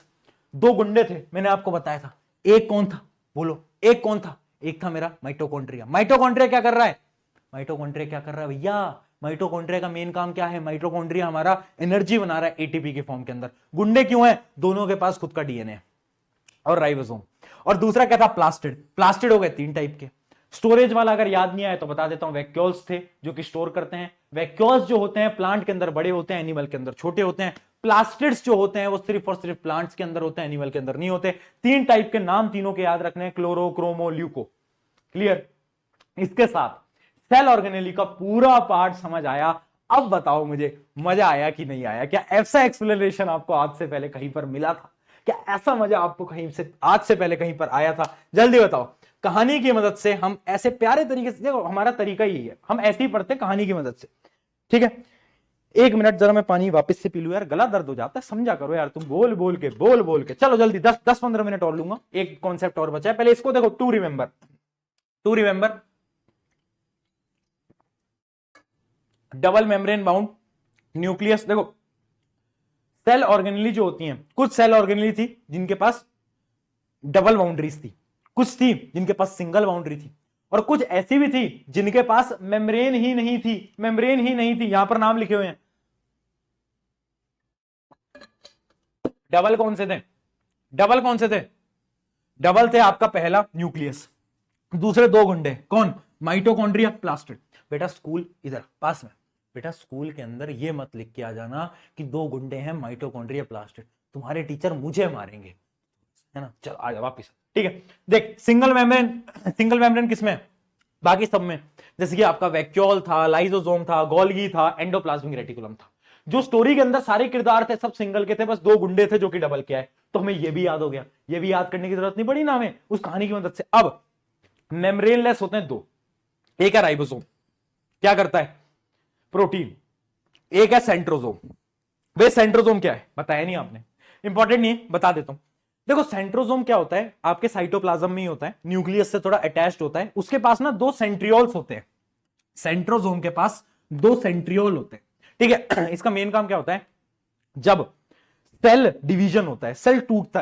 दो गुंडे थे, मैंने आपको बताया था, एक कौन था बोलो, एक कौन था? एक था मेरा माइटोकॉन्ड्रिया। माइटोकॉन्ड्रिया क्या कर रहा है? माइटोकॉन्ड्रिया क्या कर रहा है भैया? माइटोकॉन्ड्रिया का मेन काम क्या है? माइटोकॉन्ड्रिया हमारा एनर्जी बना रहा है एटीपी के फॉर्म के अंदर। गुंडे क्यों है? दोनों के पास खुद का डीएनए और राइबोसोम। और दूसरा क्या था? प्लास्टिड। प्लास्टिड हो गए तीन टाइप के। स्टोरेज वाला अगर याद नहीं आया तो बता देता हूं, वैक्यूल्स थे जो कि स्टोर करते हैं। वैक्यूल्स जो होते हैं प्लांट के अंदर बड़े होते हैं, एनिमल के अंदर छोटे होते हैं। प्लास्टिड्स जो होते हैं वो सिर्फ और सिर्फ प्लांट्स के अंदर होते हैं, एनिमल के अंदर नहीं होते। तीन टाइप के नाम तीनों के याद रखने हैं, क्लोरो, क्रोमो, ल्यूको। क्लियर? इसके साथ सेल ऑर्गेनेली का पूरा पार्ट समझ आया। अब बताओ मुझे मजा आया कि नहीं आया? क्या ऐसा एक्सप्लेनेशन आपको आज से पहले कहीं पर मिला था? क्या ऐसा मजा आपको कहीं से आज से पहले कहीं पर आया था? जल्दी बताओ। कहानी की मदद से हम ऐसे प्यारे तरीके से, देखो हमारा तरीका यही है, हम ऐसे ही पढ़ते कहानी की मदद से। ठीक है, एक मिनट जरा मैं पानी वापस से पी लूं यार, गला दर्द हो जाता है, समझा करो यार तुम, बोल बोल के। चलो जल्दी 10-15 मिनट और लूंगा, एक कॉन्सेप्ट और बचा है। पहले इसको देखो, to remember double membrane bound nucleus. देखो सेल ऑर्गेनेली जो होती हैं, कुछ सेल ऑर्गेनेली थी जिनके पास डबल बाउंड्रीज थी, कुछ थी जिनके पास सिंगल बाउंड्री थी, और कुछ ऐसी भी थी जिनके पास मेम्ब्रेन ही नहीं थी। यहां पर नाम लिखे हुए हैं। डबल कौन से थे? डबल थे आपका पहला न्यूक्लियस, दूसरे दो गुंडे, कौन? Mitochondria, plastid. बेटा स्कूल इधर पास में, बेटा स्कूल के अंदर ये मत लिख के आ जाना कि दो गुंडे हैं माइटोकॉन्ड्रिया प्लास्टिड, तुम्हारे टीचर मुझे मारेंगे, है ना? चल आ जा वापिस। ठीक है, देख सिंगल मेम्ब्रेन किसमें? बाकी सब में, जैसे कि आपका वैक्यूल था, लाइसोसोम था, गोल्गी था, एंडोप्लाज्मिक रेटिकुलम था। जो स्टोरी के अंदर सारे किरदार थे सब सिंगल के थे, बस दो गुंडे थे जो कि डबल के आए। तो हमें ये भी याद हो गया, ये भी याद करने की जरूरत नहीं पड़ी ना हमें उस कहानी की मदद से। अब मेम्ब्रेनलेस होते हैं दो, एक है राइबोसोम, क्या करता है? प्रोटीन। एक है सेंट्रोजोम। वे सेंट्रोजोम क्या है बताया नहीं आपने, इंपॉर्टेंट नहीं है, बता देता हूं। देखो सेंट्रोजोम क्या होता है? आपके साइटोप्लाज्म में ही होता है, न्यूक्लियस से थोड़ा अटैच्ड होता है। उसके पास ना दो सेंट्रियोल्स होते हैं, सेंट्रोजोम के पास दो सेंट्रियोल होते हैं। ठीक है, इसका मेन काम क्या होता है? जब सेल डिवीजन होता है, सेल टूटता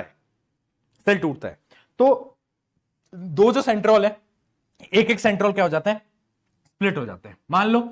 है, तो दो जो सेंट्रोल है, एक सेंट्रोल क्या हो जाता है? स्प्लिट हो जाते हैं। मान लो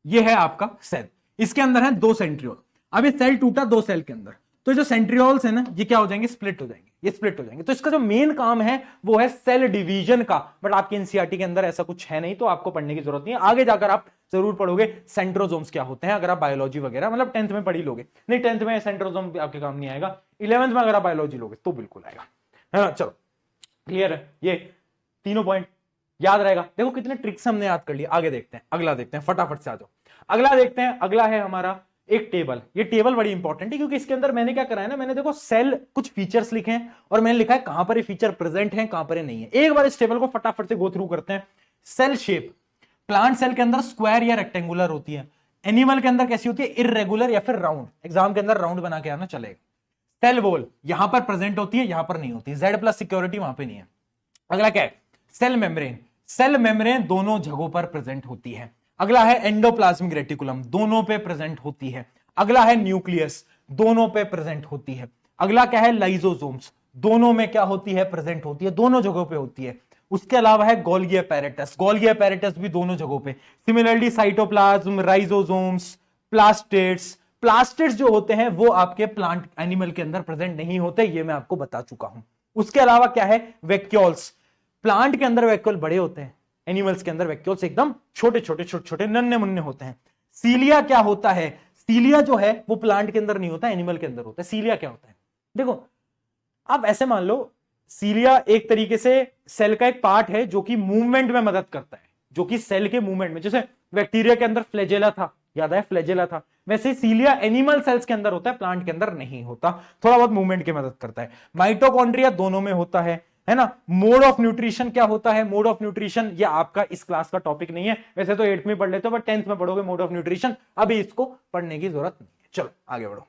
ये है आपका सेल, इसके अंदर है दो सेंट्रियोल। अब ये सेल टूटा दो सेल के अंदर, तो जो सेंट्रियोल्स है ना ये क्या हो जाएंगे? स्प्लिट हो जाएंगे, ये स्प्लिट हो जाएंगे। तो इसका जो मेन काम है वो है सेल डिवीजन का, बट आपके एनसीईआरटी के अंदर ऐसा कुछ है नहीं, तो आपको पढ़ने की जरूरत नहीं है। आगे जाकर आप जरूर पढ़ोगे सेंट्रोजोम्स क्या होते हैं, अगर आप बायोलॉजी वगैरह मतलब 10th में पढ़ी लोगे। नहीं 10th में सेंट्रोजोम आपके काम नहीं आएगा, 11th में अगर आप बायोलॉजी लोगे तो बिल्कुल आएगा, है ना? चलो क्लियर है, ये तीनों पॉइंट याद रहेगा। देखो कितने ट्रिक्स हमने याद कर लिए। आगे देखते हैं, अगला देखते हैं, फटाफट से आ जाओ। अगला देखते हैं, अगला है हमारा एक टेबल। ये टेबल बड़ी इंपॉर्टेंट है क्योंकि इसके अंदर मैंने क्या करा है ना, मैंने देखो सेल कुछ फीचर्स लिखे हैं और मैंने लिखा है कहां पर ये फीचर प्रेजेंट है, कहां पर ये नहीं है। एक बार इस टेबल को फटाफट से गो थ्रू करते हैं। सेल शेप, प्लांट सेल के अंदर स्क्वायर या रेक्टेंगुलर होती है, एनिमल के अंदर कैसी होती है? इररेगुलर या फिर राउंड। एग्जाम के अंदर राउंड बना के आना चलेगा। सेल वॉल यहां पर प्रेजेंट होती है, यहां पर नहीं होती। Z+ सिक्योरिटी वहां पे नहीं है। अगला क्या है? Cell membrane. सेल मेम्ब्रेन दोनों जगहों पर प्रेजेंट होती है। अगला है एंडोप्लाज्मिक रेटिकुलम, दोनों पे प्रेजेंट होती है। अगला है न्यूक्लियस, दोनों पे प्रेजेंट होती है। अगला क्या है? लाइसोसोम्स, दोनों में क्या होती है? प्रेजेंट होती है, दोनों जगहों पे होती है। उसके अलावा है गोल्गी अपैरेटस, गोल्गी अपैरेटस भी दोनों जगहों पे। सिमिलरली साइटोप्लाज्म, राइजोसोम्स, प्लास्टिड्स, प्लास्टिड्स जो होते हैं वो आपके प्लांट एनिमल के अंदर प्रेजेंट नहीं होते, ये मैं आपको बता चुका हूं। उसके अलावा क्या है? वैक्यूल्स, प्लांट के अंदर वैक्यूल बड़े होते हैं, एनिमल्स के अंदर वैक्यूल्स एकदम छोटे छोटे नन्हे मुन्ने होते हैं। सीलिया क्या होता है? सीलिया जो है वो प्लांट के अंदर नहीं होता, एनिमल के अंदर होता है। सीलिया क्या होता है? देखो आप ऐसे मान लो, सीलिया एक तरीके से सेल का एक पार्ट है जो कि मूवमेंट में मदद करता है, जो कि सेल के मूवमेंट में, जैसे बैक्टीरिया के अंदर फ्लैजेला था, याद है फ्लैजेला था, वैसे सीलिया एनिमल सेल्स के अंदर होता है, प्लांट के अंदर नहीं होता, थोड़ा बहुत मूवमेंट की मदद करता है। माइटोकॉन्ड्रिया दोनों में होता है, है ना। मोड ऑफ न्यूट्रिशन क्या होता है, मोड ऑफ न्यूट्रिशन ये आपका इस क्लास का टॉपिक नहीं है, वैसे तो 8th में पढ़ लेते हो बट 10th में पढ़ोगे मोड ऑफ न्यूट्रिशन, अभी इसको पढ़ने की जरूरत नहीं है। चलो आगे बढ़ो,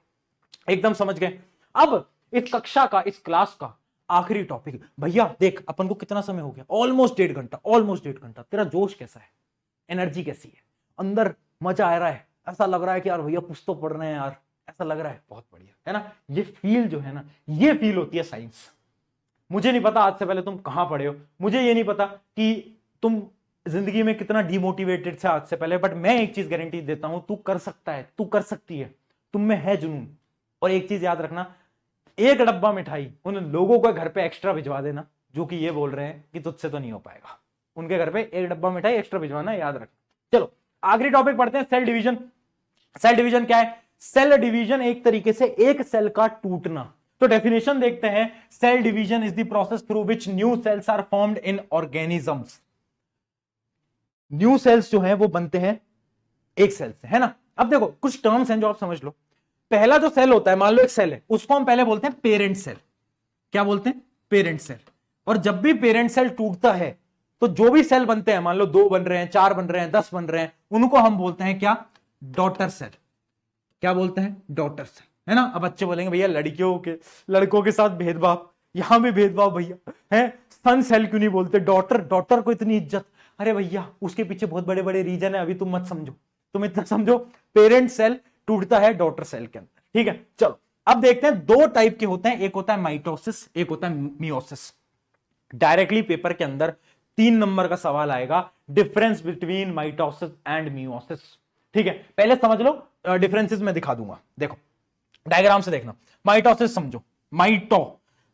एकदम समझ गए। अब इस कक्षा का, इस क्लास का आखिरी टॉपिक, भैया देख अपन को कितना समय हो गया, ऑलमोस्ट 1.5 घंटा, ऑलमोस्ट 1.5 घंटा। तेरा जोश कैसा है, एनर्जी कैसी है, अंदर मजा आ रहा है, ऐसा लग रहा है कि यार भैया कुछ तो पढ़ रहे हैं यार, ऐसा लग रहा है, बहुत बढ़िया है ना। ये फील जो है ना, ये फील होती है साइंस। मुझे नहीं पता आज से पहले तुम कहां पढ़े हो, मुझे ये नहीं पता कि तुम जिंदगी में कितना डिमोटिवेटेड थे आज से पहले, बट मैं एक चीज गारंटी देता हूं, तू कर सकता है, तू कर सकती है, तुम में है जुनून। और एक चीज याद रखना, एक डब्बा मिठाई उन लोगों को घर पे एक्स्ट्रा भिजवा देना जो कि ये बोल रहे हैं कि तुझसे तो नहीं हो पाएगा, उनके घर पे एक डब्बा मिठाई एक्स्ट्रा भिजवाना, याद रखना। चलो आखिरी टॉपिक पढ़ते हैं, सेल डिवीजन। सेल डिवीजन क्या है, सेल डिवीजन एक तरीके से एक सेल का टूटना। तो डेफिनेशन देखते हैं, cell division is the process through which new cells are formed in organisms. New cells जो है वो बनते हैं एक सेल से, है ना। अब देखो कुछ टर्म्स हैं जो आप समझ लो। पहला जो सेल होता है, मान लो एक सेल है, उसको हम पहले बोलते हैं पेरेंट सेल। क्या बोलते हैं, पेरेंट सेल। और जब भी पेरेंट सेल टूटता है तो जो भी सेल बनते हैं, मान लो 2 बन रहे हैं, 4 बन रहे हैं, 10 बन रहे हैं, उनको हम बोलते हैं क्या, डॉटर सेल। क्या बोलते हैं, डॉटर सेल, है ना। अब बच्चे बोलेंगे भैया लड़कों के साथ भेदभाव, यहां भी भेदभाव भैया है, सन सेल क्यों नहीं बोलते, डॉटर को इतनी इज्जत। अरे भैया उसके पीछे बहुत बड़े बड़े रीजन है, अभी तुम मत समझो, तुम इतना समझो, पेरेंट सेल टूटता है डॉटर सेल के अंदर, ठीक है। चलो अब देखते हैं, 2 टाइप के होते हैं, एक होता है माइटोसिस, एक होता है मियोसिस। डायरेक्टली पेपर के अंदर 3 नंबर का सवाल आएगा, difference between mitosis and meiosis, ठीक है। पहले समझ लो डिफरेंसेस मैं दिखा दूंगा, देखो डायग्राम से देखना। माइटोसिस समझो,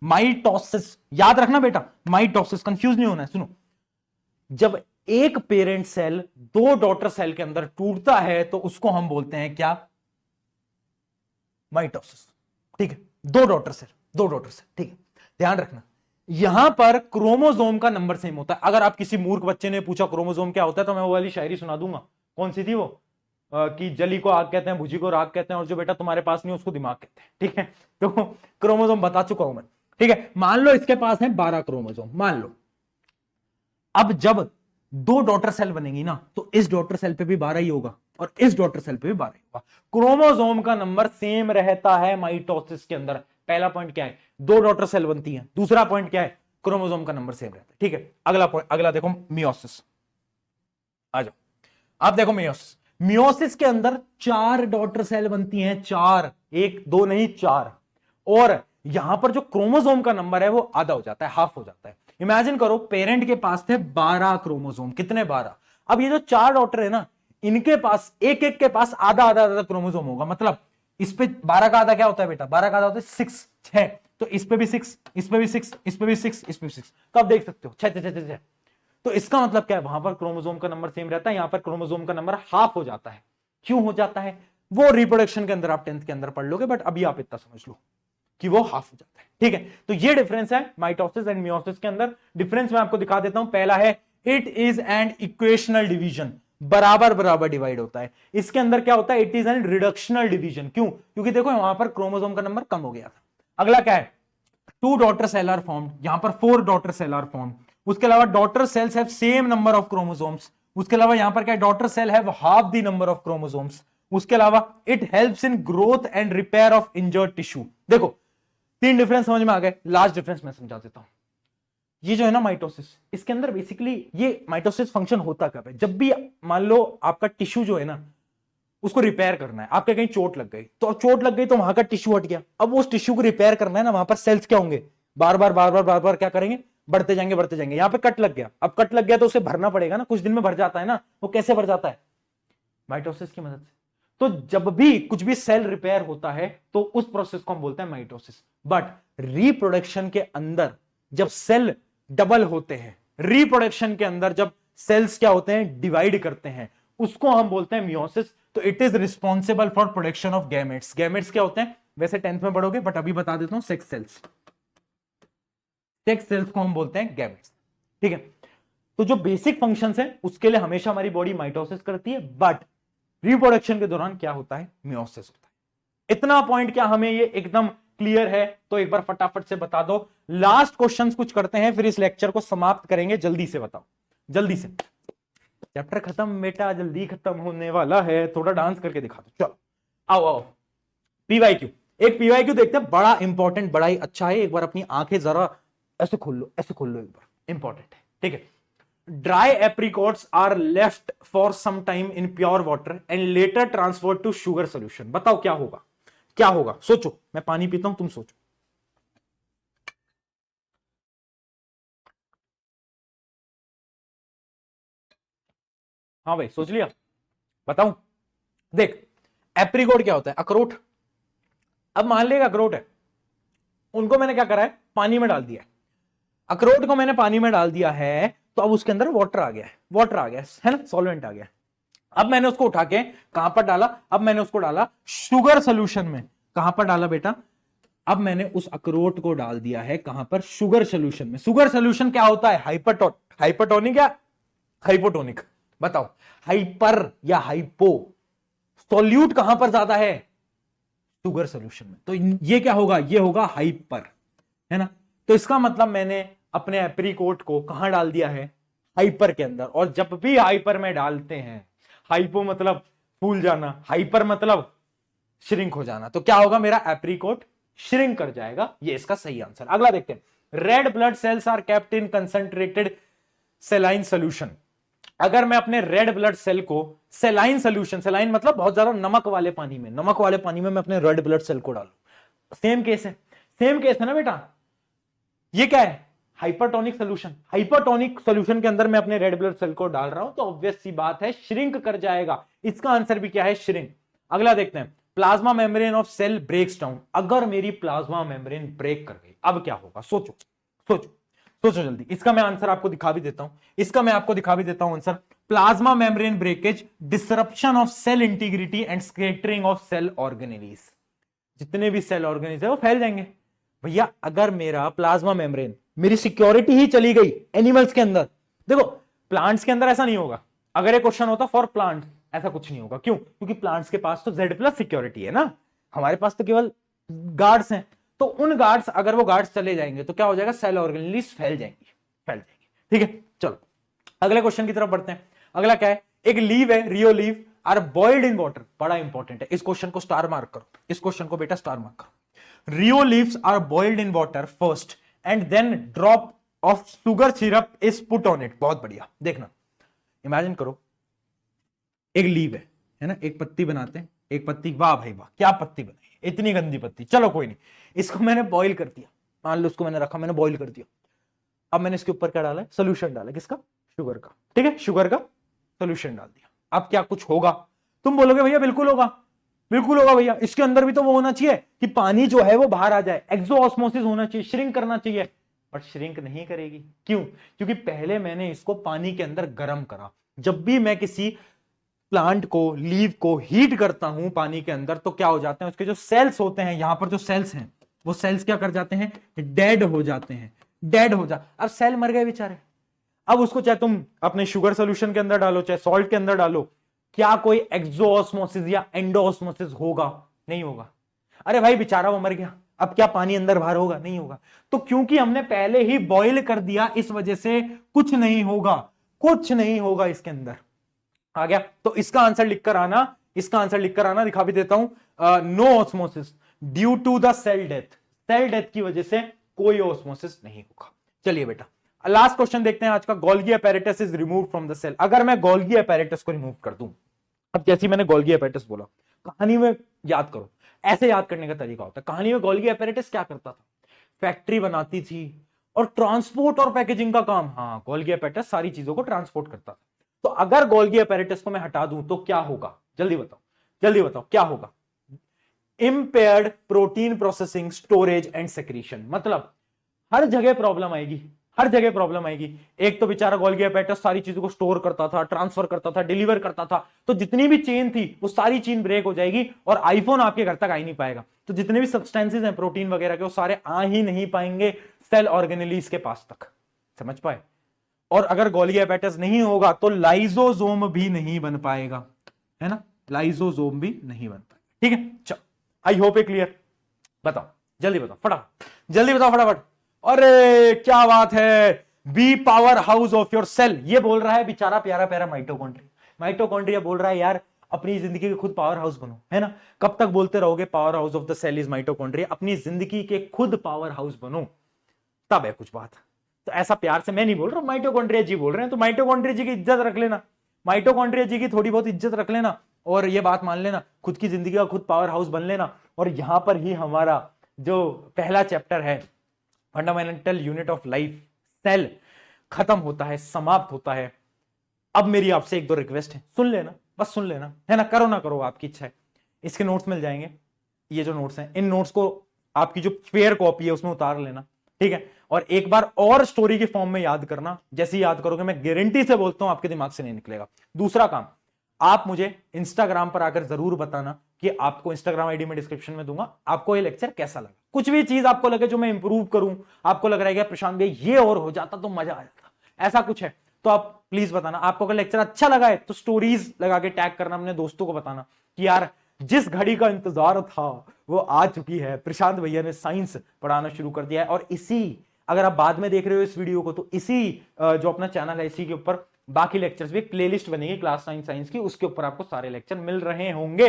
माइटोसिस याद रखना बेटा, माइटोसिस कंफ्यूज नहीं होना है। सुनो, जब एक पेरेंट सेल 2 डॉटर सेल के अंदर टूटता है तो उसको हम बोलते हैं क्या, माइटोसिस, ठीक है। 2 डॉटर सेल, ठीक है। ध्यान रखना, यहां पर क्रोमोसोम का नंबर सेम होता है। अगर आप किसी मूर्ख बच्चे ने पूछा क्रोमोसोम क्या होता है, तो मैं वो वाली शायरी सुना दूंगा, कौन सी थी वो, कि जली को आग कहते हैं, भुजी को राग कहते हैं, और जो बेटा तुम्हारे पास नहीं उसको दिमाग कहते हैं, ठीक है। तो क्रोमोसोम बता चुका हूं मैं, ठीक है। मान लो इसके पास है 12 क्रोमोसोम, मान लो। अब जब 2 डॉटर सेल बनेगी ना, तो इस डॉटर सेल पे भी 12 ही होगा और इस डॉटर सेल पे भी 12 ही होगा। क्रोमोसोम का नंबर सेम रहता है माइटोसिस के अंदर। पहला पॉइंट क्या है, 2 डॉटर सेल बनती है। दूसरा पॉइंट क्या है, क्रोमोसोम का नंबर सेम रहता है, ठीक है। अगला पॉइंट, अगला देखो मियोसिस, आ जाओ। आप देखो मियोसिस के अंदर 4 डॉटर सेल बनती हैं, 4, 1 2 नहीं 4। और यहां पर जो क्रोमोसोम का नंबर है वो आधा हो जाता है, हाफ हो जाता है। इमेजिन करो पेरेंट के पास थे 12 क्रोमोसोम, कितने 12। अब ये जो 4 डॉटर है ना, इनके पास एक एक के पास आधा आधा आधा क्रोमोसोम होगा। मतलब इस पे 12 का आधा क्या होता है बेटा, 12 का आधा होता है 6, तो इस पे भी 6, इस पे भी 6, इस पे भी 6, इस पे भी 6। तो आप देख सकते हो 6। तो इसका मतलब क्या है, वहां पर क्रोमोसोम का नंबर सेम रहता है, यहां पर क्रोमोसोम का नंबर हाफ हो जाता है। क्यों हो जाता है, वो रिप्रोडक्शन के अंदर आप 10th के अंदर पढ़ लोगे, बट अभी आप इतना समझ लो कि वो हाफ हो जाता है, ठीक है। तो ये डिफरेंस है माइटोसिस एंड मियोसिस के अंदर। डिफरेंस मैं आपको दिखा देता हूं। पहला है, it is an equational division, बराबर बराबर डिवाइड होता है। इसके अंदर क्या होता है, it is an reductional division. क्यों, क्योंकि देखो वहां पर क्रोमोसोम का नंबर कम हो गया था। अगला क्या है, 2 डॉटर सेल आर फॉर्म्ड, यहां पर 4 डॉटर सेल आर फॉर्म्ड। उसके अलावा daughter cells have same number of chromosomes. उसके अलावा यहां पर क्या है, daughter cell have half the number of chromosomes. उसके अलावा it helps in growth and repair of injured tissue. देखो 3 डिफरेंस समझ में आ गए। लास्ट डिफरेंस मैं समझा देता हूं। ये जो है ना माइटोसिस, इसके अंदर बेसिकली ये माइटोसिस फंक्शन होता कब है, जब भी मान लो आपका टिश्यू जो है ना उसको रिपेयर करना है, आपके कहीं चोट लग गई, तो चोट लग गई तो वहां का टिश्यू हट गया, अब उस टिश्यू को रिपेयर करना है ना, वहां पर सेल्स क्या होंगे, बार बार क्या करेंगे, बढ़ते जाएंगे। यहां पे कट लग गया, अब कट लग गया तो उसे भरना पड़ेगा ना, कुछ दिन में भर जाता है ना। वो कैसे भर जाता है, माइटोसिस की मदद से। तो जब भी कुछ भी सेल रिपेयर होता है तो उस प्रोसेस को हम बोलते हैं माइटोसिस। बट रिप्रोडक्शन के अंदर जब सेल डबल होते हैं, रिप्रोडक्शन के अंदर जब सेल्स क्या होते हैं, डिवाइड करते हैं, उसको हम बोलते हैं मियोसिस। तो it is responsible for production of gametes. Gametes क्या होते हैं, वैसे 10th में पढ़ोगे, बट अभी बता देता हूं, सेक्स सेल्स। सेक्स सेल्स को हम बोलते हैं गैमेट्स, ठीक है। तो जो बेसिक फंक्शंस है उसके लिए हमेशा हमारी बॉडी माइटोसिस करती है, बट रिप्रोडक्शन के दौरान क्या होता है, मियोसिस होता है। इतना पॉइंट क्या हमें ये एकदम क्लियर है तो एक बार फटाफट से बता दो। लास्ट क्वेश्चंस कुछ करते हैं, फिर इस लेक्चर को समाप्त करेंगे। जल्दी से बताओ, जल्दी से। चैप्टर खत्म बेटा, जल्दी खत्म होने वाला है। थोड़ा डांस करके दिखा दो, चलो आओ आओ। पीवाईक्यू, एक पीवाईक्यू देखते हैं, बड़ा इंपॉर्टेंट, बड़ा ही अच्छा है। एक बार अपनी आंखें जरा ऐसे खोल लो, ऐसे खोल लो एक बार, इंपॉर्टेंट है, ठीक है। Dry apricots are left for some time in pure water and later transferred to sugar solution. बताओ क्या होगा, क्या होगा, सोचो। मैं पानी पीता हूं, तुम सोचो। हाँ भाई सोच लिया, बताऊं। देख, एप्रिकॉट क्या होता है, अखरोट। अब मान लेगा अखरोट है, उनको मैंने क्या करा है, पानी में डाल दिया है। अखरोट को मैंने पानी में डाल दिया है, तो अब उसके अंदर वाटर आ गया है, वाटर आ गया है ना, सॉल्वेंट आ गया। अब मैंने उसको उठा के कहां पर डाला, अब मैंने उसको डाला शुगर सोल्यूशन में। कहां पर डाला बेटा, अब मैंने उस अखरोट को डाल दिया है कहां पर, शुगर सोल्यूशन में। शुगर सोल्यूशन क्या होता है, हाइपरटोनिक या हाइपोटोनिक, बताओ। हाइपर या हाइपो, सॉल्यूट कहां पर ज्यादा है, शुगर सोल्यूशन में। तो ये क्या होगा, ये होगा हाइपर, है ना। तो इसका मतलब मैंने अपने एप्रिकॉट को कहां डाल दिया है, हाइपर के अंदर। और जब भी हाइपर में डालते हैं, हाइपो मतलब फूल जाना, हाइपर मतलब श्रिंक हो जाना, तो क्या होगा, मेरा एप्रिकॉट श्रिंक कर जाएगा। ये इसका सही आंसर। अगला देखते हैं, red blood cells are kept in concentrated saline solution. अगर मैं अपने रेड ब्लड सेल को सेलाइन सोल्यूशन, सेलाइन मतलब बहुत ज्यादा नमक वाले पानी में, नमक वाले पानी में मैं अपने रेड ब्लड सेल को डालू, सेम केस है, सेम केस है ना बेटा। ये क्या है, हाइपरटोनिक सोल्यूशन। हाइपरटोनिक सोल्यूशन के अंदर मैं अपने रेड ब्लड सेल को डाल रहा हूं, तो ऑब्वियस सी बात है श्रिंक कर जाएगा। इसका आंसर भी क्या है, श्रिंक। अगला देखते हैं, plasma membrane of cell breaks down. अगर मेरी प्लाज्मा मेम्ब्रेन ब्रेक कर गई, अब क्या होगा, सोचो सोचो सोचो जल्दी। इसका मैं आंसर आपको दिखा भी देता हूं, इसका मैं आपको दिखा भी देता हूं answer. Plasma membrane breakage, disruption of cell integrity and scattering of cell organelles. जितने भी सेल ऑर्गेनेलीज है वो फैल जाएंगे। भैया अगर मेरा प्लाज्मा मेम्ब्रेन, मेरी सिक्योरिटी ही चली गई एनिमल्स के अंदर। देखो प्लांट्स के अंदर ऐसा नहीं होगा, अगर ये क्वेश्चन होता फॉर प्लांट्स, ऐसा कुछ नहीं होगा। क्यों, क्योंकि प्लांट्स के पास तो Z+ सिक्योरिटी है ना, हमारे पास तो केवल गार्ड्स हैं। तो उन गार्ड्स, अगर वो गार्ड्स चले जाएंगे तो क्या हो जाएगा, सेल ऑर्गेनेलीज फैल जाएंगी, फैल जाएंगी। ठीक है, चलो अगले क्वेश्चन की तरफ बढ़ते हैं। अगला क्या है, एक लीव है, rio leave are boiled in water. बड़ा इंपॉर्टेंट है, इस क्वेश्चन को स्टार मार्क करो, इस क्वेश्चन को बेटा स्टार मार्क करो। Rio leaves are boiled in water first and then drop of sugar syrup is put on it. बहुत बढ़िया, देखना इमेजिन करो, एक लीव है ना, एक पत्ती बनाते हैं, एक पत्ती, वाह भाई वाह क्या पत्ती बनाई, इतनी गंदी पत्ती। चलो कोई नहीं, इसको मैंने बॉईल कर दिया, मान लो उसको मैंने रखा, मैंने बॉईल कर दिया। अब मैंने इसके ऊपर क्या डाला है, सोल्यूशन डाला, किसका, शुगर का। ठीक है, शुगर का सोल्यूशन डाल दिया। अब क्या कुछ होगा, तुम बोलोगे भैया बिल्कुल होगा, बिल्कुल होगा भैया, इसके अंदर भी तो वो होना चाहिए कि पानी जो है वो बाहर आ जाए, एक्सोऑस्मोसिस होना चाहिए, श्रिंक करना चाहिए। बट श्रिंक नहीं करेगी, क्यों, क्योंकि पहले मैंने इसको पानी के अंदर गर्म करा। जब भी मैं किसी प्लांट को, लीव को हीट करता हूं पानी के अंदर, तो क्या हो जाते हैं, उसके जो सेल्स होते हैं, यहां पर जो सेल्स हैं, वो सेल्स क्या कर जाते हैं, डेड हो जाते हैं, डेड हो जा। अब सेल मर गए बेचारे, अब उसको चाहे तुम अपने शुगर सोल्यूशन के अंदर डालो, चाहे सॉल्ट के अंदर डालो, क्या कोई एक्सोऑस्मोसिस या एंडोऑस्मोसिस होगा, नहीं होगा। अरे भाई बेचारा वो मर गया, अब क्या पानी अंदर बाहर होगा, नहीं होगा। तो क्योंकि हमने पहले ही बॉईल कर दिया, इस वजह से कुछ नहीं होगा, कुछ नहीं होगा इसके अंदर। आ गया, तो इसका आंसर लिखकर आना, इसका आंसर लिखकर आना, दिखा भी देता हूं, no osmosis due to the cell death. Cell death की वजह से कोई ऑस्मोसिस नहीं होगा। चलिए बेटा लास्ट क्वेश्चन देखते हैं आज का, Golgi apparatus is remove from the cell. अगर मैं गोल्गी अपैरेटस को रिमूव कर दूं, अब जैसे मैंने गोल्गी अपैरेटस बोला, कहानी में याद करो, ऐसे याद करने का तरीका होता है। कहानी में गोल्गी अपैरेटस क्या करता था, फैक्ट्री बनाती थी और ट्रांसपोर्ट और पैकेजिंग का काम, हाँ गोल्गी अपैरेटस सारी चीजों को ट्रांसपोर्ट करता था। तो अगर गोल्गी अपैरेटस को मैं हटा दूं तो क्या होगा, जल्दी बताओ, जल्दी बताओ क्या होगा, impaired protein processing, storage and secretion. मतलब हर जगह प्रॉब्लम आएगी, हर जगह प्रॉब्लम आएगी। एक तो बेचारा गोल्गी अपैरेटस सारी चीजों को स्टोर करता था, ट्रांसफर करता था, डिलीवर करता था, तो जितनी भी चेन थी वो सारी चेन ब्रेक हो जाएगी और आईफोन आपके घर तक आ ही नहीं पाएगा। तो जितने भी सब्सटेंसेस हैं प्रोटीन वगैरह के, वो सारे आ ही नहीं पाएंगे सेल ऑर्गेनेलीज के पास तक। समझ पाए। और अगर गोल्गी अपैरेटस नहीं होगा तो लाइसोसोम भी नहीं बन पाएगा, है ना, लाइसोसोम भी नहीं बन पाएगा। ठीक है, चलो आई होप ए क्लियर। बताओ जल्दी बताओ फटाफट, जल्दी बताओ फटाफट। अरे क्या बात है, be power house of your cell, ये बोल रहा है बेचारा प्यारा प्यारा माइटोकॉन्ड्रिया। माइटोकॉन्ड्रिया बोल रहा है यार अपनी जिंदगी के खुद पावर हाउस बनो, है ना। कब तक बोलते रहोगे power house of the cell is mitochondria, अपनी जिंदगी के खुद पावर हाउस बनो, तब है कुछ बात। तो ऐसा प्यार से मैं नहीं बोल रहा, माइटोकॉन्ड्रिया जी बोल रहे हैं, तो माइटोकॉन्ड्रिया जी की इज्जत रख लेना, माइटोकॉन्ड्रिया जी की थोड़ी बहुत इज्जत रख लेना, और ये बात मान लेना, खुद की जिंदगी का खुद पावर हाउस बन लेना। और यहां पर ही हमारा जो पहला चैप्टर है fundamental unit of life, cell, खत्म होता है, समाप्त होता है। अब मेरी आपसे एक दो रिक्वेस्ट है, सुन लेना, बस सुन लेना, है ना, करो ना करो आपकी इच्छा है। इसके नोट्स मिल जाएंगे, ये जो नोट्स हैं इन नोट्स को आपकी जो फेयर कॉपी है उसमें उतार लेना, ठीक है। और एक बार और स्टोरी के फॉर्म में याद करना, जैसे ही याद करोगे मैं गारंटी से बोलता हूं आपके दिमाग से नहीं निकलेगा। दूसरा काम, आप मुझे इंस्टाग्राम पर आकर जरूर बताना कि आपको, इंस्टाग्राम आईडी में डिस्क्रिप्शन में दूंगा, आपको ये लेक्चर कैसा लगा। कुछ भी चीज आपको लगे जो मैं इंप्रूव करूं, आपको लग रहा है कि प्रशांत भाई ये और हो जाता तो मजा आ जाता, ऐसा कुछ है तो आप प्लीज बताना। आपको अगर लेक्चर अच्छा लगा है तो स्टोरीज लगा के टैग करना, अपने दोस्तों को बताना कि यार जिस घड़ी का इंतजार था वो आ चुकी है, प्रशांत भैया ने साइंस पढ़ाना शुरू कर दिया है। और इसी, अगर आप बाद में देख रहे हो इस वीडियो को, तो इसी जो अपना चैनल है इसी के ऊपर बाकी लेक्चर्स भी, प्लेलिस्ट बनेगी क्लास 9 साइंस की, उसके ऊपर आपको सारे लेक्चर मिल रहे होंगे।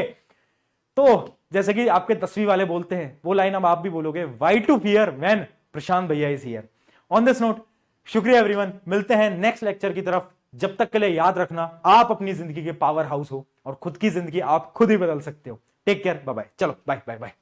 तो जैसे कि आपके 10वीं वाले बोलते हैं वो लाइन अब आप भी बोलोगे, वाई टू फियर व्हेन प्रशांत भैया is here. On this note, शुक्रिया एवरीवन, मिलते हैं नेक्स्ट लेक्चर की तरफ। जब तक के लिए याद रखना, आप अपनी जिंदगी के पावर हाउस हो और खुद की जिंदगी आप खुद ही बदल सकते हो। टेक केयर, बाय बाय, चलो बाय बाय बाय।